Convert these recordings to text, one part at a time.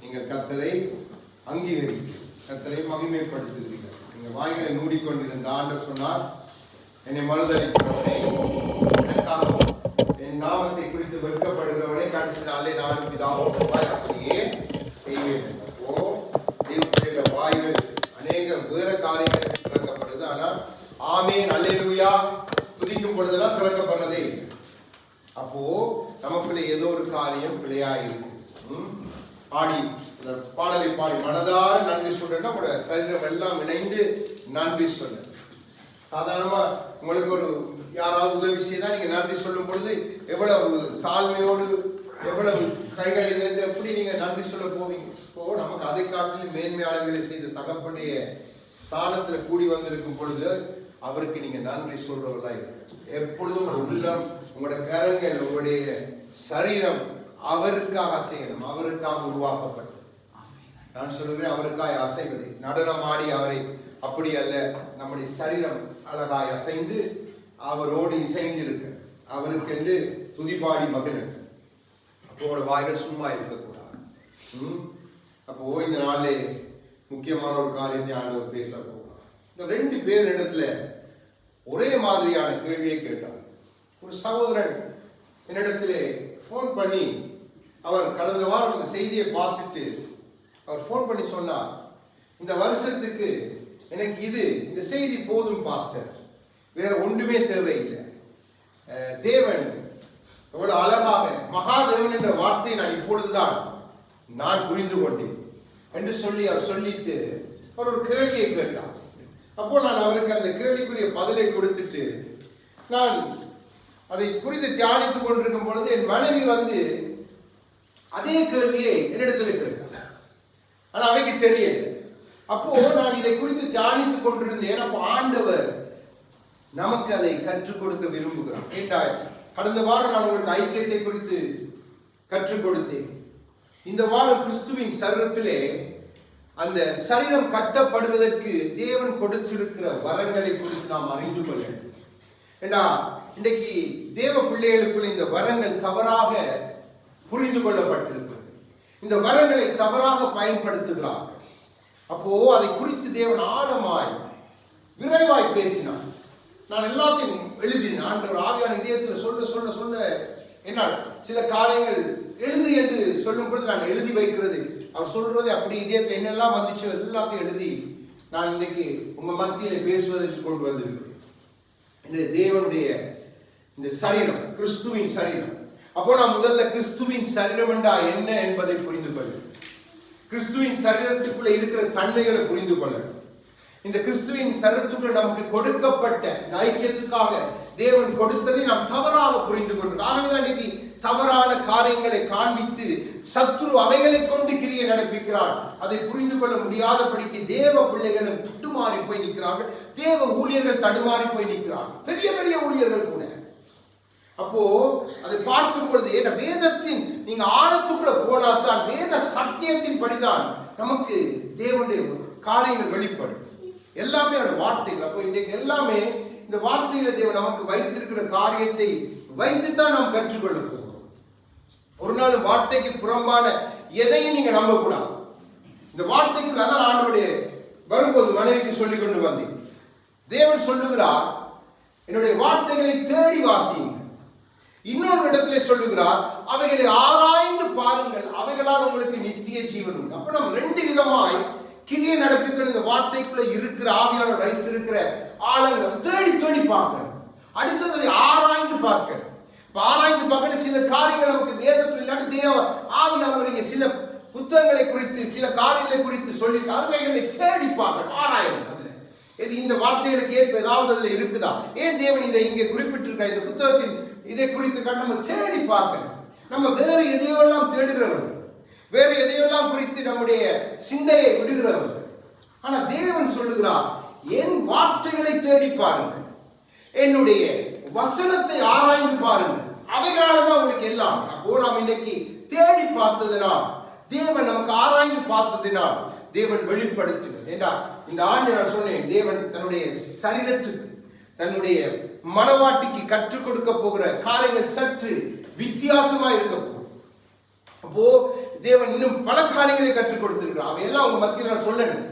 நீங்கள் கர்த்தரை அங்கீகரிக்கிறீர்கள், கர்த்தரை மகிமைப்படுத்துகிறீர்கள். நீங்கள் வாய்களை மூடிக்கொண்டிருந்த ஆண்டவர் சொன்னார், என்னை மறுதளிக்கிறவனே, எனக்காக என் நாமத்தை குறித்து வெட்கப்படுகிறவனே கடைசி நாளே நானும் பிதாவும் அப்படியே செய்வேன். அப்போ தேவனுடைய வாய்கள் அநேக வேற காரியங்களுக்கு திறக்கப்படுது. ஆனால் ஆமென் அல்லேலூயா துதிக்கும் பொழுதெல்லாம் திறக்கப்படுறதே. அப்போ நமக்குள்ள ஏதோ ஒரு காரியம் பிழையாயிருக்கு. பாடி இந்த பாடலை பாடி மனதார நன்றி சொல்றேன்னா கூட சரீரம் எல்லாம் இணைந்து நன்றி சொல்ல. சாதாரணமா உங்களுக்கு ஒரு யாராவது உதவி செய்தா நீங்க நன்றி சொல்லும் பொழுது எவ்வளவு தாழ்மையோடு எவ்வளவு கைகள் இருந்து எப்படி நீங்க நன்றி சொல்ல போவீங்க. இப்போ நமக்கு அதை காட்டிலும் மேன்மையாளர்களை செய்த தகப்பனுடைய ஸ்தானத்துல கூடி வந்திருக்கும் பொழுது அவருக்கு நீங்க நன்றி சொல்றவர்களா இருக்கு. எப்பொழுதும் ஒரு உள்ளம், உங்களுடைய கரங்கள், உங்களுடைய சரீரம் அவருக்காக அசையணும். அவருக்காக உருவாக்கப்பட்டது. நான் சொல்லுகிறேன், அவருக்காக அசைவதை நடனமாடி அவரை அப்படி அல்ல, நம்முடைய சரீரம் அழகாய் அசைந்து அவரோடு இசைந்து இருக்க, அவருக்கென்று துதிபாடி மகிழ். அப்போ வாய்கள் சும்மா இருக்கக்கூடாது. அப்போ இந்த நாளிலே முக்கியமான ஒரு காரியத்தை ஆண்டவர் பேச போகிறார். இந்த 2 பேர் இடத்துல ஒரே மாதிரியான கேள்வியை கேட்டார். ஒரு சகோதரன் என்னிடத்திலே போன் பண்ணி, அவர் கடந்த வாரம் இந்த செய்தியை பார்த்துட்டு அவர் போன் பண்ணி சொன்னார், இந்த வருஷத்துக்கு எனக்கு இந்த செய்தி போதும் பாஸ்டர், வேற ஒன்றுமே தேவையில்லை. தேவன் எவ்வளவு அழகாக, மகாதேவன் என்ற வார்த்தையை நான் இப்பொழுதுதான் நான் புரிந்து கொண்டேன் என்று சொல்லி அவர் சொல்லிட்டு அவர் ஒரு கேள்வியை கேட்டார். அப்போ நான் அவருக்கு அந்த கேள்விக்குரிய பதிலை கொடுத்துட்டு நான் அதை குறித்து தியானித்துக் கொண்டிருக்கும் பொழுது என் மனைவி வந்து அதே கேள்வியை என்னிடத்தில் கேட்டார். ஆனா அவைக்கு தெரியல. அப்போ நான் இதை குறித்து தியானித்துக் கொண்டிருந்தேன். அப்போ ஆண்டவர் நமக்கு அதை கற்றுக் கொடுக்க விரும்புகிறார். ஏண்டாய், கடந்த வாரம் நான் உங்களுக்கு ஐக்கியத்தை குறித்து கற்றுக் கொடுத்தேன். இந்த வாரம் கிறிஸ்துவின் சரீரத்திலே அந்த சரீரம் கட்டப்படுவதற்கு தேவன் கொடுத்திருக்கிற வரங்களை குறித்து நாம் அறிந்து கொள்ள வேண்டும். ஏன்னா இன்றைக்கு தேவ பிள்ளைகளுக்குள்ள இந்த வரங்கள் தவறாக புரிந்து கொள்ளப்பட்டிருக்கிறது. இந்த வரங்களை தவறாக பயன்படுத்துகிறார்கள். அப்போ அதை குறித்து தேவன் ஆழமாய் விரைவாய் பேசினார். நான் எல்லாத்தையும் எழுதினேன். ஆண்டவர் ஆவியான இதயத்தில் சொல்ல என்னால் சில காரியங்கள் எழுது என்று சொல்லும் பொழுது நான் எழுதி வைக்கிறது, அவர் சொல்றது அப்படி இதயத்தில் என்னெல்லாம் வந்துச்சோ எல்லாத்தையும் எழுதி நான் இன்னைக்கு உங்க மத்தியில பேசுவதற்கு கொண்டு வந்திருக்கிறேன். இந்த தேவனுடைய இந்த சரீரம், கிறிஸ்துவின் சரீரம். அப்போ நான் முதல்ல கிறிஸ்துவின் சரீரம் என்றா என்ன என்பதை புரிந்து கொள்ள, கிறிஸ்துவின் சரீரத்துக்குள்ள இருக்கிற தன்மைகளை புரிந்து கொள்ள, இந்த கிறிஸ்துவின் சரீரத்துக்குள்ள நமக்கு கொடுக்கப்பட்ட ஐக்கியத்துக்காக தேவன் கொடுத்ததை நாம் தவறாக புரிந்து கொண்டோம். ஆகவேதான் இன்னைக்கு தவறான காரியங்களை காண்பித்து சத்ரு அவைகளை கொண்டு கிரியை நடப்பிக்கிறான். அதை புரிந்து கொள்ள முடியாதபடிக்கு தேவ பிள்ளைகளும் தடுமாறி போய் நிற்கிறார்கள். தேவ ஊழியர்கள் தடுமாறி போய் நிற்கிறார்கள், பெரிய பெரிய ஊழியர்கள் கூட. அப்போ அதை பார்க்கும் பொழுது ஏன்னா வேதத்தின் நீங்க ஆழத்துக்குள்ள போனால்தான், வேத சத்தியத்தின் படிதான் நமக்கு தேவனுடைய காரியங்கள் வெளிப்படும். எல்லாமே அவருடைய வார்த்தைகள். அப்போ இன்றைக்கு எல்லாமே இந்த வார்த்தையில தேவன் நமக்கு வைத்திருக்கிற காரியத்தை வைத்துத்தான் நாம் கற்றுக்கொள்ள போகிறோம். ஒரு நாள் வார்த்தைக்கு புறம்பான எதையும் நீங்க நம்பக்கூடாது. இந்த வார்த்தைக்குள் அதான் ஆண்டவருடைய வரும்போது மனைவிக்கு சொல்லிக் கொண்டு வந்தேன். தேவன் சொல்லுகிறார், என்னுடைய வார்த்தைகளை தேடி வாசியுங்கள். இன்னொரு இடத்திலே சொல்லுகிறார், அவைகளை ஆராய்ந்து பாருங்கள், அவைகளால் உங்களுக்கு நித்திய ஜீவன் உண்டு. அப்ப நம்ம 2 விதமாய் கிரியை நடப்பிக்கிற இந்த வார்த்தைக்குள்ள இருக்கிற ஆவியானவர் வைத்திருக்கிற ஆழங்கள் தேடி தேடி பார்க்கணும். அடுத்தது ஆராய்ந்து பார்க்கணும். ஆராய்ந்து பார்க்கணும். சில காரியங்கள் நமக்கு வேதத்தில் இல்லாட்டி தேவ ஆவியானவர் சில புத்தகங்களை குறித்து சில காரியங்களை குறித்து சொல்லிட்டு அவைகளை தேடி பார்க்கணும், ஆராயணும். அதுல இது இந்த வார்த்தைகளுக்கு ஏற்ப ஏதாவது அதுல இருக்குதா, ஏன் தேவன் இதை இங்கே குறிப்பிட்டிருக்க இந்த புத்தகத்தின் இதை குறித்து நம்ம தேடி பார்க்கணும். நம்ம வேறு எதையெல்லாம் தேடுகிறவர்கள், வேறு எதையெல்லாம் குறித்து நம்முடைய சிந்தையை விடுகிறவர்கள். ஆனா தேவன் சொல்லுகிறார், என் வார்த்தைகளை தேடி பாருங்கள், என்னுடைய வசனத்தை ஆராய்ந்து பாருங்கள், அவைகளாலதான் உங்களுக்கு எல்லாம். அப்போ நாம் இன்னைக்கு தேடி பார்த்ததினால், தேவன் நமக்கு ஆராய்ந்து பார்த்ததினால் தேவன் வெளிப்படுத்தினார். ஏண்டா இந்த ஆண்டு நான் சொன்னேன், தேவன் தன்னுடைய சரீரத்துக்கு, தன்னுடைய மனவாட்டிக்கு கற்றுக் கொடுக்க போகிற காரியங்கள் சற்று வித்தியாசமா இருக்க போகுது. அப்போ தேவன் இன்னும் பல காரியங்களை கற்றுக் கொடுத்திருக்கிறார். அவையெல்லாம் உங்க மத்தியில் நான் சொல்லணும்.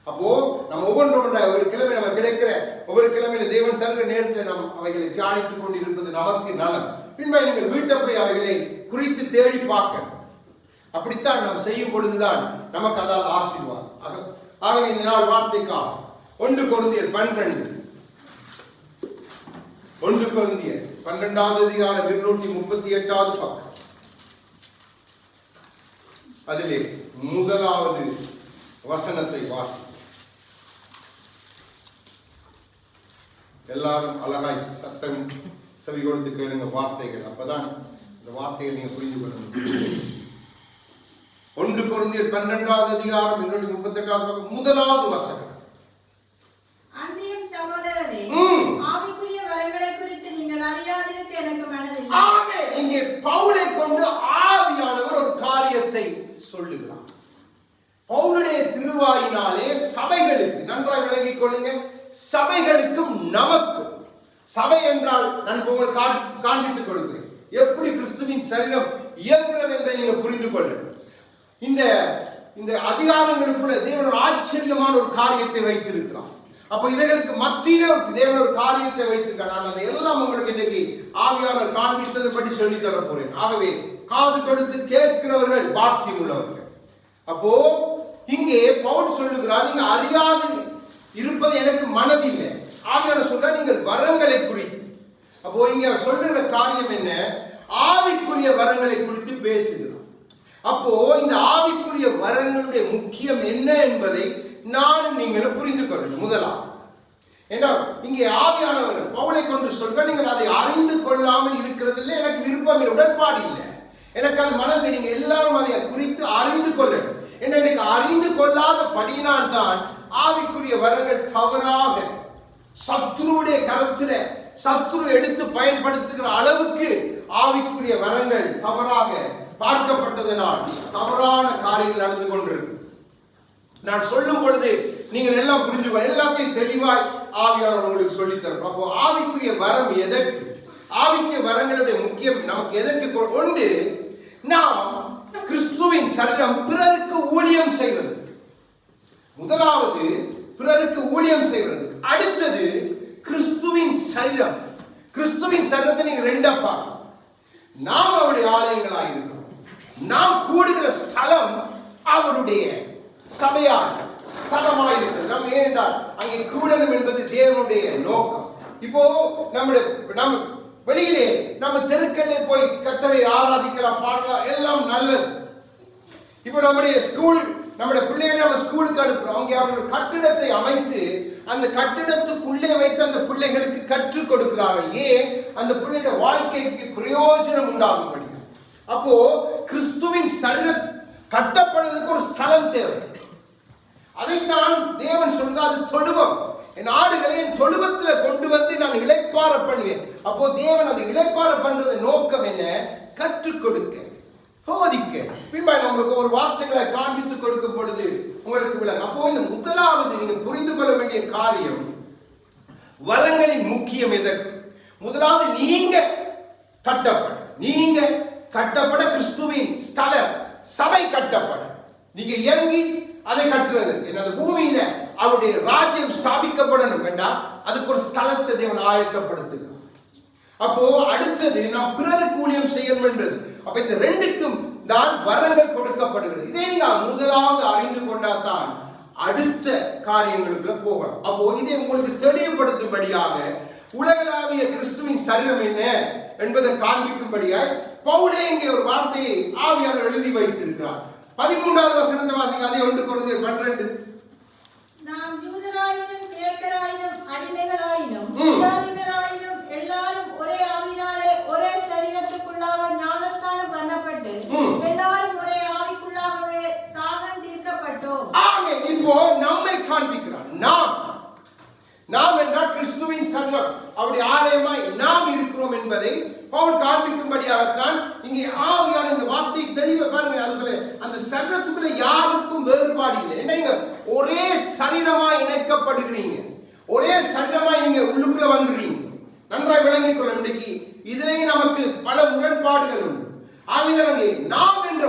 அப்போ நம்ம ஒவ்வொன்றோட ஒரு கிழமை நம்ம கிடைக்கிற ஒவ்வொரு கிழமையில தேவன் தருகிற நேரத்தில் நாம் அவைகளை தியானித்துக் கொண்டிருப்பது நமக்கு நலம். பின்பு நீங்கள் வீட்டை போய் அவைகளை குறித்து தேடி பார்க்க. அப்படித்தான் நாம் செய்யும் பொழுதுதான் நமக்கு அதால் ஆசீர்வாதம். ஆகவே இந்த நாள் வார்த்தைக்காக 1 கொரிந்தியர் 12 1 கொரிந்தியர் 12வது அதிகாரம் 238வது பக்கம். அதிலே முதலாவது வசனத்தை வாசி. எல்லாரும் அழகாய் சத்தம் செவி கொடுத்து கேளுங்க வார்த்தைகள். அப்பதான் இந்த வார்த்தைகள் நீங்க புரிந்து கொள்ள முடியும். 1 கொரிந்தியர் 12வது அதிகாரம் 238வது பக்கம் முதலாவது வசனம். அன்றியும் சகோதரரே, ஆவிக்குரிய வரங்களை குறித்து நீங்கள் அறியாதிருக்க எனக்கு மனதில்லை. ஆமென். இங்கே பவுலை கொண்டு ஆவியானவர் ஒரு காரியத்தை சொல்லுகிறார். பவுலுடைய திருவாயினாலே சபைகளுக்கு நன்றாக விளங்கிக் கொள்ளுங்க. சபைகளுக்கும் நமக்கும், சபை என்றால் நான் உங்களுக்கு காண்பித்துக் கொடுக்கிறேன் எப்படி கிறிஸ்துவின் சரீரம் இயங்குகிறது என்பதை நீங்க புரிந்து கொள்ளுங்கள். இந்த அதிகாரங்களுக்குள்ள தேவன் ஒரு ஆச்சரியமான ஒரு காரியத்தை வைத்திருக்கிறார். அப்ப இவைகளுக்கு மத்தியிலே தேவன் ஒரு காரியத்தை வைத்திருக்கார். நான் அதை எல்லாம் உங்களுக்கு இன்னைக்கு ஆவியானவர் காண்பித்ததை பற்றி சொல்லி தர போறேன். ஆகவே காது கொடுத்து கேட்கிறவர்கள் பாக்கியம் உள்ளவர்கள். அப்போ இங்கே பவுல் சொல்லுகிறார், நீங்க அறியாது இருப்பது எனக்கு மனதில்லை. ஆவியானவர் சொல்ற நீங்கள் வரங்களை குறித்து. அப்போ இங்க சொல்லுற காரியம் என்ன? ஆவிக்குரிய வரங்களை குறித்து பேசுகிறோம். அப்போ இந்த ஆவிக்குரிய வரங்களுடைய முக்கியம் என்ன என்பதை நானும் நீங்களும் புரிந்து கொள்ளணும். முதலாம் ஏன்னா இங்கே ஆவியானவர் பவுலை கொண்டு சொல்ற, நீங்கள் அதை அறிந்து கொள்ளாமல் இருக்கிறது இல்லை, எனக்கு விருப்பம் இல்லை, உடன்பாடு இல்லை, எனக்கு அது மனதில். நீங்க எல்லாரும் அதை குறித்து அறிந்து கொள்ளணும். என்ன எனக்கு அறிந்து கொள்ளாத படியினால் தான் ஆவிக்குரிய வரங்கள் தவறாக சத்ருவுடைய கரத்துல சத்ரு எடுத்து பயன்படுத்துகிற அளவுக்கு ஆவிக்குரிய வரங்கள் தவறாக பார்க்கப்பட்டதனால் தவறான காரியங்கள் நடந்து கொண்டிருக்கு. நான் சொல்லும் பொழுது நீங்கள் எல்லாம் புரிஞ்சுக்கொள்ள, எல்லாத்தையும் தெளிவாய் ஆவியானவர் உங்களுக்கு சொல்லித் தரணும். அப்போ ஆவிக்குரிய வரம் எதற்கு, ஆவிக்குரிய வரங்களுடைய முக்கியம் நமக்கு எதற்கு? ஒன்று, நாம் கிறிஸ்துவின் சரீரம் பிறருக்கு ஊழியம் செய்வதற்கு. முதலாவது பிறருக்கு ஊழியம் செய்வதற்கு. அடுத்தது கிறிஸ்துவின் சரீரம். கிறிஸ்துவின் சரீரத்தை நீங்க ரெண்டா பார்க்கணும். நாம் அவருடைய ஆலயங்களாக இருக்கிறோம். நாம் கூடுகிற ஸ்தலம் அவருடைய சபையார் ஸ்தலமாக இருக்கிறது. நம்ம ஏனென்றால் அங்கே கூடணும் என்பது தேவனுடைய நோக்கம். இப்போ நம்ம வெளியிலே நம்ம தெருக்களிலே போய் கர்த்தரை ஆராதிக்கலாம், பாடலாம், எல்லாம் நல்லது. இப்போ நம்முடைய பிள்ளைகளை நம்ம ஸ்கூலுக்கு அனுப்புறோம். அங்கே அவர்கள் கட்டிடத்தை அமைத்து அந்த கட்டிடத்துக்குள்ளே வைத்து அந்த பிள்ளைகளுக்கு கற்றுக் கொடுக்கிறார்கள். ஏன்? அந்த பிள்ளையோட வாழ்க்கைக்கு பிரயோஜனம் உண்டாகும்படி. அப்போ கிறிஸ்துவின் சரீரம் கட்டப்படுவதற்கு ஒரு ஸ்தலம் தேவை. அதைத்தான் தேவன் சொல்றார், அது தொழுவம். என் ஆடுகளை என் தொழுவத்தில் கொண்டு வந்து நான் இளைப்பாற பண்ணுவேன். அப்போ தேவன் அதை இளைப்பாற பண்றது நோக்கம் என்ன? கற்றுக் கொடுக்க, போதிக்க. பின்பாய் நம்மளுக்கு ஒரு வார்த்தைகளை காண்பித்துக் கொடுக்கும் பொழுது உங்களுக்கு விளங்கும். அப்போ இந்த முதலாவது நீங்க புரிந்து கொள்ள வேண்டிய காரியம், வரங்களின் முக்கியம் எதற்கு? முதலாவது நீங்க கட்டப்பட கிறிஸ்துவின் ஸ்தலம் சபை கட்டப்பட நீங்க இயங்கி அதை கட்டுறது. அந்த பூமியில அவருடைய ராஜ்யம் ஸ்தாபிக்கப்படணும் வேண்டாம், அதுக்கு ஒரு ஸ்தலத்தை தேவன் ஆயத்தப்படுத்துகிறார். அப்போ அடுத்தது நாம் பிறருக்கு ஊழியம் செய்யணும் என்றது. அப்ப இந்த ரெண்டுக்கும் தான் வரங்கள் கொடுக்கப்படுகிறது. இதை நீங்கள் முதலாவது அறிந்து கொண்டாதான் அடுத்த காரியங்களுக்குள்ள போகலாம். அப்போ இதை உங்களுக்கு தெளிவுபடுத்தும்படியாக உலகளாவிய கிறிஸ்துவின் சரீரம் என்ன என்பதை காண்பிக்கும்படியாய் பவுலே இங்கே ஒரு வார்த்தையை ஆவியானவர் எழுதி வைத்திருக்கிறார். 13வது வசனத்தை வாசிங்க. அதே 1 கொரிந்தியர் 12. நாம் யூதராயினும் கிரேக்கராயினும் அடிமைகளாயினும் புறாதினராயினும் எல்லாரும் ஒரே ஆவியினாலே ஒரே சரீரத்துக்குள்ளாக ஞானஸ்நானம் பண்ணப்பட்டு எல்லாரும் ஒரே ஆவிக்குள்ளாகவே தாகம் தீர்க்கப்பட்டோம். ஆமென். இப்போ நம்மை காண்பிக்கிறார். நாம் என்றால் கிறிஸ்துவின் சரீரம், அவருடைய ஆலயமாய் நாம் இருக்கிறோம் என்பதை பவுல் காண்பிக்கும்படியாகத்தான் இங்கே ஆவியான இந்த வார்த்தை தெளிவ பாருங்க. அதுக்குள்ள அந்த சரீரத்துக்குள்ள யாருக்கும் வேறுபாடு இல்லை. என்ன, நீங்க ஒரே சரீரமாய் இணைக்கப்படுகிறீங்க, ஒரே சரீரமாய் நீங்க உள்ளுக்குள்ள வந்துடுறீங்க. நன்றாய் விளங்கிக் கொள்ள. இன்றைக்கு இதிலேயே நமக்கு பல முரண்பாடுகள் உண்டு. ஆவியானவர் நாம் என்ற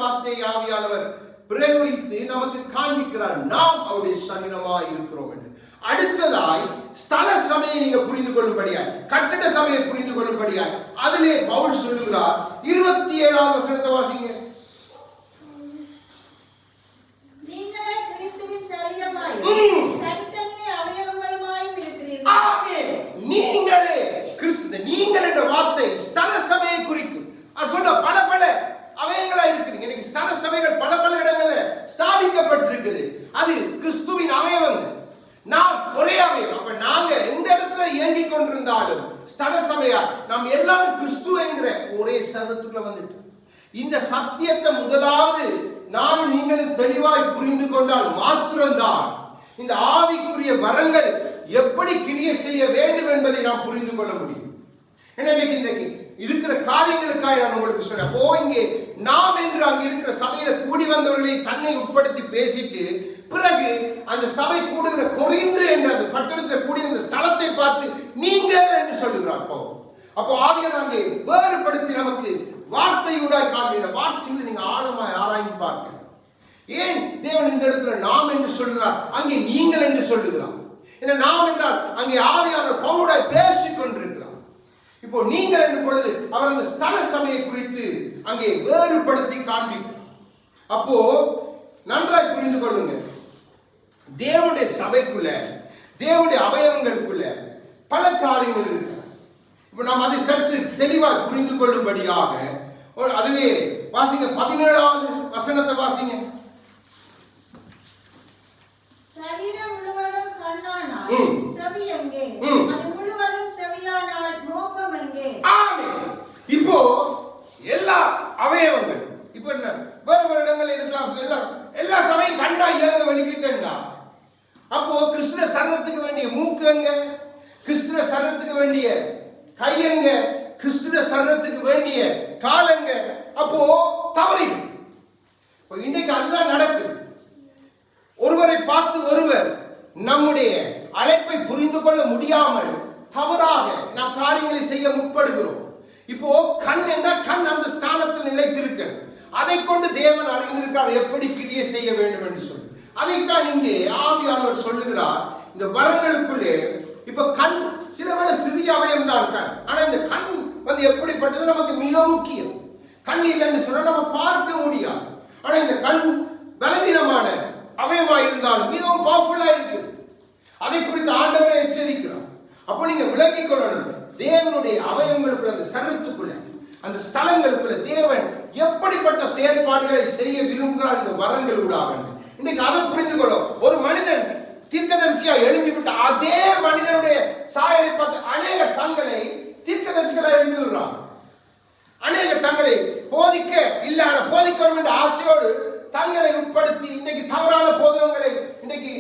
வார்த்தையை ஆவியானவர் பிரயோகித்து நமக்கு காண்பிக்கிறார். நாம் அவருடைய சரீரமாய் இருக்கிறோம் என்று. அடுத்ததாய் ஸ்தல சபையை நீங்க புரிந்து கொள்ளும்படியாய், கட்டிட சபையை புரிந்து கொள்ளும்படியாய் அதிலே பவுல் சொல்லுகிறார். 27வது வசனத்தை வாசிங்க. நீங்களே கிறிஸ்துவின் சரீரமாயும் தனித்தனியே அவயவங்களுமாயும் இருக்கிறீர்கள். ஆமென். நீங்களே கிறிஸ்து, நீங்கள் என்ற வார்த்தை ஸ்தல சபையை குறிக்கும். அது சொல்ல பல அவயங்களா இருக்கிறீங்க. இன்னைக்கு ஸ்தல சபைகள் பல இடங்கள்ல ஸ்தாபிக்கப்பட்டிருக்குது. அது கிறிஸ்துவின் அவயவங்கள். நாம் ஒரே அவயவம். அப்ப நாங்க எந்த இடத்துல இயங்கிக் கொண்டிருந்தாலும் ஸ்தல சபையா நாம் எல்லாரும் கிறிஸ்து என்கிற ஒரே சரத்துக்குள்ள வந்துட்டோம். இந்த சத்தியத்தை முதலாவது நானும் நீங்களும் தெளிவாய் புரிந்து கொண்டால் மாத்திரம்தான் இந்த ஆவிக்குரிய வரங்கள் எப்படி கிரியை செய்ய வேண்டும் என்பதை நாம் புரிந்து கொள்ள முடியும். இன்னைக்கு இருக்கிற காரியங்களுக்காக நான் உங்களுக்கு சொல்றேன். அப்போ இங்கே நாம் என்று அங்க இருக்கிற சபையில கூடி வந்தவர்களை தன்னை உட்படுத்தி பேசிட்டு பிறகு அந்த சபை கூடுகிற கொரிந்து என்ற அந்த பட்டணத்தில் கூடிய அந்த ஸ்தலத்தை பார்த்து நீங்கள் என்று சொல்லுகிறார். அப்போ ஆவியானவர் அங்கே வேறுபடுத்தி நமக்கு வார்த்தையுடாய் காண்பிக்கிற வார்த்தைகளை நீங்க ஆழமாய் ஆராய்ந்து பார்க்கணும். ஏன் தேவன் இந்த இடத்துல நாம் என்று சொல்லுகிறார், அங்கே நீங்கள் என்று சொல்லுகிறார்? ஏன்னா நாம் என்றால் அங்கே ஆவியானவர் பவுலுடாய் பேசிக் கொண்டிருக்கிறார். இப்போ நீங்கள் என்று பொழுது அவர் அந்த ஸ்தல சபையை குறித்து அங்கே வேறுபடுத்தி காண்பிக்கிறார். அப்போ நன்றாய் புரிந்து கொள்ளுங்க, தேவனுடைய சபைக்குள்ள, தேவனுடைய அவயவங்களுக்குள்ள பல காரியங்கள் இருக்கு. இப்ப நாம் அதை சற்று தெளிவாக புரிந்து கொள்ளும்படியாக அதிலே வாசிங்க. 17வது வசனத்தை வாசிங்க. சரீரம் முழுவதும் கண்ணானால் செவி எங்கே? அது முழுவதும் செவியானால் மோப்பம் எங்கே? ஆமென். இப்போ எல்லா அவயவங்கள் இப்போ என்ன வேறு இடங்கள் இருக்கலாம். எல்லா சபையும் கண்டா இலங்க வெளிக்கிட்டா அப்போ கிறிஸ்துவ சரீரத்துக்கு வேண்டிய மூக்கு எங்க? கிறிஸ்துவ சரீரத்துக்கு வேண்டிய கை எங்க? கிறிஸ்துவ சரீரத்துக்கு வேண்டிய காலங்க? அப்போ தவறிடும். இன்றைக்கு அதுதான் நடக்குது. ஒருவரை பார்த்து ஒருவர் நம்முடைய அழைப்பை புரிந்து கொள்ள முடியாமல் தவறாக நாம் காரியங்களை செய்ய முற்படுகிறோம். இப்போ கண் என்ன? கண் அந்த ஸ்தானத்தில் நிலைத்திருக்க, அதை கொண்டு தேவன் அறிந்திருக்கார் எப்படி கிரியை செய்ய வேண்டும் என்று சொல்லி. அதைத்தான் இங்கே ஆவியானவர் சொல்லுகிறார். இந்த வரங்களுக்குள்ளே இப்ப கண் சில வேளை சிறிய அவயம் தான் கண், ஆனா இந்த கண் எப்படிப்பட்டது நமக்கு மிக முக்கியம். கண் இல்லைன்னு சொன்னா நம்ம பார்க்க முடியாது. ஆனா இந்த கண் பலவீனமான அவயமா இருந்தாலும் மிகவும் பவர்ஃபுல்லா இருக்குது. அதை குறித்து ஆண்டவரை எச்சரிக்கிறார். அப்போ நீங்க விளங்கிக் கொள்ளணும், தேவனுடைய அவயவங்களுக்குள்ள, அந்த சரீரத்துக்குள்ள, அந்த ஸ்தலங்களுக்குள்ள தேவன் எப்படிப்பட்ட செயல்பாடுகளை செய்ய விரும்புகிறார் இந்த வரங்கள் ஊடாக. இன்னைக்கு அதை புரிந்து கொள்ளும். ஒரு மனிதன் தீர்க்கதரிசியா எழுப்பிவிட்ட அதே மனிதனுடைய சாயலை பார்த்து அநேக தங்களை தீர்க்கதரிசிகளை எழுப்பி விடுறாங்க. அநேக தங்களை போதிக்க இல்லாத போதிக்கணும் என்ற ஆசையோடு தங்களை உட்படுத்தி இன்னைக்கு தவறான போதகங்களை இன்னைக்கு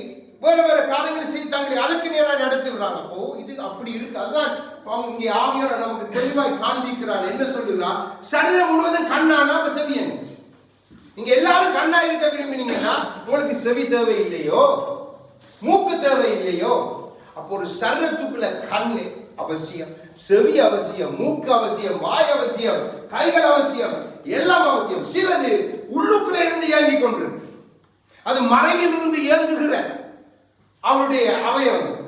வேறு காரியங்களை செய்து தங்களை அதுக்கு நேராக நடத்தி விடுறாங்க. அப்போ இது அப்படி இருக்கு. அதுதான் இங்கே ஆவியானவர் நமக்கு தெளிவாய் காண்பிக்கிறார். என்ன சொல்லுகிறார்? சரீரம் முழுவதும் கண்ணானா செவியன். நீங்க எல்லாரும் கண்ணா இருக்க விரும்பினீங்கன்னா உங்களுக்கு செவி தேவை இல்லையோ, மூக்கு தேவை இல்லையோ? அப்போ ஒரு சரீரத்துக்குள்ள கண்ணு அவசியம், செவி அவசியம், மூக்கு அவசியம், வாய் அவசியம், கைகள் அவசியம், எல்லாம் அவசியம். சிலது உள்ளுக்குள்ளே இருந்து இயங்கிக் கொண்டிருக்கு. அது மறைவில் இருந்து இயங்குகிற அவருடைய அவயவங்கள்.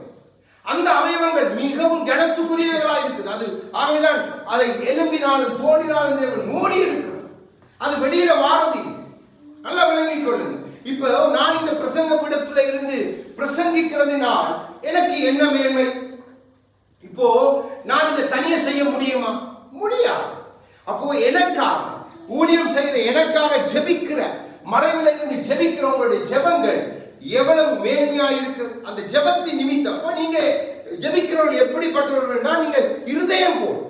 அந்த அவயவங்கள் மிகவும் கனத்துக்குரியவைகளா இருக்குது. அது ஆகவேதான் அதை எலும்பினாலும் தோலினாலும் தேவன் மூடி இருக்கிறார். அது வெளியில வாரது. நல்லா விளங்கிக் கொள்ளுங்க. இப்போ நான் இந்த பிரசங்க பீடத்துல இருந்து பிரசங்கிக்கிறதுனால் எனக்கு என்ன மேன்மை? இப்போ நான் இதை தனியா செய்ய முடியுமா? முடியாது. அப்போ எனக்காக ஊழியம் செய்கிற, எனக்காக ஜெபிக்கிற, மறைவில் இருந்து ஜெபிக்கிறவங்களுடைய ஜெபங்கள் எவ்வளவு மேன்மையா இருக்கிறது. அந்த ஜெபத்தின் நிமித்தம் நீங்க ஜெபிக்கிறவர்கள் எப்படிப்பட்டவர்கள்? நீங்க இருதயம் போல்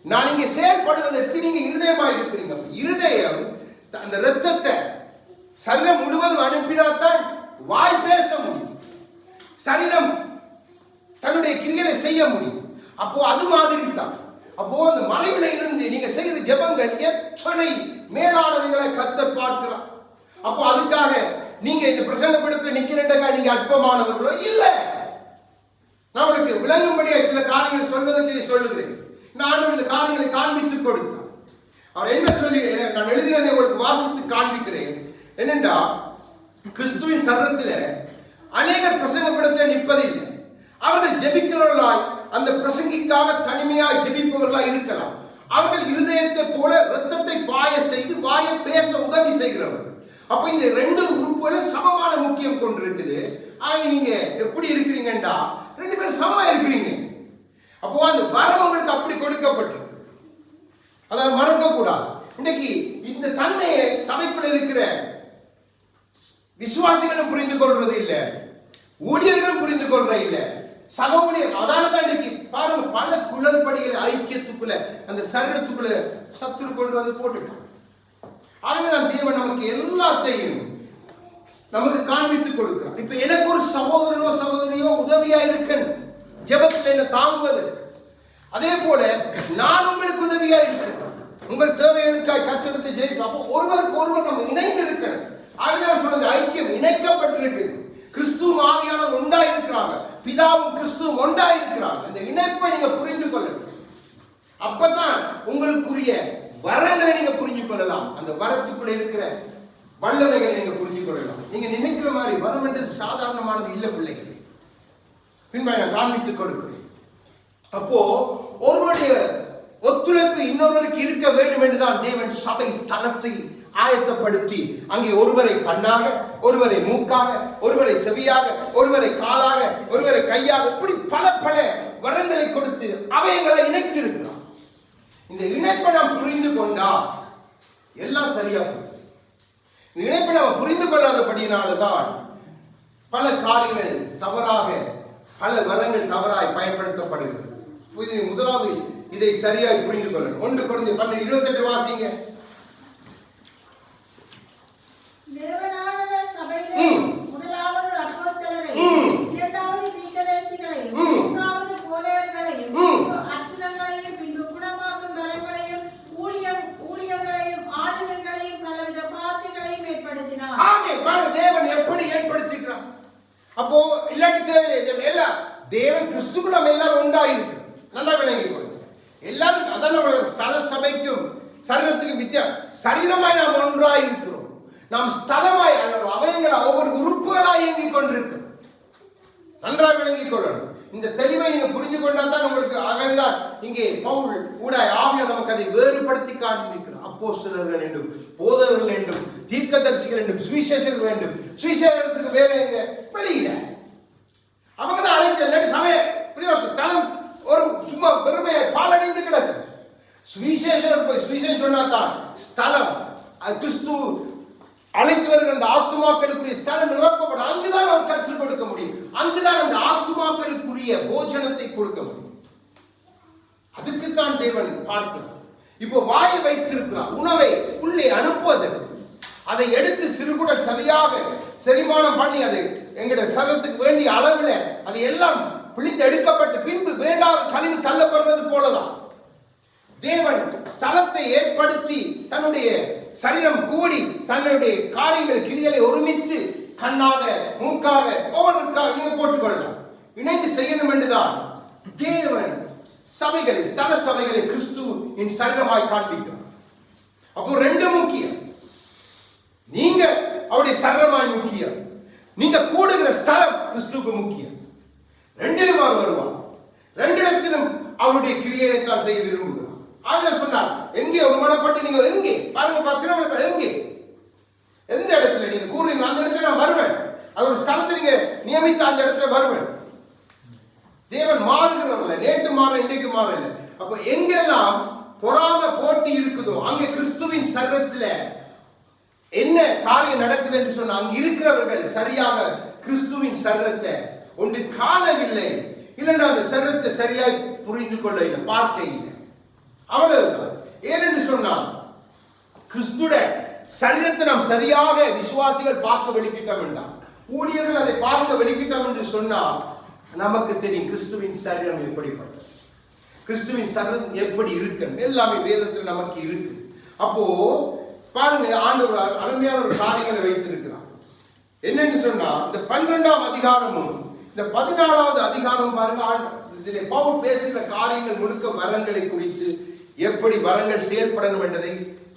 நான் இங்க செயல்படுவதற்கு நீங்க இருதயமா இருக்கிறீங்க. இருதயம் அந்த இரத்தத்தை சரீரம் முழுவதும் அனுப்பினால்தான் வாய் பேச முடியும், சரீரம் தன்னுடைய கிரியைகளை செய்ய முடியும். அப்போ அது மாதிரி தான். அப்போ அந்த மறைவில இருந்து நீங்க செய்த ஜெபங்கள் எத்தனை மேலானவைகளை கர்த்தர் பார்க்கிறார். அப்போ அதுக்காக நீங்க இந்த பிரசங்க பீடத்தில் நிக்கிறேன்டா நீங்க அற்பமானவர்களோ இல்ல. நான் உனக்கு விளங்கும்படியா சில காரியங்கள் சொல்வதற்கு சொல்லுகிறேன். இந்த ஆண்டவர் இந்த காரியங்களை காண்பித்துக் கொடுத்தார். அவர் என்ன சொல்லி, நான் எழுதினதை உங்களுக்கு வாசித்து காண்பிக்கிறேன். என்னென்றா, கிறிஸ்துவின் சரீரத்தில் அநேகர் பிரசங்கப்படத்தில் நிற்பதில்லை. அவர்கள் ஜெபிக்கிறவர்களாய், அந்த பிரசங்கிக்காக தனிமையாய் ஜெபிப்பவர்களாய் இருக்கலாம். அவர்கள் இருதயத்தை போல ரத்தத்தை பாய செய்து வாயை பேச உதவி செய்கிறவர்கள். அப்ப இந்த ரெண்டு உறுப்புகளும் சமமான முக்கியம் கொண்டிருக்குது. ஆக நீங்க எப்படி இருக்கிறீங்கன்றா, ரெண்டு பேரும் சமமா இருக்கிறீங்க. அப்போ அந்த வரம் உங்களுக்கு அப்படி கொடுக்கப்பட்டிருக்கு. அதை மறக்க கூடாது. இன்னைக்கு இந்த தன்மையை சபைக்குள்ள இருக்கிற விசுவாசிகளும் புரிந்து கொள்றது இல்லை, ஊழியர்களும் புரிந்து கொள்றது இல்லை, சக ஊழியர். அதனாலதான் இன்னைக்கு பாருங்க, பல குளறுபடிகளை ஐக்கியத்துக்குள்ள, அந்த சரீரத்துக்குள்ள சத்துரு கொண்டு வந்து போட்டுட்டான். ஆகவேதான் தேவன் நமக்கு எல்லாத்தையும் நமக்கு காண்பித்துக் கொடுக்கிறார். இப்ப எனக்கு ஒரு சகோதரனோ சகோதரியோ உதவியா இருக்கணும், ஜெபத்தில் என்ன தாங்குவது. அதே போல நான் உங்களுக்கு உதவியா இருக்கேன், உங்கள் தேவைகளுக்காக கத்தெடுத்து ஜெயிப்போம். அப்போ ஒருவருக்கு ஒருவர் நம்ம இணைந்து இருக்கணும். ஆகவே சொல்றது ஐக்கியம் இணைக்கப்பட்டிருக்குது. கிறிஸ்துவும் ஆவியானவர் ஒன்றாயிருக்கிறாங்க, பிதாவும் கிறிஸ்துவும் ஒன்றாயிருக்கிறாங்க. இந்த இணைப்பை நீங்க புரிந்து கொள்ளணும். அப்பதான் உங்களுக்குரிய வரங்களை நீங்க புரிஞ்சு கொள்ளலாம். அந்த வரத்துக்குள்ள இருக்கிற வல்லமைகளை நீங்க புரிஞ்சு கொள்ளலாம். நீங்க நினைக்கிற மாதிரி வரம் என்றது சாதாரணமானது இல்லை பிள்ளைகளே. பின்பு நான் காண்பித்துக் கொடுக்கிறேன். அப்போ ஒருவருடைய ஒத்துழைப்பு இன்னொருவருக்கு இருக்க வேண்டும் என்றுதான் தேவன் சபை ஸ்தலத்தை ஆயத்தப்படுத்தி அங்கே ஒருவரை கண்ணாக, ஒருவரை மூக்காக, ஒருவரை செவியாக, ஒருவரை காலாக, ஒருவரை கையாக, இப்படி பல பல வரங்களை கொடுத்து அவைகளை இணைத்திருக்கிறார். இந்த இணைப்பை நாம் புரிந்து கொண்டா எல்லாம் சரியா போகும். இந்த இணைப்பை நாம் புரிந்து கொள்ளாதபடியினால்தான் பல காரியங்கள் தவறாக, பல வரங்கள் தவறாய் பயன்படுத்தப்படுகிறது. முதலாவது இதை சரியாய் புரிந்து கொள்ளணும். 1 கொரிந்தியர் 12:28 வாசிங்க. தேவனானவர் சபையிலே முதலாவது அப்போஸ்தலரையும், இரண்டாவது தீர்க்கதரிசிகளையும், மூன்றாவது போதகர்களையும், அற்புதங்களையும், பின்பு குணமாக்கும் பலங்களையும், ஊழியங்களையும், ஆளுகைகளையும், பலவித பாசைகளையும் ஏற்படுத்தினார். ஆமென். தேவன் எப்படி ஏற்படுத்திக்கிறார்? அப்போ இல்லாட்டி தேவையில்லை. எல்லாம் தேவன் கிறிஸ்துக்குள்ள நம்ம எல்லாரும் ஒன்றாயிருக்கு. நல்லா விளங்கிக் கொள்ளுங்க. எல்லாரும் அதான் ஸ்தல சபைக்கும் சரீரத்துக்கும் வித்தியாசம். சரீரமாய் நாம் ஒன்றாய் இருக்கிறோம். நாம் ஸ்தலமாய் அவயங்களா ஒவ்வொரு உறுப்புகளாய் இயங்கிக் கொண்டிருக்கிறோம். நன்றாக விளங்கிக் கொள்ளணும். இந்த தெளிவை நீங்க புரிஞ்சு கொண்டாதான் உங்களுக்கு. ஆகவேதான் இங்கே பவுல் ஊடாய் ஆவியானவர் நமக்கு அதை வேறுபடுத்தி காண்பிக்கிறார். அப்போஸ்தலர்கள் என்றும், போதகர்கள் என்றும், தீர்க்கதரிசிகள் என்றும், சுவிசேஷகர்கள் என்றும். சுவிசேஷத்துக்கு வேலை எங்க? வெளியில. அவங்க தான் அழைக்க சமய பிரயோசன ஸ்தலம் ஒரு சும்மா பெருமையை பாலடைந்து கிடக்கு. சுவிசேஷர் போய் சுவிசேஷம் சொன்னாதான் ஸ்தலம், கிறிஸ்து அழைத்து வருகிற அந்த ஆத்துமாக்களுக்குரிய ஸ்தலம் நிரப்பப்படும். அங்குதான் அவர் கற்றுக் கொடுக்க முடியும். அங்குதான் அந்த ஆத்துமாக்களுக்குரிய போஜனத்தை கொடுக்க முடியும். அதுக்குத்தான் தேவன் பார்க்கிறார். இப்போ வாயை வைத்திருக்கிறார், உணவை உள்ளே அனுப்புவதற்கு. அதை எடுத்து சிறுகுடல் சரியாக செரிமானம் பண்ணி அதை எங்களுடைய சரீரத்துக்கு வேண்டிய அளவில் அதை எல்லாம் பிழிந்து எடுக்கப்பட்டு பின்பு வேண்டாத கழிவு தள்ளப்படுறது போலதான் தேவன் ஸ்தலத்தை ஏற்படுத்தி தன்னுடைய சரீரம் கூடி தன்னுடைய காரியங்கள் கிரியலை ஒருமித்து கண்ணாக, மூக்காக, ஒவ்வொருக்காக நீங்க போட்டுக்கொள்ளலாம், இணைந்து செய்யணும் என்றுதான் தேவன் சபைகளை, ஸ்தல சபைகளை கிறிஸ்துவின் சரீரமாய் காண்பிக்கிறார். அப்போ ரெண்டு முக்கியம். நீங்க அவருடைய சரீரமாய் முக்கியம், நீங்க கூடுகிற ஸ்தலம் கிறிஸ்துவுக்கு முக்கியம். ரெண்டிலும் அவர் வருவார். ரெண்டிடத்திலும் அவருடைய கிரியையை தான் செய்ய விரும்புகிறார். ஆக சொன்னார், எங்கே ஒருமனப்பட்டு நீங்க எங்கே பாருங்க பசங்க, எங்கே எந்த இடத்துல நீங்க கூறுறீங்க அந்த இடத்துல நான் வருவேன். அது ஒரு ஸ்தலத்தை நீங்க நியமித்த அந்த இடத்துல வருவேன். தேவன் மாறுகிறவர்கள, நேற்று மாற இன்றைக்கு மாற இல்லை. அப்ப எங்கெல்லாம் பொறாம போட்டி இருக்குதோ அங்கே கிறிஸ்துவின் சரீரத்துல என்ன காரியம் நடக்குது என்று சொன்னா அங்க இருக்கிறவர்கள் சரியாக கிறிஸ்துவின் சரீரத்தை ஒன்று காணவில்லை, இல்லைன்னா அந்த சரீரத்தை சரியாய் புரிந்து கொள்ள இல்லை, பார்க்க இல்லை. அவ்வளவுதான். ஏனென்று சொன்னால் கிறிஸ்துட சரீரத்தை நாம் சரியாக விசுவாசிகள் பார்க்க வெளிக்கிட்ட வேண்டாம், ஊழியர்கள் அதை பார்க்க வெளிக்கிட்டோம் என்று சொன்னால் நமக்கு தெரியும் கிறிஸ்துவின் சரீரம் எப்படிப்பட்டது, கிறிஸ்துவின் சரீரம் எப்படி இருக்கு, எல்லாமே வேதத்தில் நமக்கு இருக்கு. அப்போ பாருங்க, ஆண்டவர் அருமையான ஒரு காரியங்களை வைத்திருக்கிறார். என்னன்னு சொன்னா இந்த 12ஆம் அதிகாரமும் இந்த 14வது அதிகாரம் பாருங்க, இதிலே பவுல் பேசுகிற காரியங்கள் முழுக்க வரங்களை குறித்து எப்படி வரங்கள் செயல்படணும் என்பதை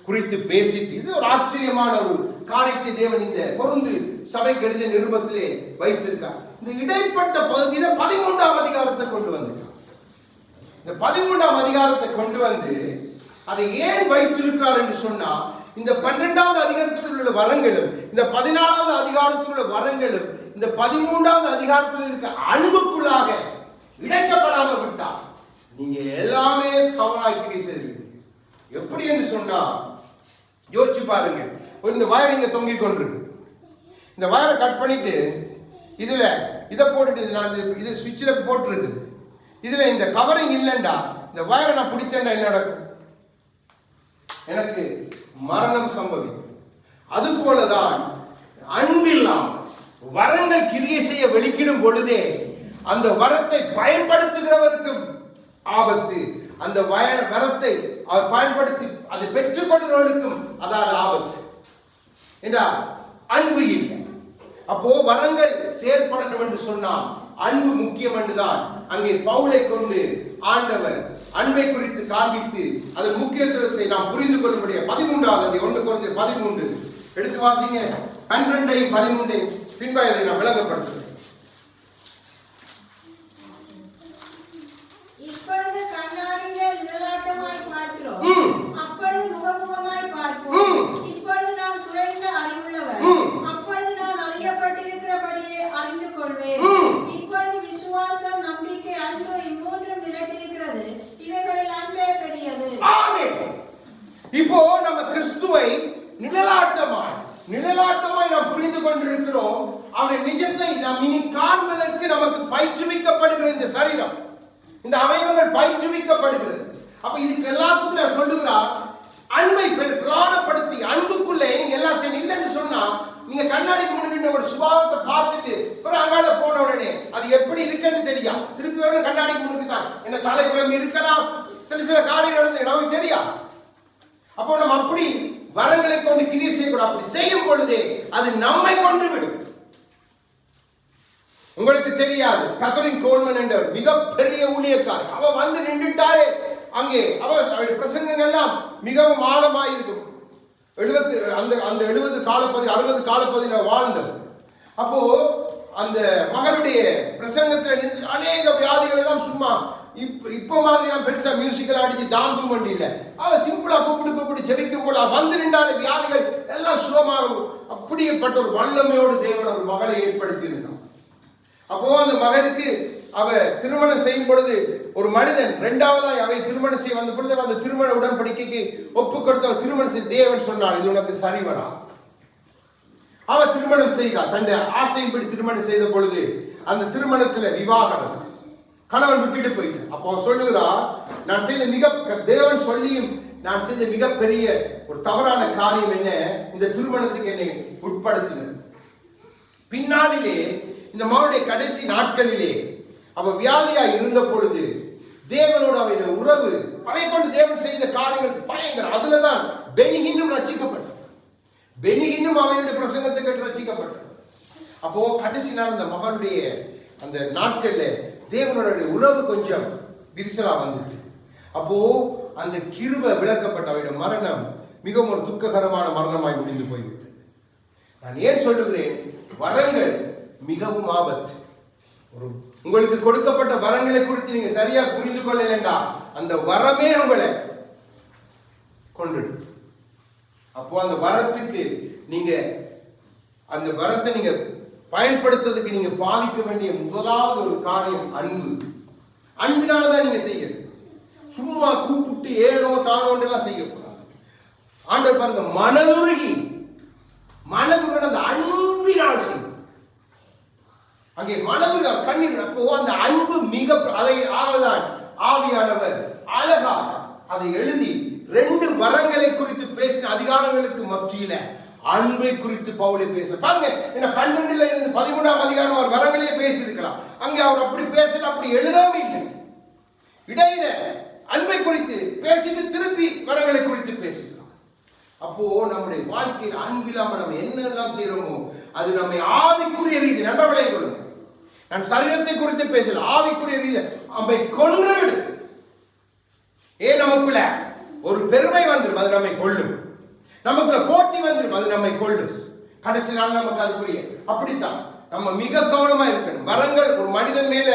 குறித்து பேசிட்டு, இது ஒரு ஆச்சரியமான ஒரு காரியத்தை தேவன் இந்த கொரிந்து சபைக்கு எழுதிய நிருபத்திலே வைத்திருக்கார். இந்த இடைப்பட்ட பகுதியில 13ஆம் அதிகாரத்தை கொண்டு வந்துட்டார். இந்த 13ஆம் அதிகாரத்தை கொண்டு வந்து அதை ஏன் வைத்திருக்கிறார் என்று சொன்னா, இந்த 12வது அதிகாரத்தில் உள்ள வரங்களும் இந்த 14வது அதிகாரத்தில் உள்ள வரங்களும் இந்த 13வது அதிகாரத்தில் இருக்க அன்புக்குள்ளாக இணைக்கப்படாமல் விட்டார் நீங்க எல்லாமே தவறாக்கி செய்வீங்க. எப்படி என்று சொன்னா யோசிச்சு பாருங்க. இந்த வயர் இங்க தொங்கிக் கொண்டிருக்கு. இந்த வயரை கட் பண்ணிட்டு இதுல இதை போட்டுட்டு நான் இது சுவிட்சில் போட்டு இருக்குது. இதுல இந்த கவரிங் இல்லைண்டா இந்த வயரை நான் பிடிச்சேன்னா என்ன நடக்கும்? எனக்கு மரணம் சம்பவிக்கும். அது போலதான் அன்பில்லாம் வரங்கள் கிரியை செய்ய வெளிக்கிடும் பொழுதே அந்த வரத்தை பயன்படுத்துகிறவருக்கும் ஆபத்து, அந்த வரத்தை அவர் பயன்படுத்தி அதை பெற்றுக் கொள்கிறவருக்கும் அதாவது ஆபத்து என்றால் அன்பு இல்லை. அப்போ வரங்கள் செயல்படணும் என்று சொன்னால் அன்பு முக்கியம் என்றுதான் அங்கே பவுலை கொண்டு ஆண்டவர் அன்பை குறித்து காண்பித்து அதன் முக்கியத்துவத்தை நாம் புரிந்து கொள்ளும்படிய 13வது 1 கொரிந்தியர் 13 எடுத்து வாசிங்க. 12 13 பின்பு அதை நான் விளங்கப்படுத்துகிறேன். இப்பொழுது கண்ணாடியிலே நிழலாட்டமாய் பார்க்கிறோம், அப்பொழுது முகமுகமாய் பார்ப்போம். இப்பொழுது நான் குறைந்த அறிவுள்ளவர், அப்பொழுது நான் அறியப்பட்டிருக்கிறபடியே அறிந்து கொள்வேன். இப்பொழுது விசுவாசம், நம்பிக்கை, அன்பு இம்மூன்றும் நிலைத்திருக்கிறது, இவைகளில் அன்பே பெரியது. ஆமென். இப்போ நம்ம கிறிஸ்துவை நிழலாட்டமாய் நாம் புரிந்து கொண்டிருக்கிறோம். அவருடைய நிஜத்தை நாம் இனி காண்பதற்கு நமக்கு பயிற்றுவிக்கப்படுகிற இந்த சரீரம், இந்த அவயவங்கள் பயிற்றுவிக்கப்படுகிறது. அப்ப இதுக்கு எல்லாத்துக்கும் நான் சொல்லுகிறார், அன்பை பிரதானப்படுத்தி அன்புக்குள்ளே நீங்க எல்லாம் செய்ய இல்லைன்னு சொன்னா, நீங்க கண்ணாடிக்கு முன்னாடி ஒரு சுபாவத்தை பார்த்துட்டு ஒரு அங்கால போன உடனே அது எப்படி இருக்குன்னு தெரியும். திருப்பி வரணும் கண்ணாடிக்கு முன்னுக்கு தான் என்ன தலைக்குழம்பு இருக்கலாம், சில காரியம் நடந்து நமக்கு தெரியும். அப்போ நம்ம அப்படி வரங்களை கொண்டு கிரியை செய்யக்கூடாது. அப்படி செய்யும் பொழுதே அது நம்மை கொண்டு விடும். உங்களுக்கு தெரியாது, கத்தரின் கோல்மன் என்ற மிகப்பெரிய ஊழியக்காரி, அவ வந்து நின்றுட்டாலே அங்கே அவருடைய பிரசங்கங்கள்லாம் மிகவும் ஆழமாயிருக்கும். 70 காலப்பதி 60 காலப்பதியில் வாழ்ந்தவர். அப்போ அந்த மகளுடைய பிரசங்கத்தில் அநேக வியாதிகள் எல்லாம் சும்மா இப்ப மாதிரி பெருசா மியூசிக்கல் அடிச்சு தாந்து வண்டி இல்ல, அவ சிம்பிளா கூப்பிட்டு ஜெபிக்கும் போல வந்து நின்றாலே வியாதிகள் எல்லாம் சுகமாகும். அப்படிப்பட்ட ஒரு வல்லமையோடு தேவன் ஒரு மகளை ஏற்படுத்தி இருந்தான். அப்போ அந்த மகளுக்கு அவ திருமணம் செய்யும் பொழுது ஒரு மனிதன் இரண்டாவதாய் அவை திருமணம் செய்ய வந்த பொழுது அந்த திருமண உடன்படிக்கைக்கு ஒப்பு கொடுத்த திருமணம் செய்ய தேவன் சொன்னான், இது உனக்கு சரி வரா. அவ திருமணம் செய்தார். தன்னுடைய ஆசையின்படி திருமணம் செய்த பொழுது அந்த திருமணத்துல விவாகம், கணவன் விட்டுட்டு போயிட்டு. அப்போ சொல்லுகிறா, நான் செய்த தேவன் சொல்லியும் நான் செய்த மிகப்பெரிய ஒரு தவறான காரியம் என்ன, இந்த திருமணத்துக்கு என்னை உட்படுத்தினது. பின்னாளிலே இந்த மகளுடைய கடைசி நாட்களிலே அவ வியாதியா இருந்த பொழுது தேவனோடு அவைய உறவு, அவை கொண்டு தேவன் செய்த காரியங்கள் பயங்கர. அதுலதான் பெனிகின்னும் ரட்சிக்கப்பட்டார். பெனிகின்னும் அவையுடைய பிரசங்கத்தை கேட்டு ரட்சிக்கப்பட்டார். அப்போ கடைசி நாள் அந்த மகளுடைய அந்த நாட்கள்ல தேவனோட உறவு கொஞ்சம் விரிசலா வந்தது. அப்போ அந்த கிருபை விளக்கப்பட்ட அவையுடைய மரணம் மிகவும் ஒரு துக்ககரமான மரணமாய் முடிந்து போய்விட்டது. நான் ஏன் சொல்லுகிறேன், வரங்கள் மிகவும் ஆபத்து. உங்களுக்கு கொடுக்கப்பட்ட வரங்களை குறித்து நீங்க சரியா புரிந்து கொள்ளலண்டா அந்த வரமே உங்களை கொண்டுடும். அப்போ அந்த வரத்துக்கு நீங்க அந்த வரத்தை நீங்க பயன்படுத்துறதுக்கு நீங்க பாவிக்க வேண்டிய முதலாவது ஒரு காரியம் அன்பு. அன்பினால்தான் நீங்க செய்யணும். சும்மா கூப்பிட்டு ஏனோ தானோ எல்லாம் செய்யக்கூடாது. ஆண்டவர் பாருங்க, மனதுருகி அந்த அன்பினால் செய்யும். அங்கே மனதுரு கண்ணீர். அப்போ அந்த அன்பு மிக அதை ஆவதான் ஆவியானவர் அழகாக அதை எழுதி 2 வரங்களை குறித்து பேசின அதிகாரங்களுக்கு மத்தியில அன்பை குறித்து பவுலை பேச பாருங்க. என்ன 12 இருந்து 13ஆம் அதிகாரம் அவர் வரங்களையே பேசியிருக்கலாம். அங்கே அவர் அப்படி பேசல, அப்படி எழுதவே இல்லை. இடையில அன்பை குறித்து பேசிட்டு திருப்பி வரங்களை குறித்து பேசிக்கலாம். அப்போ நம்முடைய வாழ்க்கையில் அன்பில்லாம நம்ம என்னெல்லாம் செய்யறோமோ அது நம்மை ஆவிக்குரிய ரீதி நன்றவளை கொள்ளுங்க. நான் சரீரத்தை குறித்து பேசல, ஆவிக்குரிய ரீதி அவை கொன்றுவிடு. ஏன் நமக்குள்ள ஒரு பெருமை வந்துடும், அது நம்மை கொள்ளும். நமக்குள்ள போட்டி வந்துடும், அது நம்மை கொள்ளும். கடைசி நாள் நமக்கு அது புரிய. அப்படித்தான் நம்ம மிக கவனமா இருக்கணும். வரங்கள் ஒரு மனிதன் மேல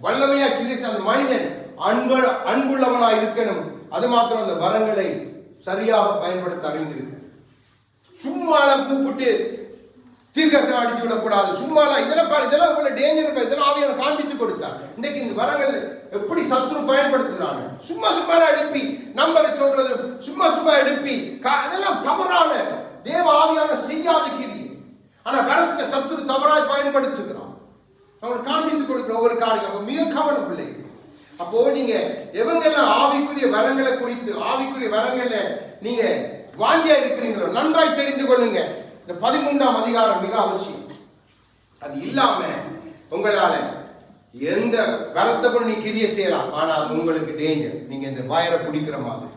வல்லமையா கிரியை, அந்த மனிதன் அன்புள்ளவனா இருக்கணும். அது மாத்திரம் அந்த வரங்களை சரியாக பயன்படுத்த அறிந்திருக்க. சும்மால கூப்பிட்டு தீர்க்கதரிசனம் அடிச்சு விடக்கூடாது. சும்மால இதெல்லாம் உங்களை டேஞ்சர், இதெல்லாம் ஆவியான காண்பித்து கொடுத்தார். இன்னைக்கு இந்த வரங்கள் எப்படி சத்துரு பயன்படுத்துறாங்க. சும்மா எழுப்பி நம்பரை சொல்றது, சும்மா எழுப்பி, அதெல்லாம் தவறான தேவ ஆவியான செய்யாத கிரியை. ஆனா வரத்தை சத்துரு தவறாய் பயன்படுத்துகிறான். அவங்களுக்கு காண்பித்து கொடுக்கிற ஒவ்வொரு காரியம் மிக கவனம் பிள்ளைங்க. அப்போ நீங்க எவங்கெல்லாம் ஆவிக்குரிய வரங்களை குறித்து, ஆவிக்குரிய வரங்கள்ல நீங்க வாந்தியா இருக்கிறீங்களோ நன்றாய் தெரிந்து கொள்ளுங்க. இந்த 13ஆம் அதிகாரம் மிக அவசியம். அது இல்லாம உங்களால எந்த வரத்தை கொண்டு நீ கிரியை செய்யலாம், ஆனா அது உங்களுக்கு டேஞ்சர். நீங்க இந்த வயரை பிடிக்கிற மாதிரி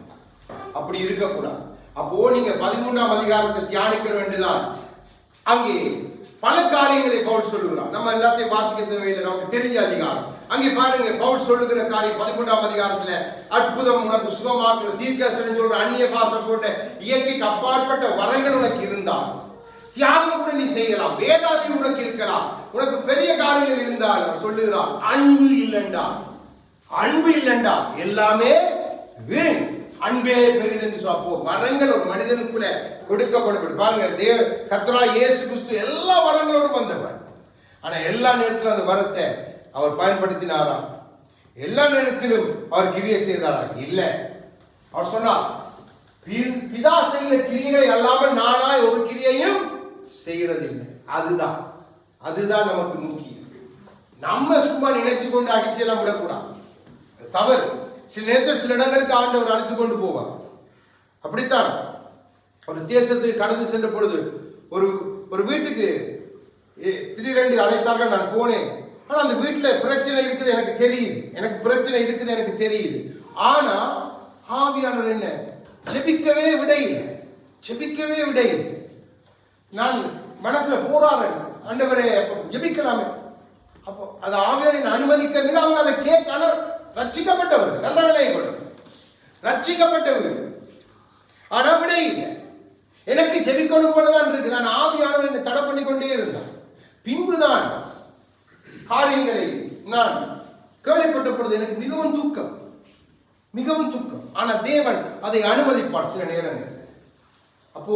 அப்படி இருக்கக்கூடாது. அப்போ நீங்க 13ஆம் அதிகாரத்தை தியானிக்க வேண்டியதான். அங்கே பல காரியங்களை பவுல் சொல்லுகிறார். நம்ம எல்லாத்தையும் வாசிக்க தேவையில்லை, நமக்கு தெரிஞ்ச அதிகாரம். அங்கே பாருங்க, பவுல் சொல்லுகிற காரியம் 13ஆம் அதிகாரத்துல அற்புதம், உனக்கு சுகமாக்குற, தீர்க்கதரிசனம் சொல்ற, அந்நிய பாஷை போட்ட, இயற்கைக்கு அப்பாற்பட்ட வரங்கள் உனக்கு இருந்தால் தியாகம் கூட நீ செய்யலாம். வேதாதி உனக்கு இருக்கலாம். உனக்கு பெரிய காரியங்கள் இருந்தால் சொல்லுகிறார், அன்பு இல்லைண்டா எல்லாமே வீண், அன்பே பெரிதென்று சொல்லப்போ. வரங்கள் ஒரு மனிதனுக்குள்ள கொடுக்கப்படும். பாருங்க, கர்த்தராகிய இயேசு கிறிஸ்து எல்லா வரங்களோடும் வந்தவர். ஆனா எல்லா நேரத்திலும் அந்த வரத்தை அவர் பயன்படுத்தினாரா? எல்லா நேரத்திலும் அவர் கிரியை செய்தாரா? இல்ல. அவர் சொன்னார், பிதா செய்கிற கிரியைகளை அல்லாமல் நானாய் ஒரு கிரியையும் செய்யறதில்லை. அதுதான் நமக்கு முக்கியம். நம்ம சும்மா நினைச்சு கொண்டு அடிச்சு எல்லாம் விடக்கூடாது, தவறு. சில நேரத்தில் சில இடங்களுக்கு ஆண்டவர் அழைத்து கொண்டு போவார். அப்படித்தான் ஒரு தேசத்துக்கு கடந்து சென்ற பொழுது ஒரு வீட்டுக்கு திடீரென்று அழைத்தார்கள். நான் போனேன். ஆனா அந்த வீட்டுல பிரச்சனை இருக்குது எனக்கு தெரியுது. ஆனா ஆவியானவர் என்ன ஜெபிக்கவே விடையில்லை. நான் மனசுல போராடுறேன், ஆண்டவரே ஜெபிக்கலாமே. அப்போ அது ஆவியானவரின் அனுமதிக்க அவங்க அதை கேட்க ரட்சிக்கப்பட்டவர்கள், நல்ல நிலையை கொடுங்க, ரட்சிக்கப்பட்டவர்கள். ஆனா விடை இல்லை. எனக்கு ஜெபிக்கணும் போலதான் இருக்கு. நான் ஆவியானவர் என்னை தடை பண்ணி கொண்டே இருந்தான். பின்புதான் காரியங்களை நான் கேள்விப்பட்ட பொழுது எனக்கு மிகவும் துக்கம். ஆனா தேவன் அதை அனுமதிப்பார் சில நேரங்கள். அப்போ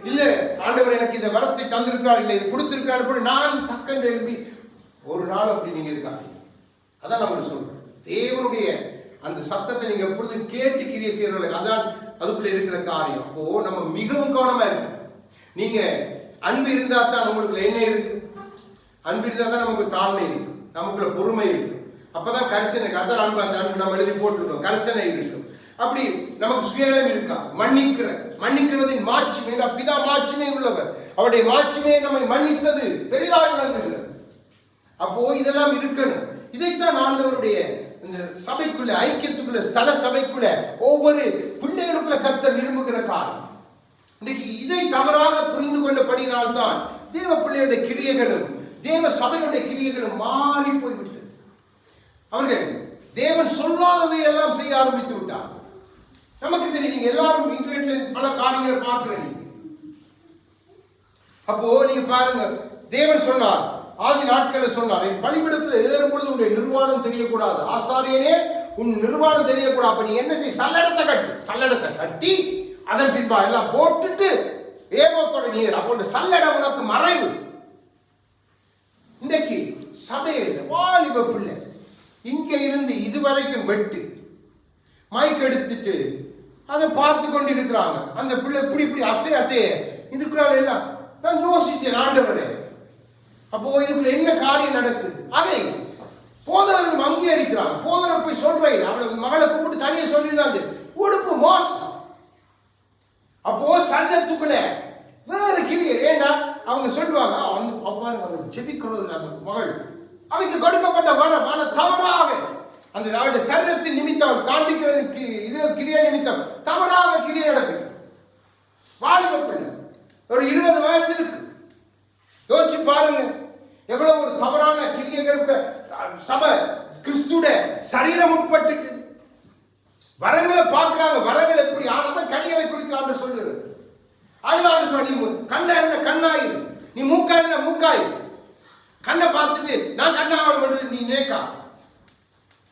இல்ல ஆண்டவர் எனக்கு இந்த வரத்தை தந்திருக்கார், இல்லை இது கொடுத்திருக்காரு போல நான் தக்கன் எழுப்பி ஒரு நாள் அப்படி நீங்க இருக்காங்க. அதான் நம்ம சொல்றோம், தேவனுடைய அந்த சத்தத்தை நீங்க எப்பொழுதும் கேட்டு கிரியை செய்யறவர்கள், அதான் அதுக்குள்ள இருக்கிற காரியம். அப்போ நம்ம மிகவும் கவனமா இருக்கணும். நீங்க அன்பு இருந்தா தான் உங்களுக்கு என்ன இருக்கு? அன்பு இருந்தா தான் நமக்கு தாழ்மை இருக்கு, நமக்குள்ள பொறுமை இருக்கு. அப்பதான் கரிசனை, அதான் அன்பு. அந்த அன்பு நம்ம எழுதி போட்டுருக்கோம், கரிசனை இருக்கும். அப்படி நமக்கு சுயநலம் இருக்கா? மன்னிக்கிறதின் மாட்சிமை, பிதா மாட்சிமை உள்ளவர், அவருடைய மாட்சிமையை நம்மை மன்னித்தது பெரிதாக விளங்குகிறது. அப்போ இதெல்லாம் இருக்கணும். இதைத்தான் ஆண்டவருடைய இந்த சபைக்குள்ள, ஐக்கியத்துக்குள்ள, ஸ்தல சபைக்குள்ள ஒவ்வொரு பிள்ளைகளுக்குள்ள கர்த்தர் விரும்புகிற காரியம். இன்னைக்கு இதை தவறாக புரிந்து கொண்டபடினால்தான் தேவ பிள்ளைகளுடைய கிரியைகளும் தேவ சபைகளுடைய கிரியைகளும் மாறி போய்விட்டது. அவர்கள் தேவன் சொல்லாததை எல்லாம் செய்ய ஆரம்பித்து விட்டார். நமக்கு தெரியும், நீங்க எல்லாரும் இன்டர்நெட்ல பல காரியங்களை பார்க்கிறீங்க. அப்போ நீங்க பாருங்க, தேவன் சொன்னார், ஆதி நாட்களில் சொன்னார், என் பலிபீடத்தில் ஏறும் பொழுது உன்னுடைய நிர்வாணம் தெரியக்கூடாது, ஆசாரியனே உன் நிர்வாணம் தெரியக்கூடாது. அப்ப நீ என்ன செய்? சல்லடத்தை கட்டி அதன் பின்பா எல்லாம் போட்டுட்டு ஏபோத்தோட நீர். அப்போ சல்லடம் உனக்கு மறைவு. இன்றைக்கு சபையில் வாலிப பிள்ளை இங்க இருந்து இதுவரைக்கும் வெட்டு மைக் எடுத்துட்டு அதை பார்த்து கொண்டு இருக்கிறாங்க. அந்த பிள்ளை இப்படி அசைய இதுக்குள்ள எல்லாம் நான் யோசித்தேன், ஆண்டவரே அப்போ இதுக்குள்ள என்ன காரியம் நடக்குது? அதை போதவர்கள் அங்கீகரிக்கிறாங்க. போதவர் போய் சொல்றேன், அவளை மகளை கூப்பிட்டு தனியை சொல்லியிருந்தாங்க, உடுப்பு மோசம். அப்போ சங்கத்துக்குள்ள வேற கிரியை. ஏன்னா அவங்க சொல்லுவாங்க, அவங்க ஜெபிக்கிறது அந்த மகள் அவருக்கு கொடுக்கப்பட்ட வரம், ஆனால் தவறாக அந்த அவருடைய சரீரத்தின் நிமித்தம் காண்பிக்கிறதுக்கு இது கிரியா நிமித்தம் தவறாக கிரியை நடக்குது. வாலிப பிள்ளை ஒரு 20 வயசு இருக்கு. யோசிச்சு பாருங்க, எவ்வளவு ஒரு தவறான கிரியைகளுக்கு சபை கிறிஸ்துட சரீரம் உட்பட்டு வரங்களை பார்க்கிறாங்க. வரங்களை கண்ணாயிரு. நீ மூக்காயிருந்தா மூக்காயிரு. கண்ணை பார்த்துட்டு நான் கண்ணாகணும் நீ நினைக்கா.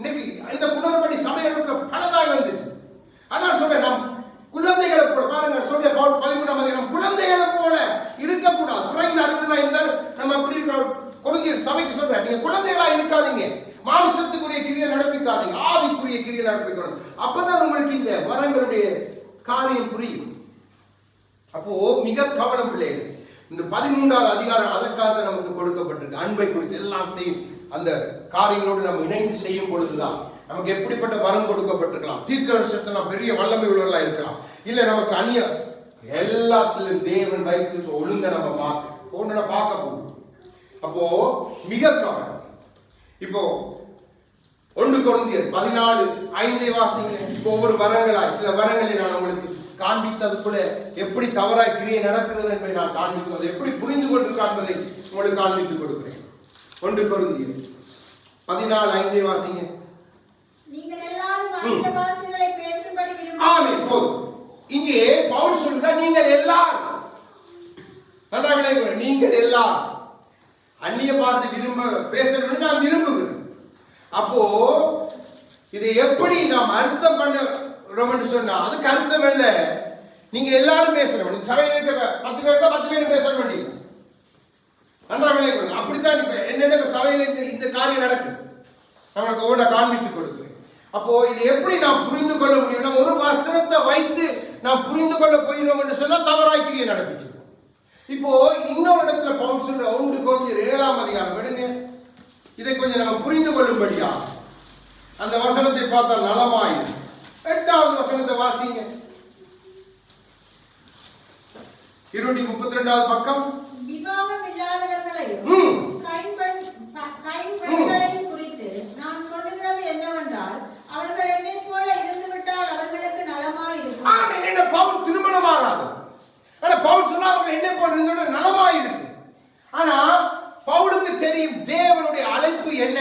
இன்னைக்கு இந்த குளறுபடி சபைகளுக்கு பலதாய் வந்துட்டு. அதான் சொல்றேன், நம் குழந்தைகளை போல பாருங்க. சொல்ற 13 நம் குழந்தைகளை போல இருக்கக்கூடாது. குறைந்த அறிவுனா இருந்தால் நம்ம அப்படி கொரிந்தியர் சபைக்கு சொல்றேன், நீங்க குழந்தைகளா இருக்காதீங்க. மாம்சத்துக்குரிய கிரியை நடப்பிக்காதீங்க, ஆவிக்குரிய கிரியை நடப்பிக்கணும். அப்பதான் உங்களுக்கு இந்த வரங்களுடைய காரியம் புரியும். அப்போ மிக கவனம் பிள்ளைகள். இந்த 13வது அதிகாரம் அதற்காக நமக்கு கொடுக்கப்பட்டிருக்கு. அன்பை குறித்து எல்லாத்தையும் அந்த காரியங்களோடு நம்ம இணைந்து செய்யும் பொழுதுதான் நமக்கு எப்படிப்பட்ட வரம் கொடுக்கப்பட்டிருக்கலாம். தீர்க்கதரிசனத்தை நாம் பெரிய வல்லமை உள்ளவர்களா இருக்கலாம். இல்ல நமக்கு அந்நிய எல்லாத்திலும் தேவன் வைத்திருக்க ஒழுங்க நம்ம பார்க்க போகும். அப்போ மிக கவனம். இப்போ 1 கொரிந்தியர் 14:5 வாசிங்க. இப்போ ஒவ்வொரு வரங்களாய் சில வரங்களை நான் உங்களுக்கு காண்பித்தது கூட எப்படி தவறாய் கிரியை நடக்கிறது என்பதை நான் காண்பித்து அதை எப்படி புரிந்து கொண்டிருக்கான் என்பதை உங்களுக்கு காண்பித்துக் கொடுக்கிறேன். 1 கொரிந்தியர் 14:5 வாசிங்க. நீங்கள் எல்லாரும் அந்நிய பாஷைகளை பேசும்படி விரும்புகிறீர்கள். ஆமென். போதும். இங்கே பவுல் சொல்றா நீங்கள் எல்லாரும் நல்லா விளையாடுங்க. நீங்கள் எல்லாரும் அந்நிய பாஷை பேசணும்னு நான் விரும்புகிறேன். அப்போ இதை எப்படி நாம் அர்த்தம் பண்ண சொன்னா அதுக்கு அர்த்தம் இல்ல நீங்க எல்லாரும் பேசணும். சபையில் இருக்க 10 பேர் தான் 10 பேரும் பேச வேண்டியது. நன்றா விளையாடுங்க. அப்படித்தான் இப்ப என்னென்ன சபையில் இந்த காரியம் நடக்குது நம்மளுக்கு ஒவ்வொன்றா காண்பித்துக் கொடுக்குறேன். அப்போ இதை எப்படி நாம் புரிந்து கொள்ள முடியும்? நம்ம ஒரு வசனத்தை வைத்து நாம் புரிந்து கொள்ள போயிடும் என்று சொன்னா தவறாய் கிரியை நடப்பிச்சு. இப்போ இன்னொரு இடத்துல பவுல் சொல்ற 1 கொரிந்தியர் 7ஆம் அதிகாரம் எடுங்க. இதை கொஞ்சம் நம்ம புரிந்து கொள்ளும்படியா அந்த வசனத்தை பார்த்தால் நலமாயிரும். 8வது வசனத்தை வாசிங்க. 232வது பக்கம். விவாகம் இல்லாதவர்களையும் கைம்பெண்களையும் குறித்து நான் சொல்லுகிறது என்னவென்றால் அவர்கள் என்னை போல இருந்துவிட்டால் அவர்களுக்கு நலமாயிருக்கும். ஆமென். என்ன பவுல் திருமணமாகாது. ஆனா பவுல் சொன்னா அவங்க என்ன போல இருந்துவிட்டால் நலமாயிருக்கும். ஆனா பவுலுக்கு தெரியும் தேவனுடைய அழைப்பு என்ன.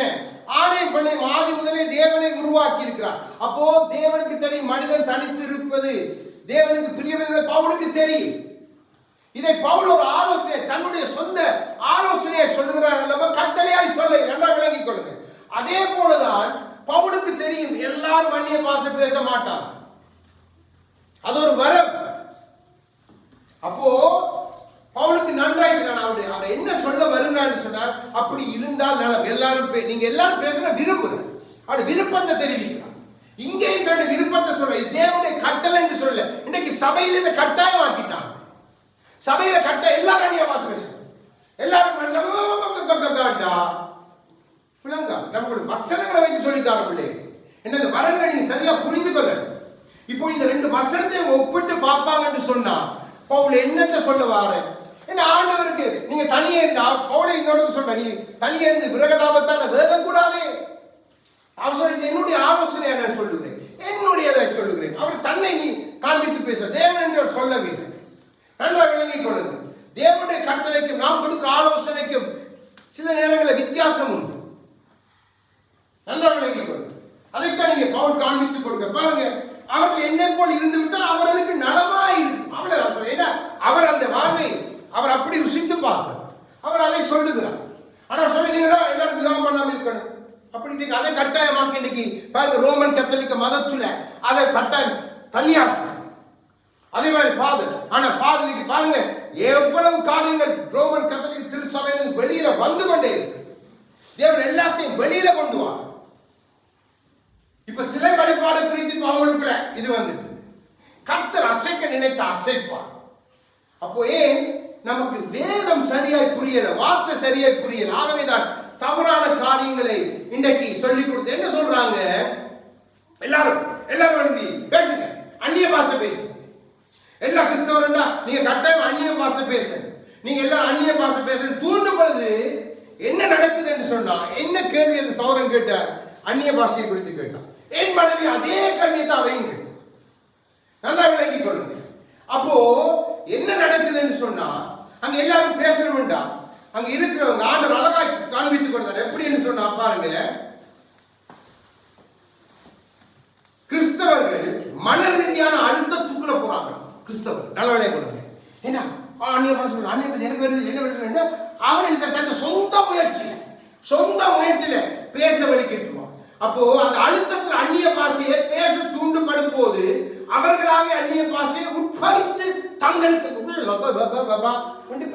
ஆணையம் பண்ணி ஆதி முதலே தேவனை உருவாக்கி இருக்கிறார். அப்போ தேவனுக்கு தெரியும் மனிதன் தனித்து இருப்பது தேவனுக்கு பிரியமில்லை. பவுலுக்கு தெரியும். இதை பவுல் ஒரு ஆலோசனை தன்னுடைய சொந்த ஆலோசனையை சொல்லுகிறார் அல்லவா, கட்டளையாய் சொல்ல நல்லா விளங்கிக் கொள்ளுங்க. அதே போலதான் பவுலுக்கு தெரியும் எல்லாரும் அந்நிய பாஷை பேச மாட்டார். அது ஒரு வரம். அப்போ பவுலுக்கு நன்றாய் அவர் என்ன சொல்ல வருகிறான்னு சொன்னார். அப்படி இருந்தால் எல்லாரும் நீங்க எல்லாரும் பேசுற விரும்புகிறேன். அது விருப்பத்தை தெரிவிக்கிறார். இங்கேயும் தன்னுடைய விருப்பத்தை சொல்ற தேவனுடைய கட்டளை என்று சொல்ல. இன்னைக்கு சபையில இதை கட்டாயம் ஆக்கிட்டாங்க. சபையில கட்ட எல்லாரும் அந்நிய பாஷை பேசணும். எல்லாரும் நம்மளுடைய வசனங்களை வைத்து சொல்லித்தார பிள்ளைங்க. என்ன இந்த வரங்களை நீங்க சரியா புரிந்து கொள்ள. இப்போ இந்த 2 வசனத்தை ஒப்பிட்டு பார்ப்பாங்கன்னு சொன்னா பவுல் என்னத்தை சொல்ல வார என்ன ஆண்டவருக்கு நீங்க தனியே இருந்தா பவுலை இன்னொரு சொல்ற நீ தனியே இருந்து விரகதாபத்தால வேகம் கூடாது. அவர் சொல்லி என்னுடைய ஆலோசனை நான் சொல்லுகிறேன், என்னுடையதை சொல்லுகிறேன். அவர் தன்னை நீ காண்பித்து பேச தேவன் என்று சொல்லவில்லை. நன்றாக விளங்கிக் கொள்ளுங்க. தேவனுடைய கட்டளைக்கும் நாம் கொடுக்க ஆலோசனைக்கும் சில நேரங்களில் வித்தியாசம் உண்டு. நன்றாக விளங்கிக் கொள்ளுங்க. அதைத்தான் நீங்க பவுல் காண்பித்துக் கொடுக்க பாருங்க. அவர்கள் என்னை போல் இருந்து விட்டால் அவர்களுக்கு நலமாயிருக்கும். அவர் அந்த வாழ்வை அவர் அப்படி ருசித்து பார்த்தார். அவர் அதை சொல்லுகிறார். ஆனா சொல்லுறீங்களா எல்லாரும் விவாகம் பண்ணாம இருக்கணும் அப்படி அதை கட்டாயமாக்கி இன்னைக்கு பாருங்க ரோமன் கத்தோலிக்க மதத்துல அதை கட்டாயம் கன்னியாசம் அதே மாதிரி ஃபாதர். ஆனா ஃபாதர் இன்னைக்கு பாருங்க எவ்வளவு காரியங்கள் ரோமன் கத்தோலிக்க திருச்சபையில வெளியில வந்து கொண்டே இருக்கு. தேவன் எல்லாத்தையும் வெளியில கொண்டு வா. இப்ப சிலை வழிபாடு குறித்து அவங்களுக்குள்ள இது வந்துட்டு கர்த்தர் அசைக்க நினைத்த அசைப்பார். அப்போ ஏன் நமக்கு வேதம் சரியாய் புரியல, வார்த்தை சரியாய் புரியல. ஆகவேதான் தவறான காரியங்களை இன்றைக்கு சொல்லிக் கொடுத்து என்ன சொல்றாங்க, எல்லாரும் பேசுங்க, அந்நிய பாஷை பேசுங்க. எல்லா கிறிஸ்தவரா நீங்க கட்டாயம் அந்நிய பாஷை பேசுங்க, நீங்க எல்லாரும் அந்நிய பாஷை பேச தூண்டும் பொழுது என்ன நடக்குது என்று சொன்னா என்ன கேள்வி அந்த சௌரன் கேட்டார், அந்நிய பாஷையை குறித்து கேட்டார். என் மனைவி அதே கேள்வியை தான் அவையும் கேட்டார். நல்லா விளங்கிக் கொள்ளுங்க. அப்போ என்ன நடக்குதுன்னு சொன்னா அங்க எல்லாரும் பேசணும்டா அங்க இருக்கிறவங்க ஆண்டவர் அழகாய் காண்பித்துக் கொடுத்தார். எப்படின்னு சொன்னா பாருங்க, கிறிஸ்தவர்கள் மன ரீதியான அழுத்தத்துக்குள்ள போறாங்க. கிறிஸ்தவர் நல்ல விளைய கொடுங்க. ஏன்னா அந்நிய பாசை எனக்கு வருது என்ன வருது, அவன் தன் சொந்த முயற்சியில பேச வலிக்கிட்டுருவான். அப்போ அந்த அழுத்தத்தில் அந்நிய பாஷையை பேச தூண்டப்படும் போது அவர்களாவே அந்நிய பாஷையை உட்பவித்து தங்களுக்கு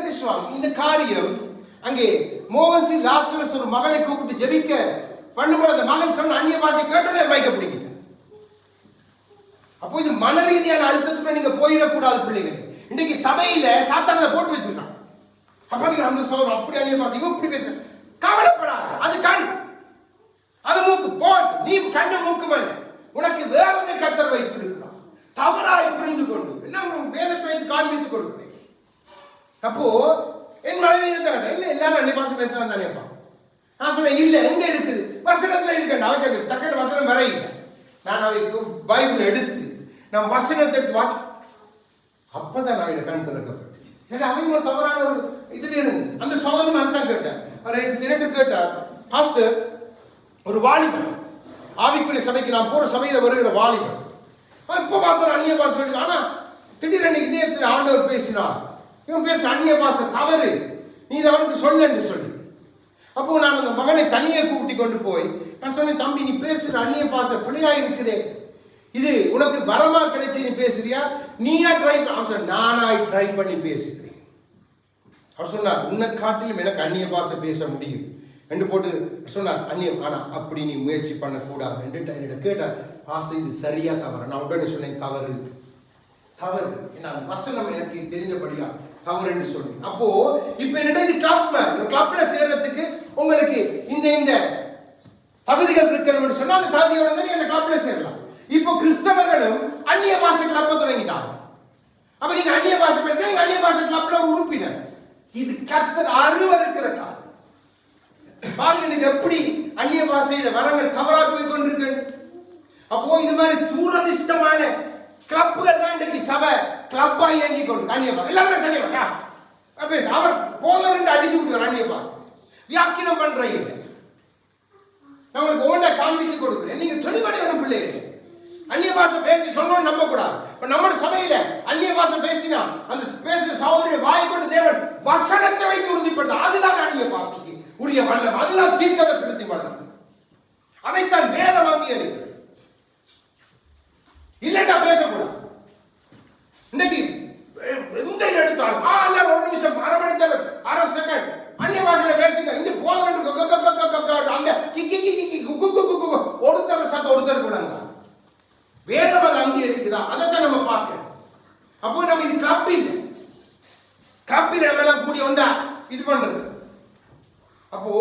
பேசுவாங்க. இந்த காரியம் அங்கே மோகன்சி லாசரஸ் ஒரு மகளை கூப்பிட்டு ஜெபிக்க பண்ணும்போது அந்த மகன் சொன்ன அந்நிய பாஷை கேட்டோடனே வைக்க பிடிக்குது. அப்போ இது மன ரீதியான அழுத்தத்துக்கு நீங்க போயிடக்கூடாது பிள்ளைகள். இன்னைக்கு சபையில சாத்தானதை போட்டு வச்சிருக்கான். அப்ப அந்த சோதரம் அப்படி அந்நிய பாஷை இப்படி பேச கவலைப்படாத, அது கண், அது மூக்கு போட்டு, நீ கண்ணு மூக்கு மேல உனக்கு வேறதை கத்தர் வைத்திருக்கிறான். தவறாய் புரிந்து கொண்டு என்ன வேதத்தை வைத்து காண்பித்துக் கொடுக்கிறேன். அப்போ என் மனைவி இல்ல எல்லாரும் அந்நிய பாஷை பேசலாம் தானேப்பா. நான் சொன்னேன் இல்ல எங்க இருக்குது, வசனத்துல இருக்கு. அவருக்கு டக்குனு வசனம் வர இல்லை. நான் அவைக்கு பைபிள் எடுத்து நான் வசனத்தை எடுத்து வாக்கி அப்பதான் நான் கண் திறக்கப்பட்டேன். ஏன்னா அவங்க ஒரு தவறான ஒரு இதுல இருந்து அந்த சோதனை தான் கேட்டேன். தினட்டு கேட்டார் பாஸ்டர், ஒரு வாலிபன் ஆவிக்குரிய சபைக்கு நான் போற சபையில வருகிற வாலிபன் இப்ப பார்த்தா அந்நிய பாஷை சொல்லி, ஆனா திடீரென இதயத்தில் ஆண்டவர் பேசினார், இவன் பேச அந்நிய பாஷை தவறு, நீ இதை அவனுக்கு சொல்லு என்று சொல்லி. அப்போ நான் அந்த மகனை தனியே கூப்பிட்டு கொண்டு போய் நான் சொன்னேன், தம்பி நீ பேசுற அந்நிய பாஷை பிள்ளையா இருக்குதே, இது உனக்கு வரமா கிடைச்சி நீ பேசுறியா, நீயா ட்ரை பண்ண? நானாய் ட்ரை பண்ணி பேசுகிறேன். அவர் சொன்னார், உன்னை காட்டிலும் எனக்கு அந்நிய பாஷை பேச முடியும் என்று போட்டு சொன்னார். அந்நியம் ஆனா அப்படி நீ முயற்சி பண்ணக்கூடாது என்று என்னிடம் கேட்டார். பாஸ்டர் இது சரியா தவறு? நான் உடனே சொன்னேன் தவறு தவறு, ஏன்னா அந்த வசனம் எனக்கு தெரிஞ்சபடியா தவறு என்று சொன்னேன். அப்போ இப்ப என்னடா இது கிளப்ல சேர்றதுக்கு உங்களுக்கு இந்த இந்த தகுதிகள் இருக்கணும்னு சொன்னா அந்த தகுதியோட நீ அந்த கிளப்ல சேரலாம். இப்போ கிறிஸ்தவர்களும் அந்நிய பாஷை கிளப்ப தொடங்கிட்டாங்க. அப்ப நீங்க அந்நிய பாஷை பேசுறீங்க, நீங்க அந்நிய பாஷை கிளப்ல உறுப்பினர். இது கர்த்தர் அருவருக்கிற காரியம். பாருங்க நீங்க எப்படி அந்நிய பாஷையில வரங்கள் தவறா போய் கொண்டிருக்கு. அப்போ இது மாதிரி தூரதிஷ்டமான கிளப்புகள் தான் இன்னைக்கு சபை கிளப்பா இயங்கி கொண்டு அந்நிய பாஷை எல்லாருமே சரியா பேச அவர் போதர் அடித்து விட்டு அந்நிய பாஷை வியாக்கியம் பண்றீங்க. நான் உங்களுக்கு ஒவ்வொன்றா காண்பித்து கொடுக்குறேன். நீங்க தெளிவடையான பிள்ளைகள். அந்நிய பாஷை பேசி சொன்னோம் நம்ப கூடாது. இப்ப நம்ம சபையில அந்நிய பாஷை பேசினா அந்த பேசுற சகோதரிய வாய் கொண்டு தேவன் வசனத்தை வைத்து உறுதிப்படுத்த, அதுதான் அந்நிய பாஷைக்கு உரிய வல்லம், அதுதான் தீர்க்கதரிசனத்தின் வல்லம். அதைத்தான் வேதம் அங்கீகரிக்கிறது. இல்லைன்னா பேசக்கூடாது. இன்னைக்கு எந்த எடுத்தாலும் ஒரு நிமிஷம் அரை மணி நேரம் அரை செகண்ட் அந்நிய பாஷையில பேசுங்க. இங்க போக வேண்டும் அந்த ஒருத்தர் சத்தம் ஒருத்தர் கூட வேதம் அதை அங்கீகரிக்குதா, அதைத்தான் நம்ம பார்க்கணும். அப்போ நம்ம இது கிளப்பில் நம்ம எல்லாம் கூடிய ஒன்றா இது பண்றது. அப்போ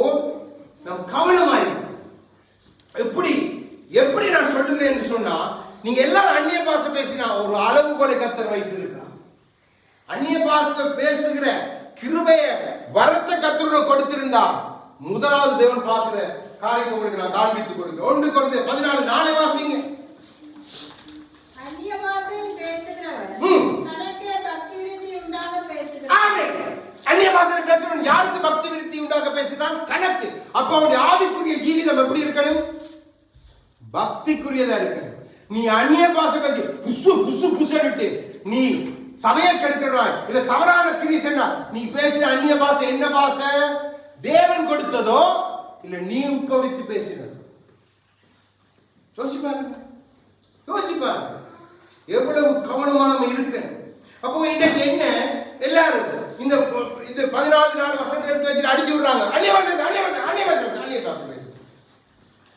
நம்ம கவனமாயிருக்கும். எப்படி நான் சொல்லுகிறேன் என்று சொன்னா, நீங்க எல்லாரும் அந்நிய பாஷை பேசினா ஒரு அளவுகோலை கர்த்தர் வைத்திருக்கிறார். அந்நிய பாஷை பேசுகிற கிருபைய வரத்தை கர்த்தர் கொடுத்திருந்தா முதலாவது தேவன் பார்க்கிற காரியத்தை உங்களுக்கு நான் காண்பித்துக் கொடுக்கிறேன். 1 கொரிந்தியர் 14 நாளை வாசிங்க. அந்நிய பாஷையில் பேசுகிறவர் தனக்கே பக்தி விருத்தி உண்டாக பேசுகிறார். ஆமென். அந்நிய பாஷையில் பேசுறவன் யாருக்கு பக்தி விருத்தி உண்டாக பேசுகிறான்? தனக்கு. அப்ப அவனுடைய ஆவிக்குரிய ஜீவிதம் எப்படி இருக்கணும்? பக்திக்குரியதா இருக்கணும். நீ அந்நிய பாஷை பேசி புசு புசு புசுன்னு நீ சபையை கெடுக்கிறாய், இல்ல தவறான கிரிசனா நீ பேசுற அந்நிய பாஷை என்ன பாஷை? தேவன் கொடுத்ததோ இல்ல நீ உட்கவித்து பேசினதோ? யோசிச்சு பாருங்க. எவ்வளவு கவனமாக இருக்கு. அப்போ இன்னைக்கு என்ன எல்லாரும் இந்த 14 நாள் வசனத்தை எடுத்து வச்சு அடிச்சு விடுறாங்க. அந்நிய பாஷை பேசு.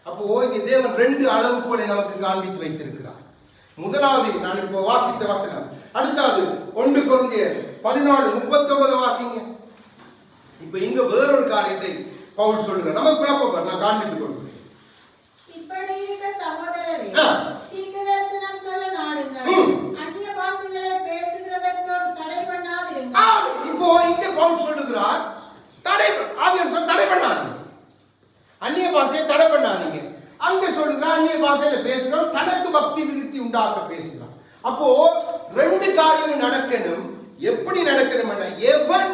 அப்போ இங்க தேவன் 2 அளவுகோலை நமக்கு காண்பித்து வைத்திருக்கிறார். முதலாவது நான் இப்போ வாசித்த வசனம். அடுத்தது 1 கொரிந்தியர் 14:39 வாசிங்க. இப்ப இங்க வேறொரு காரியத்தை பவுல் சொல்லுகிறார். நமக்கு குழப்பம் நான் காண்பித்துக் கொடுக்கிறேன். இப்படி இருக்க சகோதரரே, தீர்க்கதரிசனம் சொல்ல நாடுங்கள், அந்நிய பாஷைகளை பேசுகிறதற்கு தடை பண்ணாதிருங்கள். இப்போ இங்க பவுல் சொல்லுகிறார், தடை பண்ணாதீங்க, அந்நிய பாஷையை தடை பண்ணாதீங்க. அங்க சொல்லுகிறார் அந்நிய பாஷையில பேசுகிறோம், தனக்கு பக்தி விருத்தி உண்டாக்க பேசுகிறோம். அப்போ 2 காரியம் நடக்கணும். எப்படி நடக்கணும்? எவன்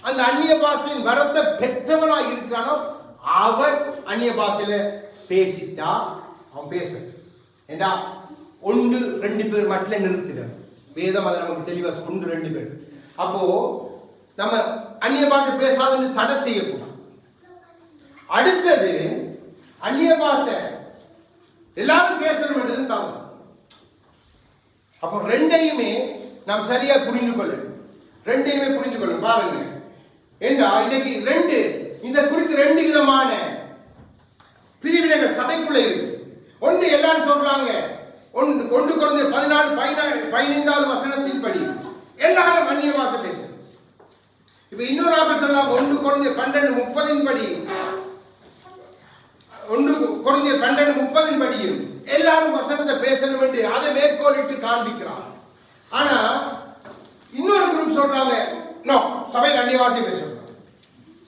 அந்த அந்நிய பாஷையின் வரத்தை பெற்றவனா இருக்கிறானோ அவன் அந்நிய பாஷையில பேசிட்டா அவன் பேச ஏண்டா 1-2 பேர் மட்டும் நிறுத்தினார். வேதம் அதை நமக்கு தெளிவா 1-2 பேர். அப்போ நம்ம அந்நிய பாஷை பேசாதன்னு தடை செய்யக்கூடாது. அடுத்தது அந்நிய பாஷை எல்லாரும் பேசணும் என்றது தவறு. அப்போ ரெண்டையுமே நாம் சரியா புரிந்து கொள்ளணும். பாருங்க, ஏண்டா இன்னைக்கு இந்த குறித்து 2 விதமான பிரிவினைகள் சபைக்குள்ள இருக்கு. ஒன்று எல்லாரும் சொல்றாங்க, ஒன்று குறைந்த 14-15வது வசனத்தின்படி எல்லாரும் அந்நிய பாஷை பேசணும். இப்ப இன்னொரு ஆபர் சொல்லலாம், 1 குறைந்த 12:30 படி, 1 குறைந்த 12:30 படியும் எல்லாரும் வசனத்தை பேசணும் என்று அதை மேற்கோளிட்டு காண்பிக்கிறார். ஆனா இன்னொரு குரூப் சொல்றாங்க, நோ, சபையில் அந்நிய பாஷை பேசணும்.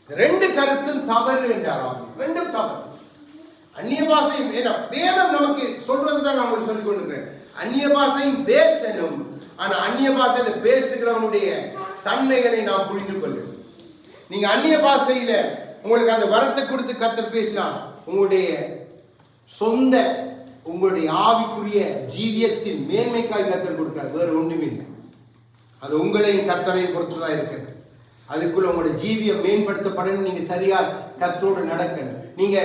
2 கருத்தும் தவறு என்றாராம். 2 தவறு. அந்நிய பாஷையும் வேதம் நமக்கு சொல்றதுதான் நான் உங்களுக்கு சொல்லிக் கொண்டிருக்கிறேன். அந்நிய பாஷையும் பேசணும். ஆனா அந்நிய பாஷையில பேசுகிறவனுடைய தன்மைகளை நாம் புரிந்து கொள்ளணும். நீங்க அந்நிய பாஷையில உங்களுக்கு அந்த வரத்தை கொடுத்து கர்த்தர் பேசினா உங்களுடைய சொந்த உங்களுடைய ஆவிக்குரிய ஜீவியத்தின் மேன்மைக்காய் கர்த்தர் கொடுக்கிறார், வேறு ஒன்றும் இல்லை. அது உங்களையும் கர்த்தரையும் பொறுத்துதான் இருக்கு. அதுக்குள்ள உங்களுடைய ஜீவியம் மேம்படுத்தப்படணும். நீங்க சரியா கர்த்தரோடு நடக்கணும். நீங்க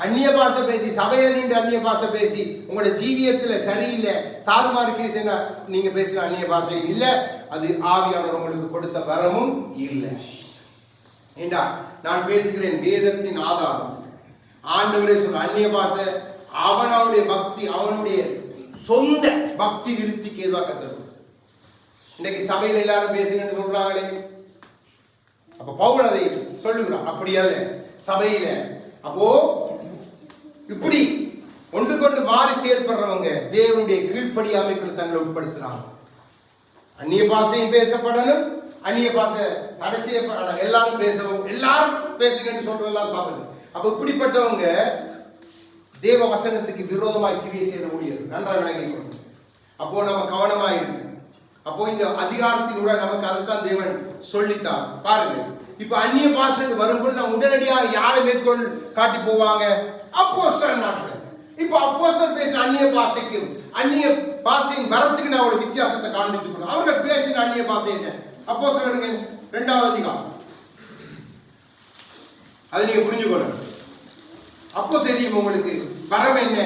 அந்நிய பாஷை பேசி சபையில் நின்று அந்நிய பாஷை பேசி உங்களுடைய ஜீவியத்துல சரியில்லை, தாறுமாறுக்கிறீங்க, நீங்க பேசுற அந்நிய பாஷை இல்லை. அது ஆவியானவர் உங்களுக்கு கொடுத்த வரமும் இல்லை. ஏண்டா நான் பேசுகிறேன் வேதத்தின் ஆதாரம். ஆண்டவரே சொல்ற அந்நிய பாஷை அவனுடைய பக்தி, அவனுடைய சொந்த பக்தி விருத்திக்கு எதுவாக கற்றுக். இன்னைக்கு சபையில் எல்லாரும் பேசுங்கன்னு சொல்றாங்களே, அப்ப பவுல் அதை சொல்லுகிறான். அப்படி அல்ல சபையில. அப்போ இப்படி ஒன்று கொண்டு மாறி செயல்படுறவங்க தேவனுடைய கீழ்ப்படியாமைக்குள் தங்களை உட்படுத்துறாங்க. அந்நிய பாஷையும் பேசப்படணும், அந்நிய பாஷை தடை செய்யப்பட, எல்லாரும் பேசவும், எல்லாரும் பேசுங்கன்னு சொல்றதெல்லாம் தவறு. அப்ப இப்படிப்பட்டவங்க தேவ வசனத்துக்கு விரோதமாய் கிரியை செய்ய முடியாது. நன்றாக விளங்கி கொண்டு அப்போ நம்ம கவனமாக இருக்கு. அப்போ இந்த அதிகாரத்தினுடன் நமக்கு அதுதான் தேவன் சொல்லித்தார். பாருங்க, இப்ப அந்நிய பாஷை வரும்போது நம்ம உடனடியாக யாரை மேற்கொள் காட்டி போவாங்க? அப்போஸ்தலர் நாட்கள். இப்ப அப்போஸ்தலர் பேசின அந்நிய பாஷைக்கும் அந்நிய பாஷையின் வரத்துக்கு நான் ஒரு வித்தியாசத்தை காண்பித்துக்கணும். அவர்கள் பேசின அந்நிய பாஷை என்ன? அப்போஸ்தலருக்கு 2வது அதிகாரம், அதை நீங்க புரிஞ்சுக்கணும். அப்போ தெரியும் உங்களுக்கு வரம் என்ன,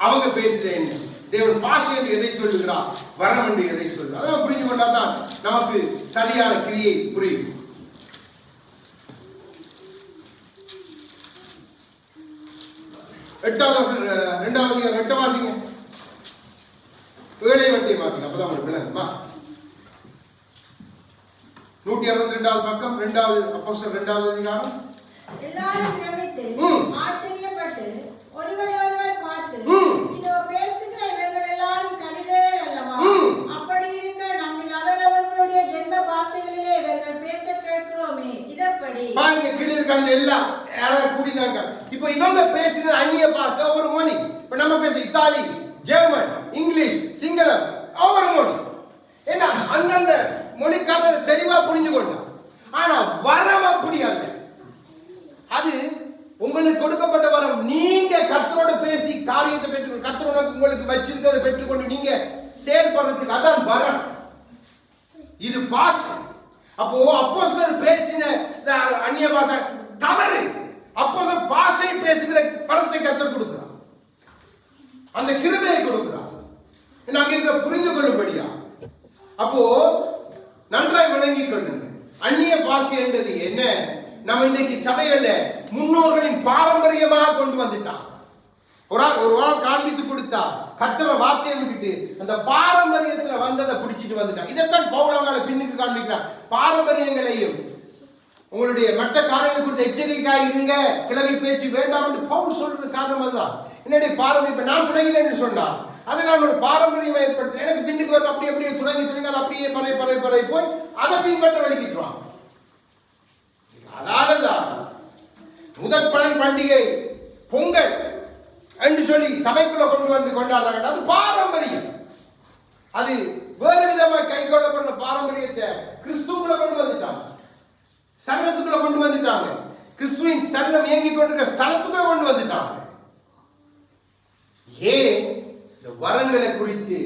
அவங்க பேசுறது என்ன, தேவன் பாஷை என்று எதை சொல்லுகிறார், வரம் என்று எதை சொல்லுகிறார். அதான் புரிஞ்சு கொண்டாதான் நமக்கு சரியான கிரியை புரியும். எட்டாவது வாசிங்க, ஏழை வட்டியை வாசிங்க, அப்பதான் உங்களுக்கு விளங்குமா. 162வது பக்கம், 2வது அப்போஸ்தலர் 2வது அதிகாரம். எல்லாரும் பிரமித்து ஆச்சரியப்பட்டு ஒருவரை ஒருவர் பார்த்து, இதோ பேசுகிற இவர்கள் எல்லாரும் கலிலேயர் அல்லவா? அப்படி இருக்க நம்மில் அவரவர்களுடைய ஜென்ம பாஷைகளிலே இவர்கள் பேச கேட்கிறோமே, இதப்படி பாருங்க. கீழே இருக்க அந்த எல்லாம் யாராவது கூடிதாங்க. இப்போ இவங்க பேசின அந்நிய பாஷை ஒரு மொழி. இப்ப நம்ம பேச இத்தாலி, ஜெர்மன், இங்கிலீஷ், சிங்களம், ஒவ்வொரு மொழி. ஏன்னா அந்தந்த மொழிக்காரர் தெளிவா புரிஞ்சு கொண்டான். ஆனா வரம் அப்படி அல்ல. அது உங்களுக்கு கொடுக்கப்பட்ட வரம். நீங்க கர்த்தரோடு பேசி காரியத்தை பெற்று, கர்த்தரோட உங்களுக்கு வச்சிருந்ததை பெற்றுக்கொண்டு நீங்க செயல்படுறதுக்கு அதான் வரம். இது பாஷை. அப்போ அப்போஸ்தலர் பேசின அந்நிய பாஷை தவறு. அப்போஸ்தலர் பாஷை பேசுகிற பலத்தை கர்த்தர் கொடுக்கிறார், அந்த கிருபையை கொடுக்கிறார். நாங்க இருக்கிற புரிந்து கொள்ளும்படியா. அப்போ நன்றாய் விளங்கிக் கொள்ளுங்க. அந்நிய பாஷை என்றது என்ன? நம்ம இன்னைக்கு சபையில முன்னோர்களின் பாரம்பரியமாக கொண்டு வந்துட்டான். ஒரு ஆள் காண்பித்து கொடுத்தா கர்த்தர் வார்த்தையை விட்டுட்டு அந்த பாரம்பரியத்துல வந்ததை பிடிச்சிட்டு வந்துட்டான். இதைத்தான் பவுல் பின்னுக்கு காண்பிக்கிறார். பாரம்பரியங்களையும் உங்களுடைய மற்ற காரியங்களை குறித்து எச்சரிக்கையாக இருங்க, கிளவி பேச்சு வேண்டாம் என்று பவுல் சொல்றது காரணம் அதுதான். என்னுடைய பாரம்பரியம் இப்ப நான் தொடங்கினேன்னு சொன்னா அதை நான் ஒரு பாரம்பரியம் ஏற்படுத்த, எனக்கு பின்னுக்கு வந்து அப்படியே தொடங்கி அப்படியே பறை போய் அதை பின்பற்ற வலிக்கிட்டுவான். அதனாலதான் முதற் பலன் பண்டிகை பொங்கல் என்று சொல்லி சபைக்குள்ள கொண்டு வந்து கொண்டாடுறாங்க. அது பாரம்பரியம். அது வேறு விதமாக கை கொள்ளப்படுற பாரம்பரியத்தை கிறிஸ்துக்குள்ள கொண்டு வந்துட்டாங்க, சரீரத்துக்குள்ள கொண்டு வந்துட்டாங்க, கிறிஸ்துவின் சரீரம் இயங்கிக் கொண்டிருக்கிற ஸ்தலத்துக்குள்ள கொண்டு வந்துட்டாங்க. ஏன்? இந்த வரங்களை குறித்து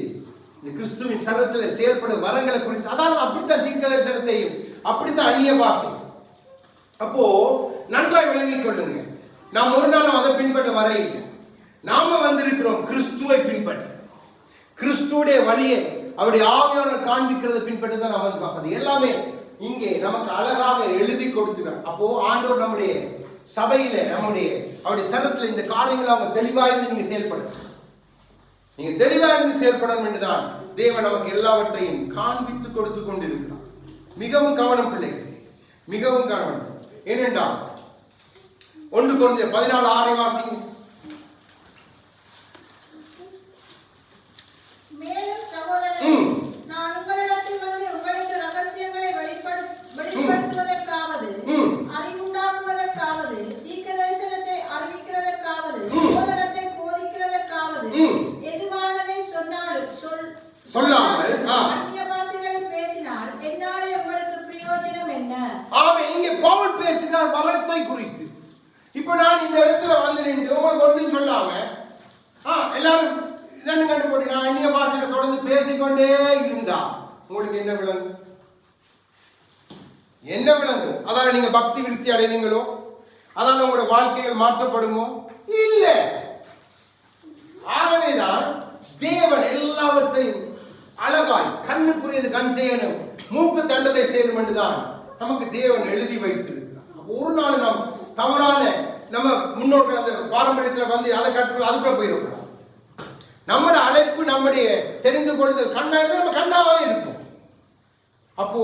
இந்த கிறிஸ்துவின் சரத்தில் செயல்படும் வரங்களை குறித்து, அதாவது அப்படித்தான் தீர்க்க தரிசனத்தையும் அப்படித்தான் அந்நிய பாஷை. அப்போ நன்றாய் விளங்கிக் கொள்ளுங்க. நாம் ஒரு நாளும் அதை பின்பற்ற வரையில்லை. நாம வந்திருக்கிறோம் கிறிஸ்துவை பின்பற்ற, கிறிஸ்துடைய வழியை அவருடைய ஆவியானவர் காண்பிக்கிறத பின்பற்றி தான் நம்ம வந்து அது எல்லாமே இங்கே நமக்கு அழகாக எழுதி கொடுத்துறார். அப்போ ஆண்டவர் நம்முடைய சபையில நம்முடைய அவருடைய சரத்துல இந்த காரியங்களை அவங்க தெளிவாயிருந்து நீங்க செயல்படுங்க. நீங்க தெளிவாயிருந்து செயல்படணும் என்றுதான் தேவன் நமக்கு எல்லாவற்றையும் காண்பித்து கொடுத்து கொண்டிருக்கிறார். மிகவும் கவனம் பிள்ளைகளே, மிகவும் கவனம். ஏனென்றால் 1 கொரிந்தியர் 14:6 வாசிங்க. மேலும் சகோதரரே, நான் உங்களிடத்தில் வந்து உங்களுக்கு ரகசியங்களை வெளிப்படுத்துவதற்காவது, அறிவுண்டாக்குவதற்காவது, தீர்க்க தரிசனத்தை அறிவிக்கிறதற்காவது, போதகத்தை போதிக்கிறதற்காவது எதுவானதை சொல்லாமல் அந்நிய பாஷைகளில் பேசினால் என்னாலே உங்களுக்கு பிரயோஜனம் என்ன? ஆமென். இங்கே பவுல் பேசினார் வரத்தை குறித்து. இப்ப நான் இந்த இடத்துல வந்து நின்று உங்களுக்கு ஒன்றும் சொல்லாம எல்லாரும் இதன்னு கண்டு போட்டு நான் அந்நிய பாஷையில தொடர்ந்து பேசிக்கொண்டே இருந்தா உங்களுக்கு என்ன விளங்கும்? என்ன விளங்கும்? அதால நீங்க பக்தி விருத்தி அடைவீங்களோ? அதால உங்களோட வாழ்க்கைகள் மாற்றப்படுமோ? இல்ல. ஆகவேதான் தேவன் எல்லாவற்றையும் அழகாய் கண்ணுக்குரியது கண் செய்யணும், மூக்கு தண்டதை செய்யணும் என்றுதான் நமக்கு தேவன் எழுதி வைத்திருக்கிறார். ஒரு நாள் நாம் தவறான நம்ம முன்னோர்கள் அந்த பாரம்பரியத்தில் வந்து அதை கற்று அதுக்குள்ள போயிடக்கூடாது. நம்முடைய அழைப்பு, நம்முடைய தெரிந்து கொள்ளுதல் கண்ணாயிருந்தா நம்ம கண்ணாவே இருப்போம். அப்போ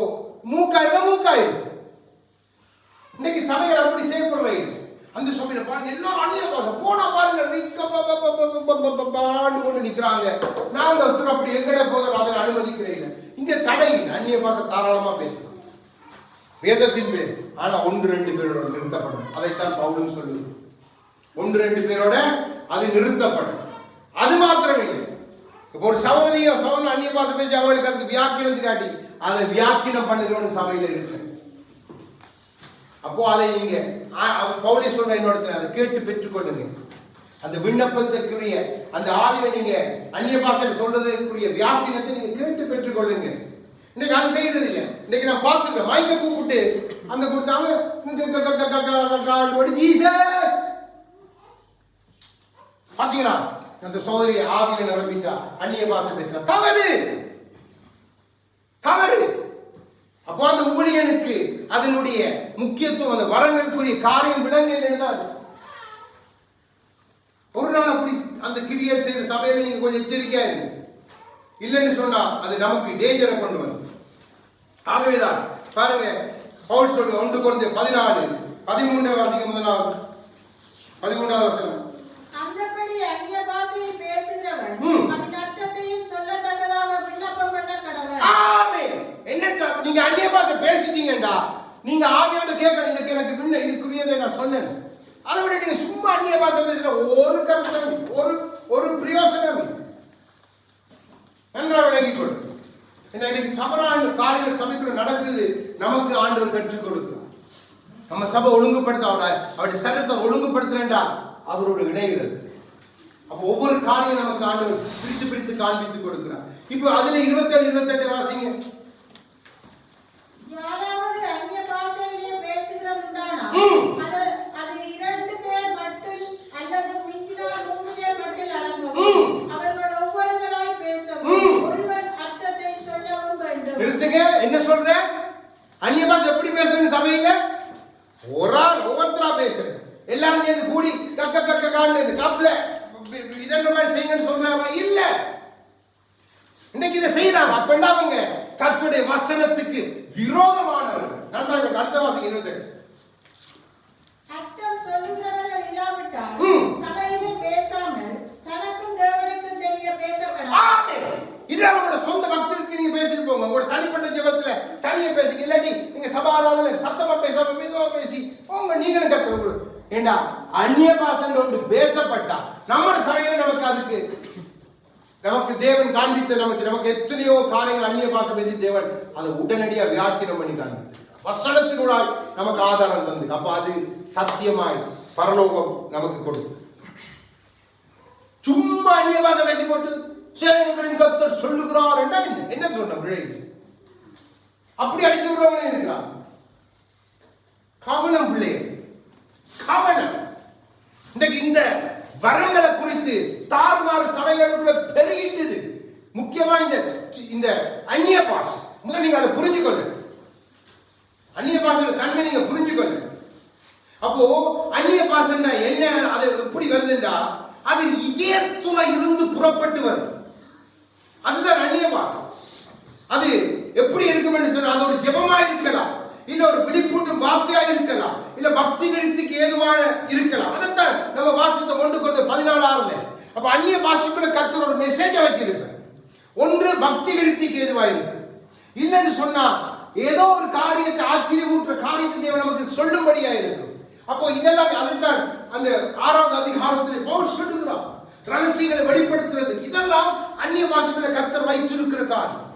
மூக்காயிருந்தா மூக்காயிருக்கும். இன்னைக்கு சபைகள் அப்படி செய்யப்படுற இல்லை. அந்த சபையில பாருங்க எல்லாம் அந்நிய பாஷை போனா பாருங்க கொண்டு நிக்கிறாங்க. நாங்க ஒருத்தர் அப்படி எங்கட போதும் அதை அனுமதிக்கிறேன். இங்க தடை இல்லை, அந்நிய பாஷை தாராளமா பேசலாம் வேதத்தின் பேர். ஆனா 1-2 பேரோட நிறுத்தப்படும். அதைத்தான் பவுலும் சொல்லுது. 1-2 பேரோட அது நிறுத்தப்படும். அது மாத்திரம் இல்லை. இப்போ ஒரு சகோதரியோ சகோதரன் அந்நிய பாஷை பேசி அவங்களுக்கு அதுக்கு வியாக்கியம் திராட்டி அதை வியாக்கியம் பண்ணுகிறோன்னு சபையில இருக்கு. அப்போ அதை நீங்க பவுலே சொல்ற என்னோட அதை கேட்டு பெற்றுக்கொள்ளுங்க. அந்த விண்ணப்பத்திற்குரிய அந்த ஆவியை நீங்க அந்நிய பாஷையில் சொல்றதுக்குரிய வியாக்கியத்தை நீங்க கேட்டு பெற்றுக்கொள்ளுங்க. இன்னைக்கு அது செய்யறது இல்லை. இன்னைக்கு நான் பார்த்துருக்கேன், மைக்க கூப்பிட்டு அங்க கொடுத்தாங்க பாத்தீங்களா, அந்த சோதரி ஆவியை நிரம்பிட்டா அந்நிய பாஷை பேசுறா. தவறு, தவறு. அப்போ அந்த ஊழியனுக்கு அதனுடைய முக்கியத்துவம், அந்த வரங்களுக்குரிய காரியம் விளங்குதான். ஒரு நாள் அப்படி அந்த கிரியல் செய்யற சபையில நீங்க கொஞ்சம் எச்சரிக்கையா இருங்க. இல்லைன்னு சொன்னா அது நமக்கு டேஞ்சரை கொண்டு வந்து. ஆகவேதான் பாருங்க பவுல் சொல்ற 1 கொரிந்தியர் 14:13 வாசிக்க. முதலாவது 13வது வசனம். அந்தபடி அந்நிய பாஷையில் பேசுகிறவன் அதன் அர்த்தத்தையும் சொல்லத்தக்கதாக விண்ணப்பம் பண்ண கடவன். ஆமென். என்னடா நீங்க அந்நிய பாஷை பேசிட்டீங்கடா, நீங்க ஆவியோட கேட்கணும். இதுக்கு எனக்கு முன்ன இதுக்குரியதை நான் சொன்னேன். அதை விட நீங்க சும்மா அந்நிய பாஷை பேசுற ஒரு கருத்தம் ஒரு பிரயோசனம் நன்றாக விளங்கிக் கொள்ளுங்க. இன்னைக்கு தவறான காரியங்கள் சபைக்குள்ள நடக்குது. நமக்கு ஆண்டவர் கற்றுக் கொடுக்கிறார். நம்ம சபை ஒழுங்குபடுத்த அவருடைய சரீரத்தை ஒழுங்குபடுத்துறேன்டா அவரோட இணைகிறது. அப்போ ஒவ்வொரு காரியம் நமக்கு ஆண்டவர் பிரித்து பிரித்து காண்பித்து கொடுக்கிறார். இப்போ அதுல 27-28 வாசிங்க. யாராவது அந்நிய பாஷையிலே பேசுகிறவருண்டானா அது 2 பேர் மட்டும் அல்லது மிஞ்சினால் 3 பேர் மட்டும் அடங்கும். அவர்கள் ஒவ்வொருவராய் பேசவும் ஒருவர் அர்த்தத்தை சொல்லவும் வேண்டும். எடுத்துங்க, என்ன சொல்ற? அந்நிய பாஷை எப்படி பேசுறேன்னு சபையில ஒரு ஆள் ஒவ்வொருத்தரா பேசுறேன். எல்லாரும் சேர்ந்து கூடி கக்க காப்ல இதென்ன மாதிரி செய்யுங்கன்னு சொல்றாங்க. இல்ல, இன்னைக்கு இதை செய்யறாங்க. அப்ப அவங்க கர்த்தருடைய வசனத்துக்கு விரோதமானவர்கள். நன்றாக அடுத்த வாசிங்க 28. அர்த்தம் சொல்லுகிறவர்கள் இல்லாவிட்டால் சபையிலே பேசாமல் தனக்கும் தேவனுக்கும் தெரிய பேசப்படாது. ஆமென். இது அவங்களோட சொந்த பக்தருக்கு நீங்க பேசிட்டு போங்க. உங்களோட தனிப்பட்ட ஜெபத்துல தனியே பேசிக்க. இல்லாட்டி நீங்க சபாராதனை சத்தமா பேசாம மெதுவா பேசி உங்க நீங்களும் கத்துறது. ஏண்டா அந்நிய பாஷை ஒன்று பேசப்பட்டா நம்ம சபையில நமக்கு தேவன் காண்பித்த நமக்கு எத்தனையோ காரியங்கள் அந்நிய பாஷை பேசி தேவன் அதை உடனடியா வியாக்கியம் பண்ணி காண்பித்து வசனத்தினூடாய் நமக்கு ஆதாரம் தந்து. அப்ப அது சத்தியமாய் பரலோகம் நமக்கு கொடுத்து சும்மா அந்நிய பாஷை பேசி போட்டு சேனைகளின் கர்த்தர் சொல்லுகிறார் என்றா என்ன சொன்ன பிள்ளை? அப்படி அடித்து விடுறவங்களே இருக்கிறார். கவனம் பிள்ளைகள், கவனம். இன்றைக்கு இந்த வரங்களை குறித்து தாறுமாறு சபைகளுக்குள்ள பெருகிட்டது. முக்கியமா இந்த அந்நிய பாசம். முதல் நீங்க அதை புரிஞ்சுக்கொள்ள, அந்நிய பாசன தன்மை நீங்க புரிஞ்சுக்கொள்ள. அப்போ அந்நிய பாசம் என்ன, அது எப்படி வருதுன்றா, அது இதயத்துல இருந்து புறப்பட்டு வரும். அதுதான் அந்நிய பாசம். அது எப்படி இருக்கும் என்று சொன்னா, அது ஒரு ஜெபமா இருக்கலாம், இல்ல ஒரு விழிப்பூட்டும் வார்த்தையா இருக்கலாம், இல்ல பக்தி விருத்திக்கு ஏதுவான இருக்கலாம். அதைத்தான் நம்ம வாசித்த கொண்டு 14:6. அப்ப அந்நிய பாஷைக்குள்ள கர்த்தர் ஒரு மெசேஜை வச்சிருப்பார். ஒன்று பக்தி விருத்திக்கு ஏதுவா இருக்கு, இல்லைன்னு சொன்னா ஏதோ ஒரு காரியத்தை, ஆச்சரியமூட்டுற காரியத்தை தேவன் நமக்கு சொல்லும்படியா இருக்கும். அப்போ இதெல்லாம் அதைத்தான் அந்த 6வது அதிகாரத்தில் பவுல் சொல்லுகிறார். ரகசியங்களை வெளிப்படுத்துறது இதெல்லாம் அந்நிய பாஷைக்குள்ள கர்த்தர் வைத்திருக்கிற காரியம்.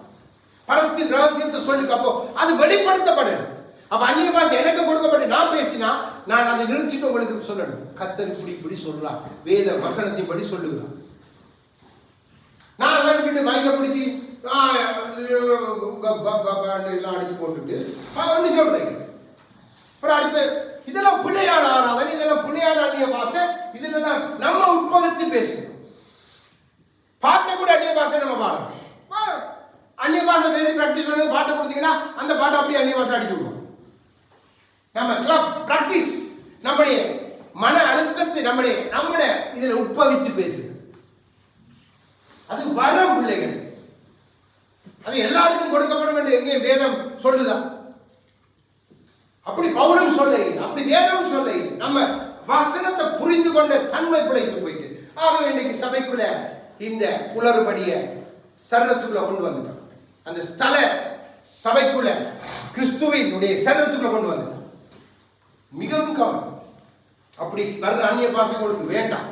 பரத்தின் ரகசியத்தை சொல்லுங்க. அப்போ அது வெளிப்படுத்தப்படணும். அப்ப அந்நிய பாஷை எனக்கு கொடுக்கப்பட்டு நான் பேசினா நான் அதை நிறுத்திட்டு உங்களுக்கு சொல்லணும். கர்த்தர் இப்படி சொல்றான், வேத வசனத்தின் படி சொல்லுகிறான். நான் அதற்கு மைக்க பிடிச்சி எல்லாம் அடிச்சு போட்டுட்டு ஒன்று சொல்றேன். அப்புறம் அடுத்து இதெல்லாம் பிள்ளையான ஆராதனை, இதெல்லாம் பிள்ளையான அந்நிய பாஷை, இதெல்லாம் நம்ம உட்படுத்தி பேசணும். பாட்டை கூட அந்நிய பாஷை நம்ம பாடணும். அந்நிய பாஷை பேசி பிராக்டிஸ் பண்ணி பாட்டை கொடுத்தீங்கன்னா அந்த பாட்டை அப்படியே அந்நிய பாஷை அடிச்சு விடுவோம். நம்ம கிளப் பிராக்டிஸ், நம்முடைய மன அழுத்தத்தை நம்முடைய இதில் உட்பவித்து பேசுது. அது வரம் பிள்ளைகள், அது எல்லாருக்கும் கொடுக்கப்படும் என்று எங்கேயும் வேதம் சொல்லுதா? அப்படி பவுலும் சொல்ல, அப்படி வேதம் சொல்ல. நம்ம வசனத்தை புரிந்து கொண்ட தன்மை பிழைத்து போயிட்டு, ஆகவே இன்னைக்கு சபைக்குள்ள இந்த குளறுபடிய சரீரத்துக்குள்ள கொண்டு வந்துட்டோம். அந்த ஸ்தல சபைக்குள்ள கிறிஸ்துவினுடைய சரீரத்துக்குள்ள கொண்டு வந்துட்டோம். மிகவும் கவனம். அப்படி வர்ற அந்நிய பாஷை உங்களுக்கு வேண்டாம்,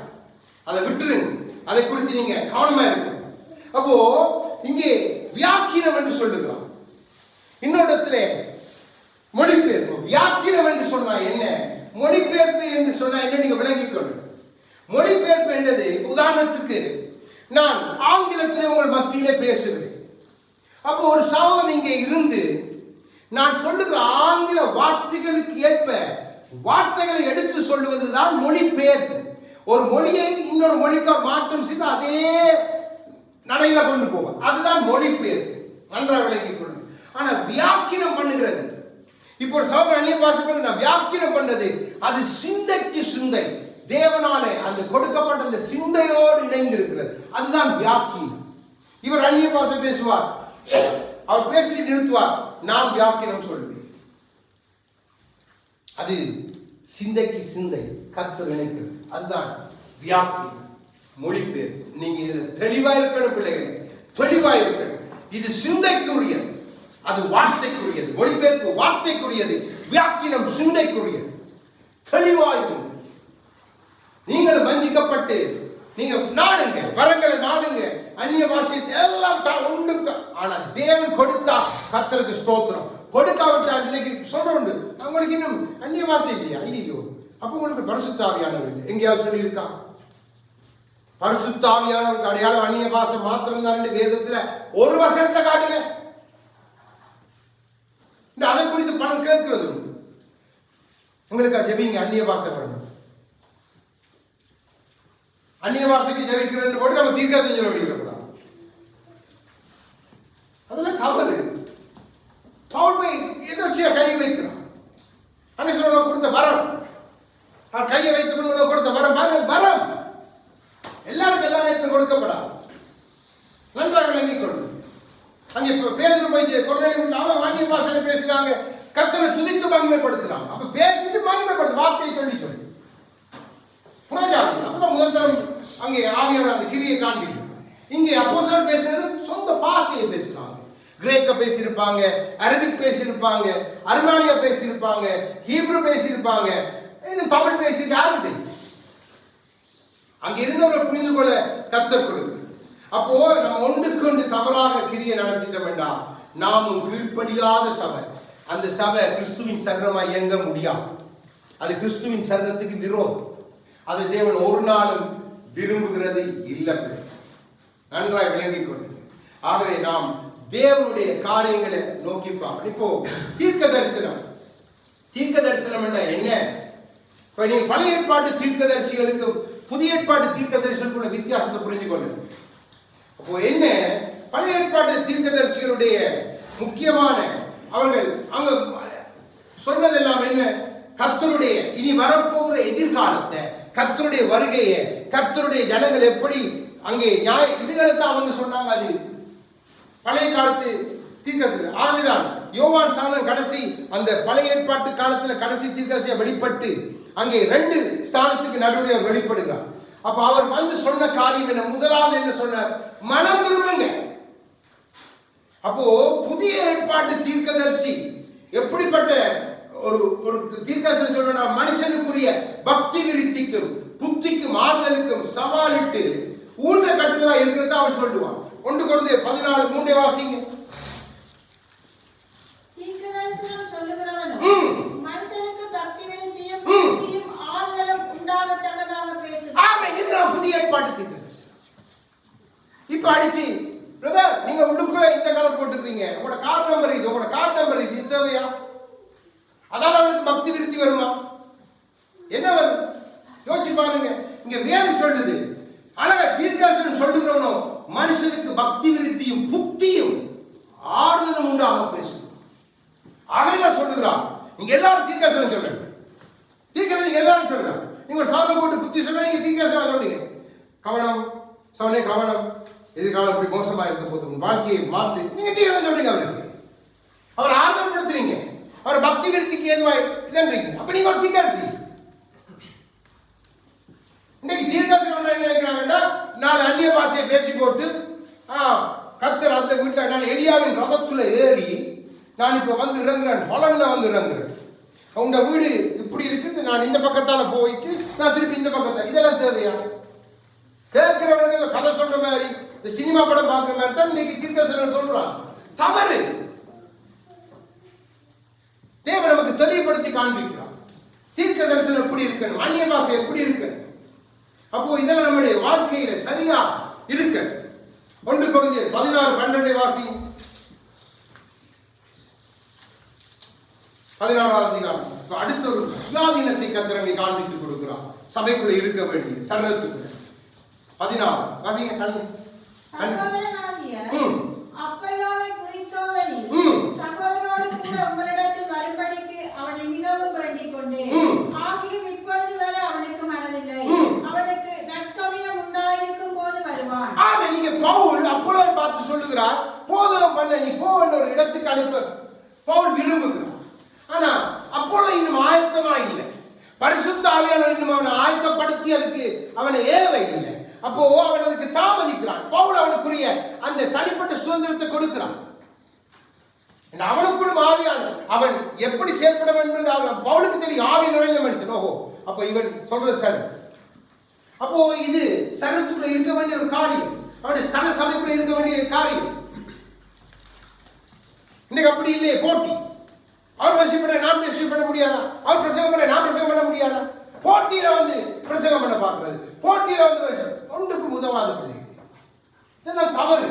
அதை விட்டுருங்க. அதை குறித்து நீங்க கவனமா இருக்கு. அப்போ இங்கே வியாக்கியம் என்று சொல்லுகிறோம். இன்னொருடத்துல மொழிபெயர்ப்பு. வியாக்கியம் என்று சொன்னா என்ன, மொழிபெயர்ப்பு என்று சொன்னா என்ன, நீங்க விளங்கிக் கொள்ளுங்க. மொழிபெயர்ப்பு என்பது, உதாரணத்துக்கு நான் ஆங்கிலத்திலே உங்கள் மத்தியிலே பேசுகிறேன். அப்போ ஒரு சகோதரன் இங்கே இருந்து நான் சொல்லுகிற ஆங்கில வார்த்தைகளுக்கு ஏற்ப வார்த்தைகளை எடுத்து சொல்லுவதுதான் மொழிபெயர்ப்பு. ஒரு மொழியை இன்னொரு மொழிக்கு மாற்றம் செய்து அதே நடையில கொண்டு போவோம், அதுதான் மொழிபெயர்ப்பு. நன்றாக விளங்கிக் கொள்ளுங்க. ஆனா வியாக்கியம் பண்ணுகிறது, இப்போ ஒரு சகோதரன் அந்நிய பாஷை வியாக்கியம் பண்றது, அது சிந்தைக்கு சிந்தை, தேவனாலே அந்த கொடுக்கப்பட்ட அந்த சிந்தையோடு இணைந்து இருக்கிறது, அதுதான் வியாக்கியம். இவர் அந்நிய பாஷை பேசுவார், அவர் பேசி நிறுத்துவார், நான் வியாக்கியம் சொல்லுவேன். அது சிந்தைக்கு சிந்தை கர்த்தர் நினைக்கிறது, அதுதான் வியாக்கியம், மொழிபெயர்ப்பு. நீங்க இதுல தெளிவா இருக்கணும் பிள்ளைகளே, தெளிவா இருக்கணும். இது சிந்தைக்குரியது, அது வார்த்தைக்குரியது. மொழிபெயர்ப்பு வார்த்தைக்குரியது, வியாக்கியம் சிந்தைக்குரியது. தெளிவாயிருங்க. நீங்கள் வஞ்சிக்கப்பட்டு நீங்க நாடுங்க, வரங்களை நாடுங்க, அந்நிய பாஷையை எல்லாம் உண்டு. ஆனா தேவன் கொடுத்தா கர்த்தருக்கு ஸ்தோத்திரம், கொடுக்காவிட்டால் இன்னைக்கு சொல்றோம் அவங்களுக்கு இன்னும் அந்நிய பாஷை இல்லையா, ஐயோ அப்ப உங்களுக்கு பரிசுத்த ஆவியானவர் இல்லை. எங்கேயாவது சொல்லி இருக்கான்? பரிசுத்த ஆவியானவருக்கு அடையாளம் அந்நிய பாஷை மாத்திரம் தான் வேதத்துல ஒரு வசனத்தை காட்டுங்க. அதை குறித்து பணம் கேட்கிறது உண்டு. உங்களுக்கு ஜெபிங்க, அந்நிய பாஷை வரணும். அந்நிய பாஷைக்கு ஜெபிக்கிறது போட்டு நம்ம தீர்க்க செஞ்சு கூடாது, அதெல்லாம் தவறு. பவுல் போய் எதை வச்சு கையை வைக்கிறான்? அங்க சொல்ல கொடுத்த வரம், கையை வைத்து கொடுத்த வரம், வரம் எல்லாருக்கும் எல்லா நேரத்திலும் கொடுக்கப்படாது. நன்றாக விளங்கிக் கொள்ளும். அங்கே பேதுரு போய் கொர்நேலியுஸ் அவன் அந்நிய பாஷையில பேசுறாங்க, கர்த்தரை துதித்து மகிமைப்படுத்துறாங்க. அப்ப பேசிட்டு மகிமைப்படுத்து, வார்த்தையை சொல்லி புறஜாதி. அப்பதான் முதல் தரம் அங்கே ஆவியானவர் அந்த கிரியை காண்பிக்கிறார். இங்கே அப்போஸ்தலர் பேசுறது சொந்த பாஷையை பேசுறாங்க. கிரேக்க பேசியிருப்பாங்க, அரபிக் பேசியிருப்பாங்க, அர்மானியா பேசியிருப்பாங்க, ஹீப்ரு பேசியிருப்பாங்க, இன்னும் தமிழ் பேசி யாருக்கு தெரியும்? அங்க இருந்தவரை புரிந்து கொள்ள கர்த்தர் கொடுக்கு. அப்போ நம்ம ஒன்றுக்கு ஒன்று தவறாக கிரியை நடத்திட்டோம் என்றால் நாமும் கீழ்ப்படியாத சபை, அந்த சபை கிறிஸ்துவின் சரீரமாய் இயங்க முடியாது. அது கிறிஸ்துவின் சரீரத்துக்கு விரோதம். அதை தேவன் ஒரு நாளும் விரும்புகிறது இல்லை. நன்றாய் விளங்கிக் கொள்ளுங்க. ஆகவே நாம் தேவனுடைய காரியங்களை நோக்கி பார்க்கணும். இப்போ தீர்க்க தரிசனம் என்ன? இப்ப நீங்க பழைய ஏற்பாட்டு தீர்க்கதரிசிகளுக்கும் புதிய ஏற்பாட்டு தீர்க்கதரிசிகளுக்குள்ள வித்தியாசத்தை புரிஞ்சு கொள்ளுங்க. அப்போ என்ன, பழைய ஏற்பாட்டு தீர்க்கதரிசிகளுடைய முக்கியமான அவர்கள் அங்க சொன்னதெல்லாம் என்ன? கர்த்தருடைய இனி வரப்போகிற எதிர்காலத்தை, கர்த்தருடைய வருகையை, கர்த்தருடைய ஜனங்கள் எப்படி அங்கே இதுகளை தான் அவங்க சொன்னாங்க. அது பழைய காலத்து தீர்க்கதரிசி. ஆகவேதான் யோவான் சாணன் கடைசி அந்த பழைய ஏற்பாட்டு காலத்துல கடைசி தீர்க்கதரிசியா வெளிப்பட்டு அங்கே 2 ஸ்தானத்துக்கு நடுவே அவர் வெளிப்படுகிறார். அப்ப அவர் வந்து சொன்ன காரியம் என்ன? முதலாவது என்ன சொன்னார்? மனம் திரும்புங்க. அப்போ புதிய ஏற்பாட்டு தீர்க்கதரிசி எப்படிப்பட்ட ஒரு தீர்க்கதரிசி சொல்றா? மனுஷனுக்குரிய பக்தி விருத்திக்கும் புத்திக்கும் ஆறுதலுக்கும் சவாலிட்டு ஊன்ற கட்டுவதா இருக்கிறதா அவன் சொல்லுவான். 1 கொரிந்தியர் 14:3 வாசிங்க. தீர்க்கதரிசனம் சொல்லுகிறவனும் மனுஷனுக்கு பக்தி விருத்தியும் புத்தியும் ஆறுதலும் உண்டாகத்தக்கதாக பேசுகிறான். ஆமென். இதுதான் புதிய ஏற்பாட்டு தீர்க்கதரிசனம். இப்ப அடிச்சு பிரதர் நீங்க உள்ளுக்குள்ள இந்த கலர் போட்டுக்கிறீங்க, உங்களோட கார்டு நம்பர் இது, உங்களோட கார்டு நம்பர் இது தேவையா? அதால அவனுக்கு பக்தி விருத்தி வருமா? என்ன வரும்? யோசிச்சு பாருங்க. இங்க வேதம் சொல்லுது, அழகா தீர்க்கதரிசனம் சொல்லுகிறவனோ மனுஷனுக்கு பக்தி விருத்தியும் புத்தியும் ஆறுதலும் உண்டாக பேசு. ஆகவே சொல்லுகிறான். நீங்க எல்லாரும் தீர்க்கதரிசனம் சொல்லுங்க. தீர்க்கதரிசனம் நீங்க எல்லாரும் சொல்லுங்க. நீங்க ஒரு சாதம் போட்டு புத்தி சொல்ல, நீங்க தீர்க்கதரிசனம் சொல்றீங்க. கவனம் சவனே கவனம், எதிர்காலம் இப்படி மோசமா இருக்க போது வாழ்க்கையை மாத்து, நீங்க தீர்க்கதரிசனம் சொல்றீங்க. அவருக்கு அவர் ஆறுதல் படுத்துறீங்க, அவர் பக்தி விருத்திக்கு ஏதுவாய் இதன்றீங்க. அப்ப நீங்க ஒரு தீர்க்கதரிசி. இன்னைக்கு தீர்க்கதரிசனம் என்ன நினைக்கிறாங்கன்னா, நான் அந்நிய பாஷையை பேசி போட்டு கர்த்தர் அந்த வீட்டில் நான் எலியாவின் ரதத்துல ஏறி நான் இப்ப வந்து இறங்குறேன், ஹொலன்ல வந்து இறங்குறேன், உங்க வீடு இப்படி இருக்குது, நான் இந்த பக்கத்தால போயிட்டு நான் திருப்பி இந்த பக்கத்தால, இதெல்லாம் தேவையா? கேட்கிறவனுக்கு கதை சொல்ற மாதிரி இந்த சினிமா படம் பார்க்குற மாதிரி தான் இன்னைக்கு தீர்க்கதரிசனம் சொல்றான். தவறு. தேவன் நமக்கு தெளிவுபடுத்தி காண்பிக்கிறான். தீர்க்க தரிசனம் எப்படி இருக்கணும், அந்நிய பாஷை எப்படி இருக்கணும். அப்போ இதெல்லாம் நம்முடைய வாழ்க்கையில சரியா இருக்க. 1 கொரிந்தியர் 16:12 வாசி. 16வது அதிகாரம். அடுத்த ஒரு சுயாதீனத்தை கர்த்தர் காண்பித்து கொடுக்கிறார். சபைக்குள்ள இருக்க வேண்டிய சரீரத்துக்குள்ள 16 வாசிங்க. சகோதரனாகிய அப்பல்லோவை குறித்தோவெனில் சகோதரனோடு கூட உங்களிடத்தில் வரும்படிக்கு அவனை மிகவும் வேண்டிக் கொண்டேன். ஆகியும் இப்பொழுது வரை அவனுக்கு மனதில்லை. அவனுக்கு நற்சமயம் உண்டாயிருக்கும் போது வருவான். ஆமா, நீங்க பவுல் அப்பல்லோவை பார்த்து சொல்லுகிறார், போதும் பண்ண நீ போன்ற ஒரு இடத்துக்கு அனுப்ப பவுல் விரும்புகிறார். ஆனா அப்போலோ இன்னும் ஆயத்தமா இல்லை. பரிசுத்த ஆவியானவர் இன்னும் அவனை ஆயத்தப்படுத்தி அதுக்கு அவனை ஏவை இல்லை. அப்போ அவன் அதுக்கு தாமதிக்கிறான். பவுல் அவனுக்குரிய அந்த தனிப்பட்ட சுதந்திரத்தை கொடுக்கிறான். அவனுக்குள்ளும் ஆவியானவர் அவன் எப்படி செயல்பட வேண்டும் என்று அவன் பவுலுக்கு தெரியும். ஆவி நுழைந்த மனுஷன். ஓஹோ, அப்ப இவன் சொல்றது சரி. அப்போ இது சரீரத்துக்குள்ள இருக்க வேண்டிய ஒரு காரியம், அவனுடைய ஸ்தல சபைக்குள்ள இருக்க வேண்டிய காரியம். இன்னைக்கு அப்படி இல்லையே, போட்டி. அவர் வசியம் பண்ண நான் வசியம் பண்ண முடியாதா? அவர் பிரசங்கம் பண்ண நான் பிரசங்கம் பண்ண முடியாதா? போட்டியில வந்து பிரசங்கம் பண்ண பார்க்கிறது, போட்டியில வந்து ஒன்றுக்கும் உதவாத பிள்ளைகள். இதெல்லாம் தவறு.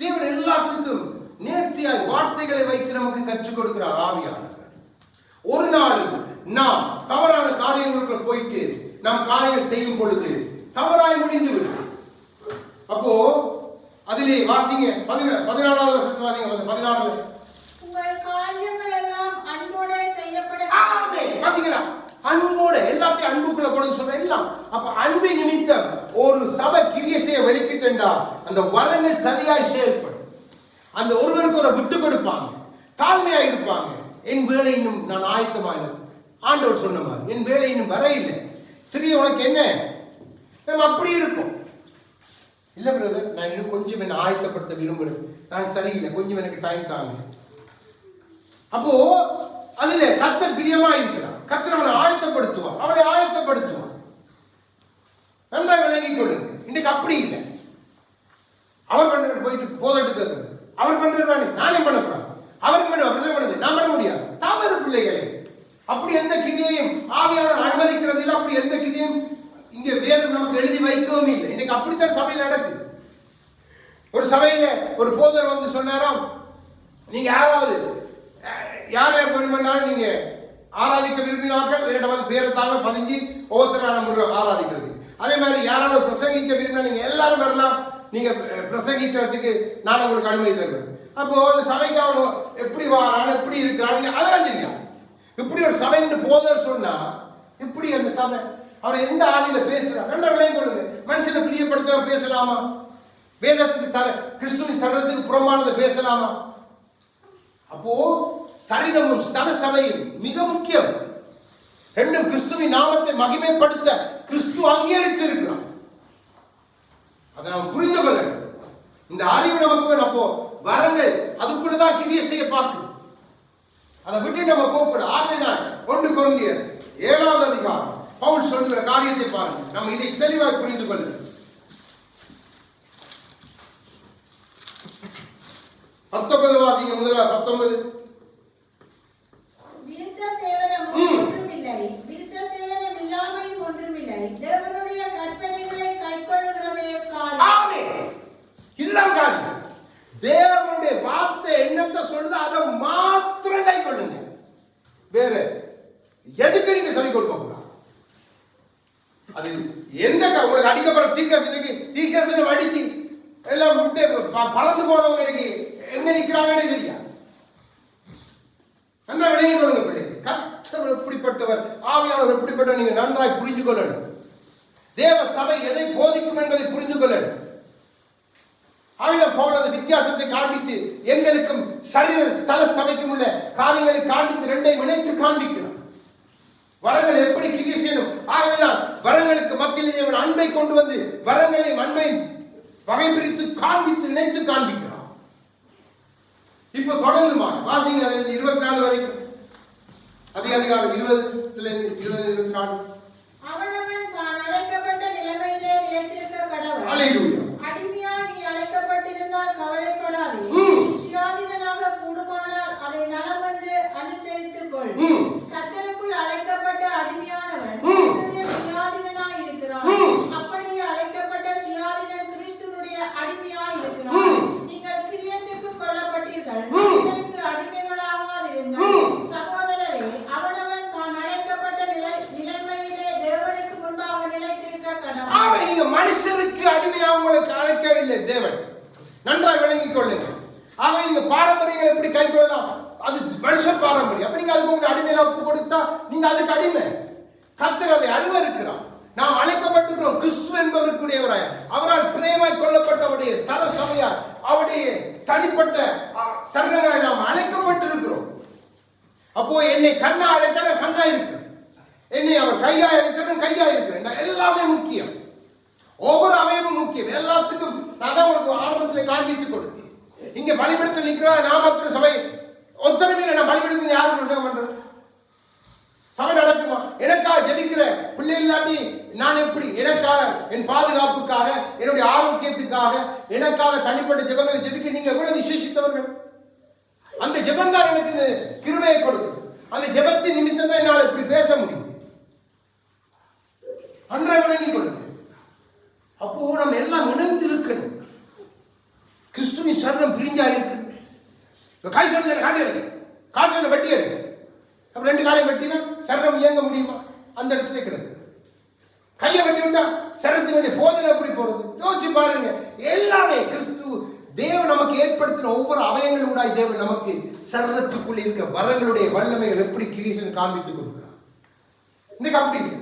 தேவன் எல்லாத்துக்கும் நேர்த்தியாய் வார்த்தைகளை வைத்து நமக்கு கற்றுக் கொடுக்கிறார் ஆவியானவர். ஒரு நாளும் நாம் தவறான காரியங்களுக்குள்ள போயிட்டு நாம் காரியங்கள் செய்யும் பொழுது தவறாய் முடிந்து விடும். அப்போ அதிலே வாசிங்க 14வது வசனத்தை வாசிங்க. 16 உங்கள் காரியங்கள் எல்லாம் அன்போடு செய்யப்பட. ஆமென். பாத்தீங்களா? அன்போடு எல்லாத்தையும் அன்புக்குள்ள கொண்டு சொல்ற எல்லாம். அப்ப அன்பை நிமித்தம் ஒரு சபை கிரியை செய்ய வெளிக்கிட்டா அந்த வரங்கள் சரியாய் செயல்படும். அந்த ஒருவருக்கு ஒரு விட்டு கொடுப்பாங்க, தாழ்மையா இருப்பாங்க. என் வேலை இன்னும் நான் ஆயத்தமாக, ஆண்டவர் சொன்ன மாதிரி என் வேலை இன்னும் வர இல்லை. ஸ்ரீ உனக்கு என்ன? நம்ம அப்படி இருக்கும். இல்ல பிரதர், நான் இன்னும் கொஞ்சம் என்ன ஆயத்தப்படுத்த விரும்புறேன், நான் சரியில்லை, கொஞ்சம் எனக்கு டைம் தாங்க. அப்போ அதுல கர்த்தர் பிரியமா இருக்கிறார். கர்த்தர் அவனை ஆயத்தப்படுத்துவார், அவளை ஆயத்தப்படுத்துவார். நன்றாக விளங்கிக் கொள்ளுங்க. இன்னைக்கு அப்படி இல்லை. அவர் பண்ற போயிட்டு போதட்டு கேட்கிறது, அவர் பண்றது நானே பண்ணக்கூடாது, அவருக்கு பண்ணுவது நான் பண்ண முடியாது. தவறு பிள்ளைகளே. அப்படி எந்த கிரியையும் ஆவியானவர் அனுமதிக்கிறது இல்லை. அப்படி எந்த கிரியும் இங்க வேதம் நமக்கு எழுதி வைக்கவும் இல்லை. இன்னைக்கு அப்படித்தான் சபையில் நடக்குது. ஒரு சபையில ஒரு போதர் வந்து சொன்னாராம், நீங்க யாராவது யாரை வேணுமென்னாலும் நீங்க ஆராதிக்க விரும்பினார்கள் இரண்டு வந்து பேரை தாங்க பதிஞ்சு ஒவ்வொருத்தரான முருகன் ஆராதிக்கிறது. அதே மாதிரி யாராவது பிரசங்கிக்க விரும்பினா நீங்க எல்லாரும் வரலாம், நீங்க பிரசங்கிக்கிறதுக்கு நான் உங்களுக்கு அனுமதி தருவேன். அப்போ அந்த சபைக்கு அவன் எப்படி வாரான் எப்படி இருக்கிறான் அதெல்லாம் தெரியும். இப்படி ஒரு சபைன்னு போதர் சொன்னா இப்படி அந்த சபை அவர் எந்த ஆவியில பேசுறான் ரெண்டு விளையும் கொள்ளுங்க. மனுஷனை பிரியப்படுத்த பேசலாமா? வேதத்துக்கு கிறிஸ்துவின் சரீரத்துக்கு புறமானதை பேசலாமா? அப்போ சரீரமும் ஸ்தல சபையும் மிக முக்கியம். ரெண்டும் கிறிஸ்துவின் நாமத்தை மகிமைப்படுத்த கிறிஸ்து அங்கீகரித்து இருக்கிறான். அதை நாம் புரிந்து கொள்ள வேண்டும். இந்த அறிவு நமக்கு வேணும். அப்போ வரங்கள் அதுக்குள்ளதான் கிரியை செய்ய பார்க்குது. அதை விட்டு நம்ம போகக்கூடாது. ஆகவேதான் 1 கொரிந்தியர் 7வது அதிகாரம் பவுல் சொல்கிற காரியத்தை பாருங்க. நம்ம இதை தெளிவாக புரிந்து கொள்ளுங்கள். 19 வாசிங்க. முதல்ல 19. விருத்த சேதனமும் ஒன்றுமில்லை, விருத்த சேதனம் இல்லாமையும் ஒன்றுமில்லை, தேவனுடைய கற்பனைகளை கைக்கொள்ளுகிறதே காரியம். ஆமென். இதுதான் காரியம். தேவனுடைய வார்த்தை என்னத்தை சொல்லுது அதை மாத்திரம் கைக்கொள்ளுங்க. வேற எதுக்கு நீங்க சொல்லி கொடுக்க கூடாது. அது எந்த உங்களுக்கு அடிக்கப்படுற தீக்கசனம் அடிச்சு எல்லாம் விட்டு பறந்து போனவங்களுக்கு எங்க நிக்கிறாங்கன்னு தெரியாது. நன்றா விளைய கொள்ளுங்க பிள்ளைங்க. கர்த்தர் எப்படிப்பட்டவர், ஆவியானவர் எப்படிப்பட்டவர் நீங்க நன்றாய் புரிந்து கொள்ளணும். தேவ சபை எதை போதிக்கும் என்பதை புரிந்து கொள்ளணும். ஆவிதான் பவுல் அந்த வித்தியாசத்தை காண்பித்து எங்களுக்கும் சரீர ஸ்தல சபைக்கும் உள்ள காரியங்களை காண்பித்து ரெண்டையும் இணைத்து காண்பிக்கிறார். வரங்கள் எப்படி கிரியை செய்யணும். ஆகவேதான் வரங்களுக்கு மத்தியில் தேவன் அன்பை கொண்டு வந்து வரங்களையும் அன்பையும் வகை பிரித்து காண்பித்து இணைத்து காண்பிக்கிறார். இப்ப தொடர்ந்துமா வாசிங்க 24 வரைக்கும். அதிகாரம் 20-24. அவனவன் தான் அழைக்கப்பட்ட நிலைமையிலே நிலைத்திருக்க கடவுள். அல்லேலூயா. அடிமையாய் நீ அழைக்கப்பட்டிருந்தால் கவலைப்படாதே. சுயாதீனனாக கூடுமானால் அதை நலம் என்று அனுசரித்துக் கொள். கர்த்தருக்குள் அழைக்கப்பட்ட அடிமையானவன் அவனுடைய சுயாதீனனாய் இருக்கிறான். அப்படியே அழைக்கப்பட்ட சுயாதீனன் கிறிஸ்துவினுடைய அடிமையாய் இருக்கிறான். நீங்கள் கிரியத்துக்கு கொல்லப்பட்டீர்கள், மனுஷனுக்கு அடிமைகளாகாதிருங்கள். சகோதரரே, அவனவன் தான் அழைக்கப்பட்ட நிலைமையிலே தேவனுக்கு முன்பாக நிலைத்திருக்க கடவுள். நீங்க மனுஷனுக்கு அடிமையாக உங்களுக்கு அழைக்கவில்லை தேவன். நன்றாக விளங்கிக் கொள்ளுங்க. ஆக நீங்க பாரம்பரியங்களை எப்படி கை கொள்ளலாம்? அது மனுஷ பாரம்பரியம். அப்ப நீங்க அதுக்கு உங்களுக்கு அடிமையில ஒப்பு கொடுத்தா நீங்க அதுக்கு அடிமை. கர்த்தர் அதை அறிவருக்கிறார். நாம் அழைக்கப்பட்டிருக்கிறோம் கிறிஸ்து என்பவருக்குரியவராய், அவரால் பிரேமாய் கொள்ளப்பட்டவருடைய ஸ்தல சபையார், அவருடைய தனிப்பட்ட சரீரங்களாய் நாம் அழைக்கப்பட்டிருக்கிறோம். அப்போ என்னை கண்ணா அழைத்தாலும் கண்ணா இருக்கிறேன், என்னை அவர் கையா அழைத்தாலும் கையா இருக்கிறேன். எல்லாமே முக்கியம். ஒவ்வொரு அவயமும் முக்கியம். எல்லாத்துக்கும் நான் தான் உங்களுக்கு ஆரம்பத்தில் காண்பித்துக் கொடுத்தேன். இங்க பலிபீடத்தில் நிற்கிற நாமத்தின சபை ஒத்தனமே நான் பலிபீடத்தில் யாரும் பிரசங்கம் பண்றது? சபை நடக்குமா? எனக்காக ஜெபிக்கிற பிள்ளை இல்லாட்டி நான் எப்படி எனக்காக என் பாதுகாப்புக்காக என்னுடைய ஆரோக்கியத்துக்காக எனக்காக தனிப்பட்ட ஜெபங்களை ஜெபிக்க நீங்க எவ்வளவு விசேஷித்தவர்கள். அந்த ஜெபம் தான் எனக்கு கிருபையை கொடுக்குது. அந்த ஜெபத்தின் நிமித்தம் தான் என்னால் இப்படி பேச முடியும். அன்றாட விளங்கிக் கொள்ளுங்க. அப்போ நம்ம எல்லாம் இணைந்து இருக்கணும். கிறிஸ்துவின் சரீரம் பிரிஞ்சா இருக்கு. கை சொல்ல காட்டி இருக்கு, கால் சொல்ல வெட்டியா இருக்கு. அப்ப 2 காலையும் வெட்டினா சரீரம் இயங்க முடியுமா? அந்த இடத்துல கிடக்கு. கையை வெட்டி விட்டா சரீரத்தினுடைய போதனை எப்படி போறது? யோசிச்சு பாருங்க. எல்லாமே கிறிஸ்து தேவன் நமக்கு ஏற்படுத்தின ஒவ்வொரு அவயங்களூடாய் தேவன் நமக்கு சரீரத்துக்குள் இருக்க வரங்களுடைய வல்லமைகள் எப்படி கிரீசன் காண்பித்துக் கொடுக்கிறார். இன்னைக்கு அப்படி இல்லை.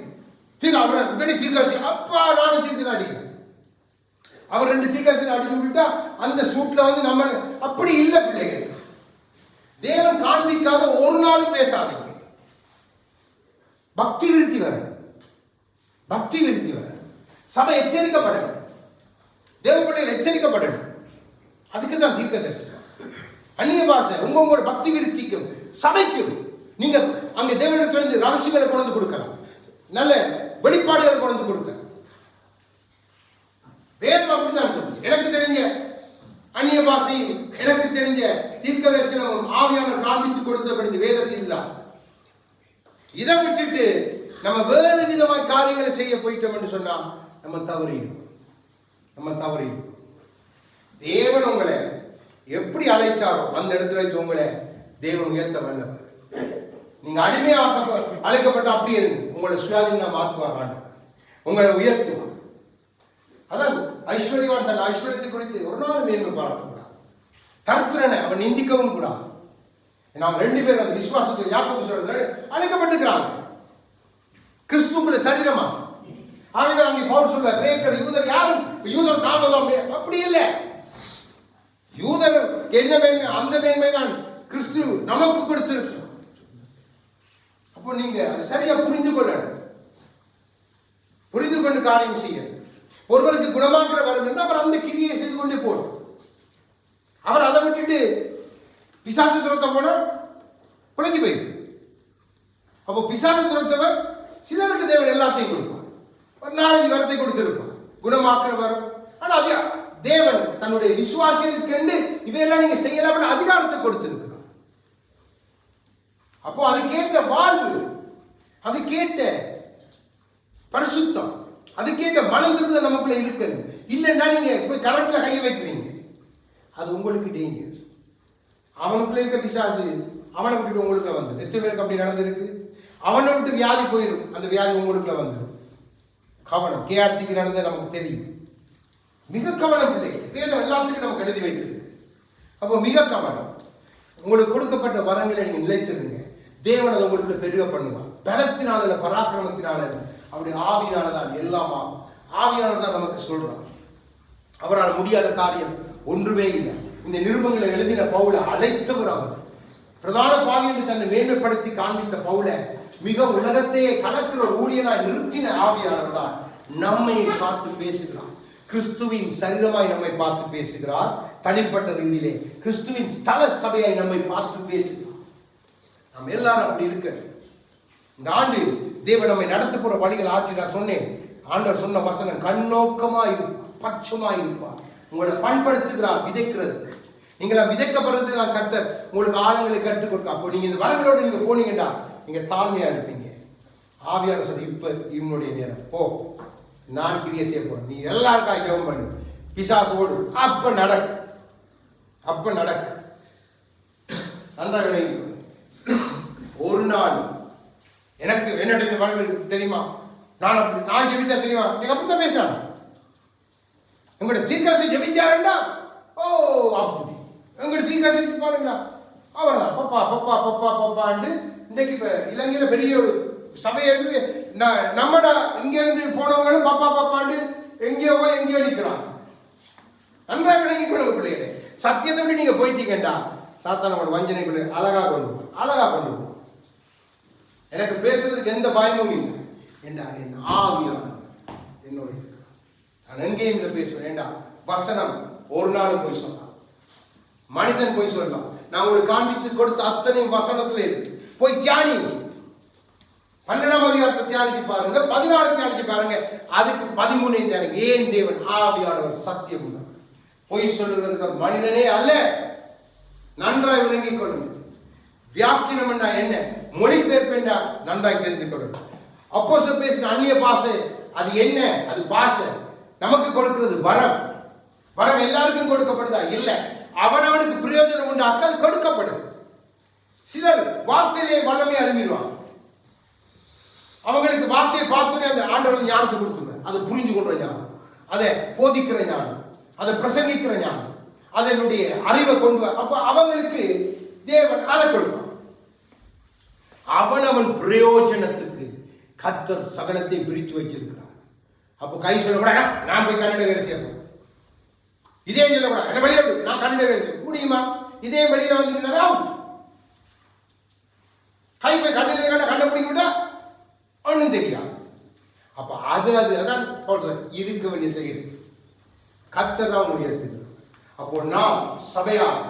தீர்க்காசி அப்பா நானும் தீர்க்கு தான் அடிக்கிறேன். அவர் 2 தீர்க்காசி அடிக்க விட்டா அந்த சூட்ல வந்து நம்ம அப்படி இல்லை பிள்ளைகள். தேவன் காண்பிக்காத ஒரு நாளும் பேசாதீங்க. பக்தி விருத்தி வர, பக்தி விருத்தி வர சபை எச்சரிக்கப்படணும். தேவ பிள்ளைகள் எச்சரிக்கப்படணும். அதுக்கு தான் தீர்க்க தரிசனம். அந்நிய பாஷை உங்களோட பக்தி விருத்திக்கும் சபைக்கும் நீங்க அங்க தேவனிடத்திலிருந்து ரகசியங்களை கொண்டு வந்து கொடுக்கலாம். நல்ல வெளிப்பாடுகளை கொண்டு வந்து கொடுக்க. வேதம் அப்படித்தான் சொல்லுது. எனக்கு தெரிஞ்ச அந்நிய பாஷையும் எனக்கு தெரிஞ்ச தீர்க்க தரிசனமும் ஆவியானவர் காண்பித்துக் கொடுத்தபடி வேதத்தில் தான். இதை விட்டுட்டு நம்ம வேறு விதமாய் காரியங்களை செய்ய போயிட்டோம் என்று சொன்னா நம்ம தவறிடும். தேவன் உங்களை எப்படி அழைத்தாரோ அந்த இடத்துல வச்சு உங்களை தேவன் உயர்த்த வல்லவர். நீங்க அடிமையா அழைக்கப்பட்ட அப்படியே இருக்கு, உங்களை சுயாதீனா மாற்றுவார் ஆண்டவர், உங்களை உயர்த்துவார். அதான் ஐஸ்வர்யவான் தன் ஐஸ்வர்யத்தை குறித்து ஒரு நாள் மேன்மை பாராட்டக்கூடாது, தருத்திரனை அவன் நிந்திக்கவும் கூடாது. நாம் 2 பேரும் அந்த விசுவாசத்தில் யாக்கோபு சொல்றது அழைக்கப்பட்டிருக்கிறாங்க கிறிஸ்துக்குள்ள சரீரமா. ஆகிதான் அங்கே பவுல் சொல்ல கிரேக்கர் யூதர் யாரும் யூதர் தாமதமே அப்படி இல்லை. யூதர் என்ன மேன்மை, அந்த மேன்மை தான் கிறிஸ்து நமக்கு கொடுத்திருக்கு. அப்போ நீங்க அதை சரியா புரிந்து கொள்ளணும், புரிந்து கொண்டு காரியம் செய்ய. ஒருவருக்கு குணமாக்குற வரும் என்று அவர் அந்த கிரியை செய்து கொண்டே போடும். அவர் அதை விட்டுட்டு பிசாசு துரத்த போனா குழந்தை போயிரு. அப்போ பிசாசு துரத்தவர் சிலருக்கு தேவன் எல்லாத்தையும் கொடுப்பார், ஒரு 4-5 வரத்தை கொடுத்திருப்பார் குணமாக்குற வரும். ஆனா அது தேவன் தன்னுடைய விசுவாசிகளுக்கு இவையெல்லாம் நீங்க செய்யலாம் அதிகாரத்தை கொடுத்திருக்கிறார். அப்போ அதுக்கேற்ற வாழ்வு, அதுக்கேற்ற பரிசுத்தம், அதுக்கேற்ற மனம் திரும்புதல் நமக்குள்ள இருக்கணும். இல்லைன்னா நீங்க போய் கரண்ட்ல கையை வைக்கிறீங்க, அது உங்களுக்கு டேஞ்சர். அவனுக்குள்ள இருக்க பிசாசு அவனை விட்டுட்டு உங்களுக்குள்ள வந்துடும். எத்தனை பேருக்கு அப்படி நடந்திருக்கு? அவனை விட்டு வியாதி போயிடும், அந்த வியாதி உங்களுக்குள்ள வந்துடும். கவனம். கேஆர்சிக்கு நடந்தது நமக்கு தெரியும். மிக கவனம் பிள்ளை, வேதம் எல்லாத்துக்கும் நமக்கு எழுதி வைத்திருக்கு. அப்போ மிக கவனம். உங்களுக்கு கொடுக்கப்பட்ட வரங்களை நீங்க நிலைத்திருங்க. தேவன் அதை உங்களுக்கு பெருக பண்ணுவார். பலத்தினால இல்லை, பராக்கிரமத்தினால இல்லை, அவருடைய ஆவியானதான் எல்லாம் ஆகும். ஆவியானவர் தான் நமக்கு சொல்றார். அவரால் முடியாத காரியம் ஒன்றுமே இல்லை. இந்த நிருபங்களை எழுதின பவுலை அழைத்தவர் அவர். பிரதான பாவி என்று தன்னை மேன்மைப்படுத்தி காண்பித்த பவுலை மிக உலகத்தையே கலக்கிற ஒரு ஊழியனாய் நிறுத்தின ஆவியானவர் தான் நம்மை பார்த்து பேசுகிறார். கிறிஸ்துவின் சரீரமாய் நம்மை பார்த்து பேசுகிறார். தனிப்பட்ட ரீதியிலே கிறிஸ்துவின் ஸ்தல சபையாய் நம்மை பார்த்து பேசுகிறார். நாம் எல்லாரும் அப்படி இருக்க. இந்த ஆண்டு தேவன் நம்மை நடத்த போற வழிகள் ஆட்சி. நான் சொன்னேன், ஆண்டவர் சொன்ன வசனம் கண்ணோக்கமா இருப்பார், பட்சமா இருப்பார். உங்களை பண்படுத்துகிறார் விதைக்கிறதுக்கு. நீங்களா விதைக்கப்படுறதுக்கு நான் கர்த்தர் உங்களுக்கு ஆழங்களை கற்றுக் கொடுக்க. அப்போ நீங்க இந்த வளங்களோடு நீங்க போனீங்கன்னா நீங்க தாழ்மையா இருப்பீங்க. ஆவியான சொல்லி இப்ப இவனுடைய நேரம் போ, நான் கிரியை செய்ய போறேன், நீ எல்லாருக்காக ஜெபம் பண்ணு, பிசாசோடு அப்ப நடக்கு, அப்ப நடக்கு. நன்றாக ஒரு நாள் எனக்கு என்னுடைய வளம் இருக்கு தெரியுமா, நான் அப்படி நான் ஜெபித்தா தெரியுமா, நீங்க அப்படித்தான் பேசுறாங்க. உங்களுடைய தீர்க்காசி ஜெபிச்சாருன்னா ஓ அப்படி உங்களுடைய தீர்க்காசி பாருங்களா, அவர்தான் பப்பா பப்பா பப்பா பப்பாண்டு. இன்னைக்கு இப்ப இலங்கையில பெரிய ஒரு சபையை நம்மட இங்க இருந்து போனவங்களும் பப்பா பப்பாண்டு எங்கேயோ எங்கேயோ நிற்கிறாங்க. நன்றாக விளங்கி கொள்ளுங்க பிள்ளைகளே. சத்தியத்தை விட்டு நீங்க போயிட்டீங்கண்டா சாத்தான உங்களோட வஞ்சனை பிள்ளை அழகா கொண்டு போகும், அழகா கொண்டு போகும். எனக்கு பேசுறதுக்கு எந்த பயமும் இல்லை. ஏண்டா என் ஆவியானவர் என்னோட நான் எங்கேயும் இதை பேசுவேன். ஏண்டா வசனம் ஒரு நாள் போய் சொல்லலாம், மனுஷன் போய் சொல்லலாம். நான் உங்களுக்கு காண்பித்து கொடுத்த அத்தனை வசனத்துல இருக்கு. போய் தியானி. 12ஆம் அதிகாரத்தை தியானிச்சு பாருங்க, 14 தியானிச்சு பாருங்க, அதுக்கு 13 தியானிங்க. ஏன் தேவன் ஆவியானவர் சத்தியம் உள்ளவர், பொய் சொல்லுறதுக்கு மனிதனே அல்ல. நன்றாய் விளங்கிக் கொள்ளுங்க. வியாக்கியம் என்ன, மொழிபெயர்ப்பு என்ன நன்றாய் தெரிந்து கொள்ளணும். அப்போஸ்தலர் பேசின அந்நிய பாஷை அது என்ன, அது பாஷை. நமக்கு கொடுக்கிறது வரம். வரம் எல்லாருக்கும் கொடுக்கப்படுதா? இல்லை, அவனவனுக்கு பிரயோஜனம் உண்டு அக்கல் கொடுக்கப்படுது. சிலர் வார்த்தையிலே வல்லமே அறிஞ்சிருவாங்க. அவங்களுக்கு வார்த்தையை பார்த்துட்டு அந்த ஆண்டவர் ஞானத்தை கொடுத்துருங்க. அதை புரிந்து கொள்ற ஞானம், அதை போதிக்கிற ஞானம், அதை பிரசங்கிக்கிற ஞானம், அதனுடைய அறிவை கொண்டு அப்ப அவங்களுக்கு தேவன் அதை கொடுப்பான். அவனவன் பிரயோஜனத்துக்கு கர்த்தர் சகலத்தை பிரித்து வச்சிருக்கிறார். அப்ப கை சொல்லக்கூடாது, நான் போய் கன்னட வேலை செய்யணும், இதே சொல்லக்கூடாது, என்ன வெளியே நான் கன்னட வேலை செய்ய முடியுமா? இதே வெளியில வந்துருந்தா கை போய் கண்ணில் கண்டுபிடிக்கிட்டா ஒன்றும் தெரியாது. அப்ப அதான் இருக்க வேண்டியது இருக்கு. கர்த்தர் தான் உயர்த்துகிறார். அப்போ நாம் சபையாக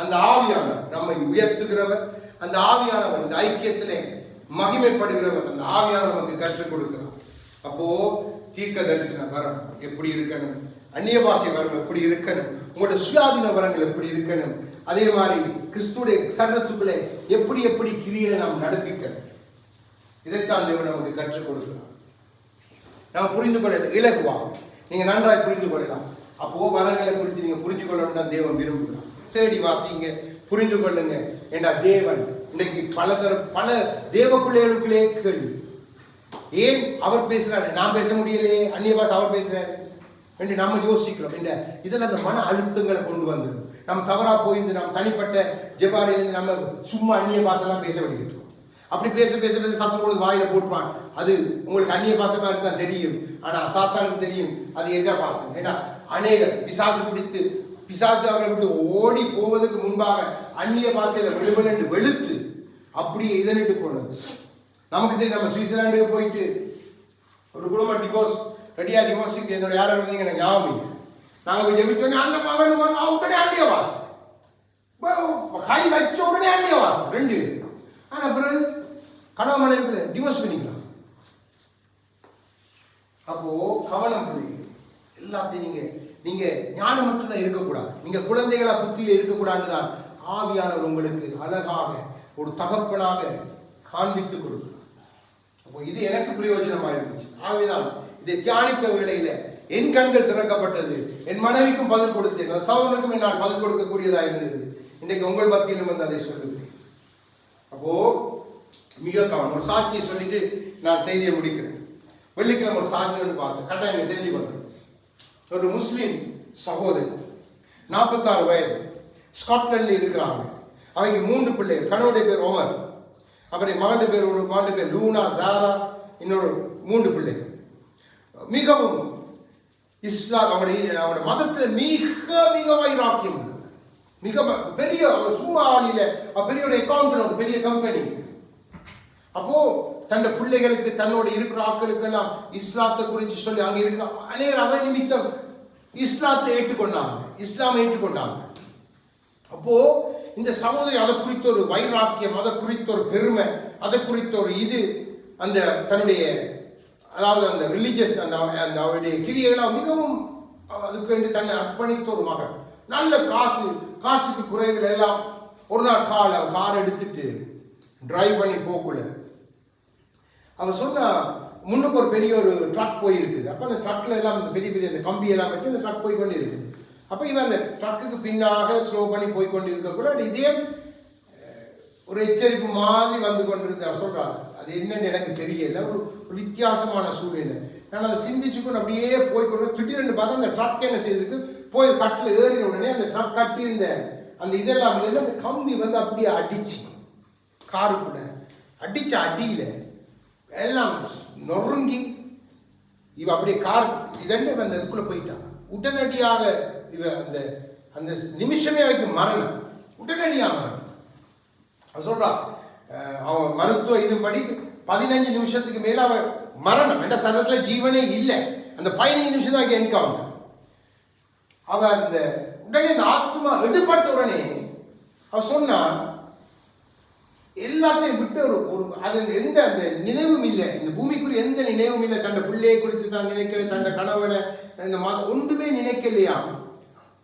அந்த ஆவியானவர் நம்மை உயர்த்துகிறவர், அந்த ஆவியானவர் இந்த ஐக்கியத்திலே மகிமைப்படுகிறவர், அந்த ஆவியானவர் நமக்கு கற்றுக் கொடுக்கிறார். அப்போ தீர்க்க தரிசன வரம் எப்படி இருக்கணும், அந்நிய பாஷை வரம் எப்படி இருக்கணும், உங்களோட சுயாதீன வரங்கள் எப்படி இருக்கணும், அதே மாதிரி கிறிஸ்துடைய சரீரத்துக்குள்ளே எப்படி எப்படி கிரியை நாம் நடப்பிக்கணும், இதைத்தான் தேவன் நமக்கு கற்றுக் கொடுக்கிறார். நாம் புரிந்து கொள்ள இலகுவாக நீங்க நன்றாய் புரிந்து கொள்ளலாம். அப்போ வரங்களை குறித்து நீங்க புரிஞ்சு கொள்ளணும் தான் தேவன் விரும்புகிறார். தேடி வாசிங்க, புரிந்து கொள்ளுங்க. ஏண்டா தேவன் இன்னைக்கு பல தேவ பிள்ளைகளுக்குள்ளே கேள்வி, ஏன் அவர் பேசுறாரு நான் பேச முடியலையே, அந்நிய பாஷை அவர் பேசுறாரு என்று நம்ம யோசிக்கிறோம். இதில் அந்த மன அழுத்தங்களை கொண்டு வந்துடும். நம்ம தவறா போயிருந்து நம்ம தனிப்பட்ட ஜெபாரிலிருந்து நம்ம சும்மா அந்நிய பாஷெல்லாம் பேச வேண்டிக்கிட்டோம். அப்படி பேச பேச பேச சத்து கொண்டு வாயில போட்டுவான். அது உங்களுக்கு அந்நிய பாசமா இருந்தா தெரியும், ஆனா சாத்தானுக்கு தெரியும் அது என்ன பாசம். ஏன்னா அநேகர் பிசாசு பிடித்து பிசாசு அவர்களை விட்டு ஓடி போவதற்கு முன்பாக அந்நிய பாசையில வெளுவென்று வெளுத்து அப்படியே இதனிட்டு போனது. நமக்கு தெரியும். நம்ம சுவிட்சர்லாண்டுக்கு போயிட்டு ஒரு குடும்பம் டிவோர்ஸ் டிவோர்ஸுக்கு என்னோட யாரும் வந்தீங்க எனக்கு ஞாபகம் இல்லை. நாங்கள் போய் ஜெபிச்சோன்னே அந்த மகன் உடனே அந்நிய வாசம், கை வச்ச உடனே அந்நிய வாசம் 2 பேர். ஆனா பிறகு கணவன் மனைவிக்குள்ள டிவோர்ஸ் பண்ணிக்கலாம். அப்போ கவனம் பிள்ளை எல்லாத்தையும் நீங்க ஞானம் மட்டும் இருக்கக்கூடாது, நீங்க குழந்தைகளா புத்தியில இருக்கக்கூடாதுதான் ஆவியானவர் உங்களுக்கு அழகாக ஒரு தகப்பனாக காண்பித்துக் கொடுக்கிறார். அப்போ இது எனக்கு பிரயோஜனமா இருந்துச்சு. ஆவிதான் இதை தியானித்த வேளையில என் கண்கள் திறக்கப்பட்டது, என் மனைவிக்கும் பதில் கொடுத்தேன், சகோதரனுக்கும் என்னால் பதில் கொடுக்கக்கூடியதா இருந்தது. இன்றைக்கு உங்கள் மத்தியிலும் வந்து அதை சொல்லுகிறேன். அப்போ மிக கவனம். ஒரு சாட்சியை சொல்லிட்டு நான் செய்தியை முடிக்கிறேன். வெள்ளிக்கிழமை ஒரு சாட்சி ஒன்று பார்த்தேன், கட்டாயம் தெரிஞ்சு கொண்டேன். ஒரு முஸ்லிம் சகோதரி 46 வயது, ஸ்காட்லாண்டில் இருக்கிறாங்க. அவங்க 3 பிள்ளைகள். கணவனுடைய பேர் ஒமர், அப்புறம் மகனுடைய பேர் ஒரு மகனுடைய பேர் லூனா, சாரா, இன்னொரு 3 பிள்ளைகள். மிகவும் இஸ்லாம் அவருடைய மதத்தில் மிக மிக வைராக்கியம் உள்ளது. மிக பெரிய சும்மா ஆளில பெரிய ஒரு அக்கௌண்ட், ஒரு பெரிய கம்பெனி. அப்போ தன் பிள்ளைகளுக்கு தன்னோட இருக்கிற ஆட்களுக்கு எல்லாம் இஸ்லாத்தை குறித்து சொல்லி அங்க இருக்கிற அநேகர் அவர் நிமித்தம் இஸ்லாத்தை ஏற்றுக்கொண்டாங்க, இஸ்லாமை ஏற்றுக்கொண்டாங்க. அப்போ இந்த சகோதரி அதை குறித்த ஒரு வைராக்கியம், அதை குறித்த ஒரு பெருமை, அதை குறித்த ஒரு இது அந்த தன்னுடைய அதாவது அந்த ரிலீஜியஸ் அந்த அவருடைய கிரியைகளாக மிகவும் அதுக்கு வேண்டி தன்னை அர்ப்பணித்த ஒரு மகன். நல்ல காசுக்கு குறைகள் எல்லாம். ஒரு நாள் கார் எடுத்துட்டு டிரைவ் பண்ணி போக்குள்ள அவர் சொன்னா முன்னுக்கு ஒரு பெரிய ஒரு ட்ரக் போய் இருக்குது. அப்போ அந்த ட்ரக்ல எல்லாம் இந்த பெரிய பெரிய அந்த கம்பி எல்லாம் வச்சு அந்த ட்ரக் போய் கொண்டு இருக்குது. அப்போ இவன் அந்த ட்ரக்குக்கு பின்னாக ஸ்லோ பண்ணி போய் கொண்டு இருக்கக்கூட இதே ஒரு எச்சரிப்பு மாதிரி வந்து கொண்டிருந்த அவர் சொல்றாரு. அது என்னன்னு எனக்கு தெரியல, ஒரு வித்தியாசமான சூழ்நிலை. நான் அதை சிந்திச்சுக்கொண்டு அப்படியே போய்கொண்டு திடீர்னு பார்த்தா அந்த ட்ரக் என்ன செய்திருக்கு, போய் கட்டில் ஏறின உடனே அந்த ட்ரக் கட்டியிருந்த அந்த இதெல்லாம் அந்த கம்பி வந்து அப்படியே அடிச்சு காருக்குள்ள அடிச்ச அடியில எல்லாம் நொறுங்கி இவ அப்படியே கார் இதண்டு அந்த இதுக்குள்ள போயிட்டான். உடனடியாக இவ அந்த அந்த நிமிஷமே வைக்கும் மரணம், உடனடியாக மரணம். அவன் சொல்றான் அவன் மருத்துவ இது படி 15 நிமிஷத்துக்கு மேல அவன் மரணம். என்ற சரத்துல ஜீவனே இல்லை. அந்த 15 நிமிஷம் தான் என்கவுண்டர். அவ அந்த உடனே அந்த ஆத்மா எடுபட்ட உடனே அவ சொன்னா எல்லாத்தையும் விட்டு ஒரு அது எந்த அந்த நினைவும் இல்லை, இந்த பூமிக்குரிய எந்த நினைவும் இல்லை. தன் பிள்ளையை குறித்து தான் நினைக்கல, தன் கணவனை இந்த ஒன்றுமே நினைக்கலையா.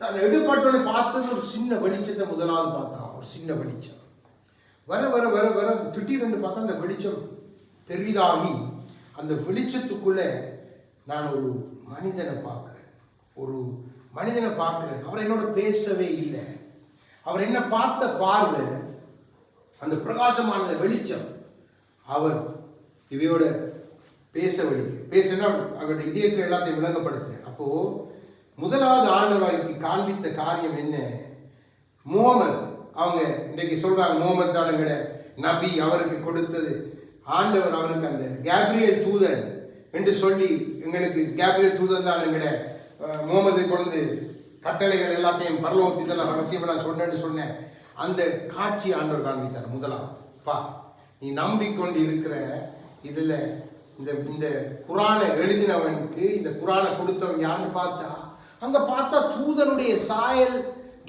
தன் எடுபட்டோட பார்த்தது ஒரு சின்ன வெளிச்சத்தை முதலாவது பார்த்தான். ஒரு சின்ன வெளிச்சம் வர வர வர வர அந்த திடீரென்று பார்த்தா அந்த வெளிச்சம் பெரிதாகி அந்த வெளிச்சத்துக்குள்ள நான் ஒரு மனிதனை பார்க்கிறேன். ஒரு மனிதனை பார்க்கிறேன். அவர் என்னோட பேசவே இல்லை. அவர் என்ன பார்த்த பார்வை அந்த பிரகாசமான வெளிச்சம் அவர் இவையோட பேசினா அவருடைய இதயத்தில் எல்லாத்தையும் விளங்கப்படுத்துறேன். அப்போ முதலாவது ஆண்டவராய்க்கு காண்பித்த காரியம் என்ன, முகமது அவங்க இன்னைக்கு சொல்றாங்க முகமது தானுங்கிற நபி அவருக்கு கொடுத்தது ஆண்டவர் அவருக்கு அந்த கேப்ரியல் தூதன் என்று சொல்லி எங்களுக்கு கேப்ரியல் தூதன் தான் என்கிற முகமது கொண்டு கட்டளைகள் எல்லாத்தையும் பரலோகத்தில் இதெல்லாம் ரகசியமெல்லாம் சொன்னேன்னு சொன்னேன். அந்த காட்சி ஆண்டவர் காண்பித்தார். முதலாம் பா நீ நம்பிக்கொண்டு இருக்கிற இதுல இந்த குரானை எழுதினவனுக்கு இந்த குரானை கொடுத்தவன் யாருன்னு பார்த்தா அங்க பார்த்தா தூதனுடைய சாயல்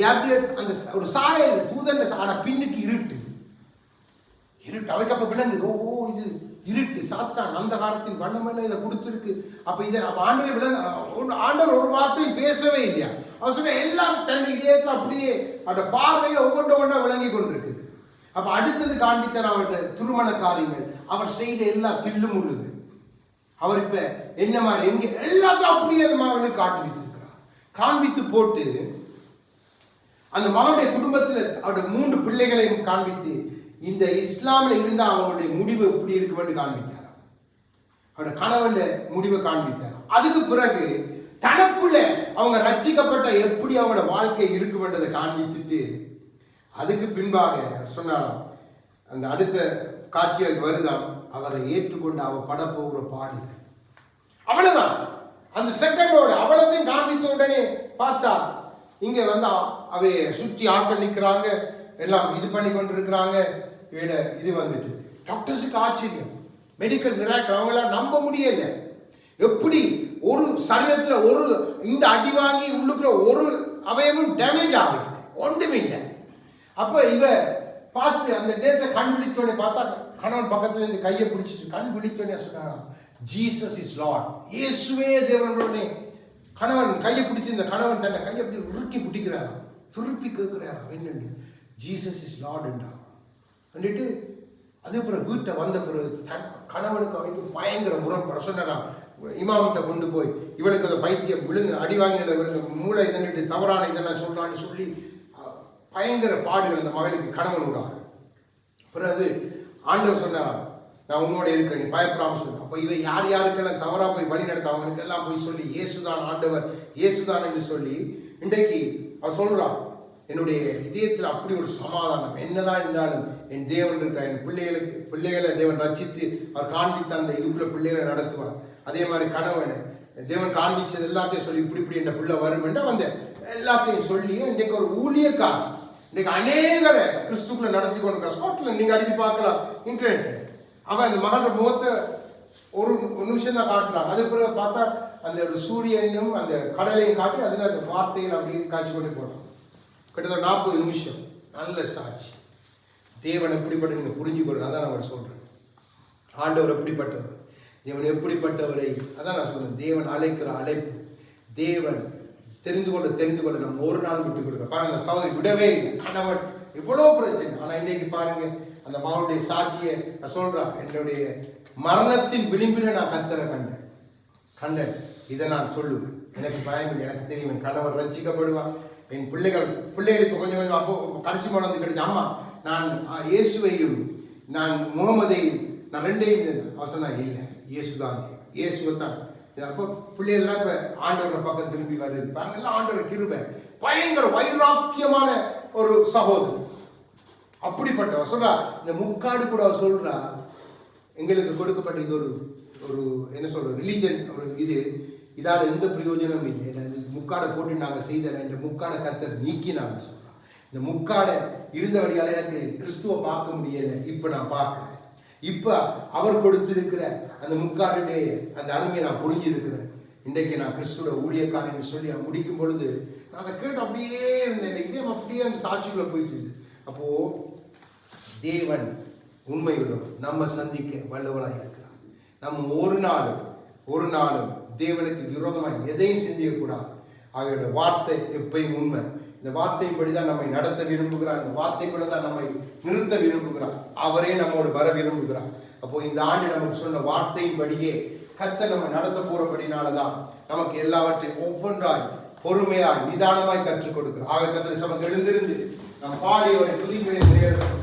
கேப்ரியல் அந்த ஒரு சாயல் தூதன். ஆனா பின்னுக்கு இருட்டு அவைக்கு அப்ப விளங்குது. ஓ இது இருட்டு சாத்தான் அந்த காலத்தின் வண்ணமெல்லாம் இதை கொடுத்துருக்கு. அப்ப இதை ஆண்டவர் விளங்க ஆண்டவர் ஒரு வார்த்தையும் பேசவே இல்லையா. அவர் சொன்ன எல்லாம் தன் இதயத்தில் அப்படியே அந்த பார்வையில ஒவ்வொன்றா விளங்கி கொண்டிருக்குது. அப்ப அடுத்தது காண்பித்தார் அவருடைய திருமண காரியங்கள், அவர் செய்த எல்லா தில்லும் உள்ளது. அவர் இப்ப என்ன மாதிரி எங்க எல்லாத்தையும் அப்படியே அந்த மகனுக்கு காண்பித்திருக்கிறார். காண்பித்து போட்டு அந்த மகனுடைய குடும்பத்தில் அவருடைய 3 பிள்ளைகளையும் காண்பித்து இந்த இஸ்லாமில் இருந்தா அவங்களுடைய முடிவு எப்படி இருக்குமென்று காண்பித்தார். அவருடைய கணவன் முடிவை காண்பித்தார். அதுக்கு பிறகு தனக்குள்ள அவங்க ரட்சிக்கப்பட்ட எப்படி அவங்களோட வாழ்க்கை இருக்குமென்றதை காண்பித்துட்டு அதுக்கு பின்பாக சொன்னாராம். அந்த அடுத்த காட்சியாக வருதான், அவரை ஏற்றுக்கொண்டு அவ படப்போகிற பாடுகள். அவ்வளவுதான். அந்த செகண்டோட அவ்வளத்தையும் காண்பித்த உடனே பார்த்தா இங்க வந்தா அவைய சுற்றி ஆட்கள் நிற்கிறாங்க, எல்லாம் இது பண்ணி கொண்டு இருக்கிறாங்க. இது வந்துட்டு டாக்டர்ஸுக்கு ஆச்சரியம், மெடிக்கல் மிராக்கிள். அவங்களாம் நம்ப முடியல. எப்படி ஒரு சரீரத்துல ஒரு இந்த அடி வாங்கி உள்ளுக்குள்ள ஒரு அவயமும் டேமேஜ் ஆகல, ஒன்றுமே இல்லை. அப்ப இவ பார்த்து அந்த நேரத்தில் கண் விழித்தோடனே பார்த்தா கணவன் பக்கத்துல இருந்து கையை பிடிச்சிட்டு கண் விழித்தோடனே சொன்னாங்க, ஜீசஸ் இஸ் லார்ட், இயேசுவே தேவனுடனே. கணவன் கையை பிடிச்சி இந்த கணவன் தன்னை கையை அப்படி உருக்கி பிடிக்கிறாராம், திருப்பி கேட்கிறாராம், என்னண்டு ஜீசஸ் இஸ் லார்ட் வந்துட்டு. அதே பிறகு வீட்டை வந்த பிறகு கணவனுக்கு அவைக்கு பயங்கர முரண்பட சொன்னாராம். இமாமிட்ட கொண்டு போய் இவளுக்கு அந்த பைத்தியம் விழுந்து அடி வாங்கினதை இவளுக்கு மூளை இதன்ட்டு தவறான இதெல்லாம் சொல்றான்னு சொல்லி பயங்கர பாடுகள் அந்த மகளுக்கு கணவன் விடாது. பிறகு ஆண்டவர் சொன்னாராம், நான் உன்னோட இருக்கிறேன், நீ பயப்படாம சொல்ல. அப்போ இவை யார் யாருக்கெல்லாம் தவறா போய் வழி நடத்த அவங்களுக்கு எல்லாம் போய் சொல்லி இயேசுதான் ஆண்டவர், இயேசுதான் என்று சொல்லி இன்றைக்கு அவர் சொல்றான், என்னுடைய இதயத்தில் அப்படி ஒரு சமாதானம். என்னதான் இருந்தாலும் என் தேவன் இருக்கிறார், என் பிள்ளைகளை தேவன் ரட்சித்து அவர் காண்பித்த அந்த இதுக்குள்ள பிள்ளைகளை நடத்துவார். அதே மாதிரி கணவனை தேவன் காண்பிச்சது எல்லாத்தையும் சொல்லி இப்படி என்ற பிள்ளை வரும் என்ற வந்த எல்லாத்தையும் சொல்லி இன்றைக்கு ஒரு ஊழியக்காரன் இன்னைக்கு அநேகரை கிறிஸ்துக்குள்ள நடத்தி கொண்டிருக்கான். ஸ்பாட்ல நீங்க அடித்து பார்க்கலாம் இன்டர்நெட்ல. அவன் அந்த மகனோட முகத்தை ஒரு நிமிஷம் தான் காட்டுறான். அது பிறகு பார்த்தா அந்த ஒரு சூரியனும் அந்த கடலையும் காட்டி அதுல அந்த வார்த்தைகள் அப்படியே காய்ச்சி கொண்டு போட்டான். கிட்டத்தட்ட 40 நிமிஷம். நல்ல சாட்சி. தேவன் எப்படிப்பட்ட நீங்க புரிஞ்சு கொள்ளணும். அதான் நான் சொல்றேன். ஆண்டவர் எப்படிப்பட்டவர், தேவன் எப்படிப்பட்டவரை அதான் நான் சொல்றேன். தேவன் அழைக்கிற அழைப்பு, தேவன் தெரிந்து கொள்ள நம்ம ஒரு நாள் விட்டு கொடுக்க பாருங்க. அந்த சகோதரி விடவே இல்லை. கணவன் எவ்வளவு பிரச்சனை. ஆனா இன்னைக்கு பாருங்க அந்த மகனுடைய சாட்சியை நான் சொல்றேன். என்னுடைய மரணத்தின் விளிம்பில நான் கர்த்தரை கண்டேன். இதை நான் சொல்லுவேன். எனக்கு பயம், எனக்கு தெரியும் என் கணவர் ரட்சிக்கப்படுவான். என் பிள்ளைகளுக்கு கொஞ்சம் அப்போ கடைசி மனம் கிடைச்ச அம்மா நான் இயேசுவையும் நான் முகமதையும் நான் ரெண்டையும் அவன் சொன்னா இல்லை, இயேசுதான், இயேசுவை தான். அப்போ பிள்ளைகள்லாம் இப்ப ஆண்டவரை பக்கம் திரும்பி வருது பாருங்க. ஆண்டவர் கிருபை, பயங்கர வைராக்கியமான ஒரு சகோதரி. அப்படிப்பட்டவ சொல்றா. இந்த முக்காடு கூட அவ சொல்றா, எங்களுக்கு கொடுக்கப்பட்ட இது ஒரு என்ன சொல்ற ரிலீஜன், ஒரு இதால் எந்த பிரயோஜனமும் இல்லை. முக்காடை போட்டு நாங்கள் செய்தல, இந்த முக்காடை கர்த்தர் நீக்கி நாங்கள் சொல்றோம். இந்த முக்காடை இருந்தவரையால் எனக்கு கிறிஸ்துவ பார்க்க முடியல, இப்ப நான் பார்க்கிறேன். இப்ப அவர் கொடுத்திருக்கிற அந்த முக்காடுடைய அந்த அருமையை நான் புரிஞ்சிருக்கிறேன். இன்றைக்கு நான் கிறிஸ்துவோட ஊழியக்காரன் சொல்லி முடிக்கும் பொழுது நான் அதை கேட்டு அப்படியே இருந்தேன். இதே அப்படியே அந்த சாட்சிக்குள்ள போயிட்டு. அப்போ தேவன் உண்மை உள்ளவர், நம்ம சந்திக்க வல்லவராக இருக்கிறார். நம்ம ஒரு நாளும் தேவனுக்கு விரோதமாக எதையும் சிந்திக்கக்கூடாது. அவருடைய வார்த்தை எப்பயும் உண்மை. இந்த வார்த்தையின்படிதான் நம்மை நடத்த விரும்புகிறார். இந்த வார்த்தைக்குள்ள தான் நம்மை நிறுத்த விரும்புகிறார். அவரே நம்மோடு வர விரும்புகிறார். அப்போ இந்த ஆண்டு நமக்கு சொன்ன வார்த்தையின்படியே கர்த்தர் நம்ம நடத்த போறபடினாலதான் நமக்கு எல்லாவற்றையும் ஒவ்வொன்றாய் பொறுமையாய் நிதானமாய் கற்றுக் கொடுக்கிறார். ஆக கர்த்தர் சமத்தில் எழுந்திருந்து நம் பாடி ஒரு துதிகளை நேரம்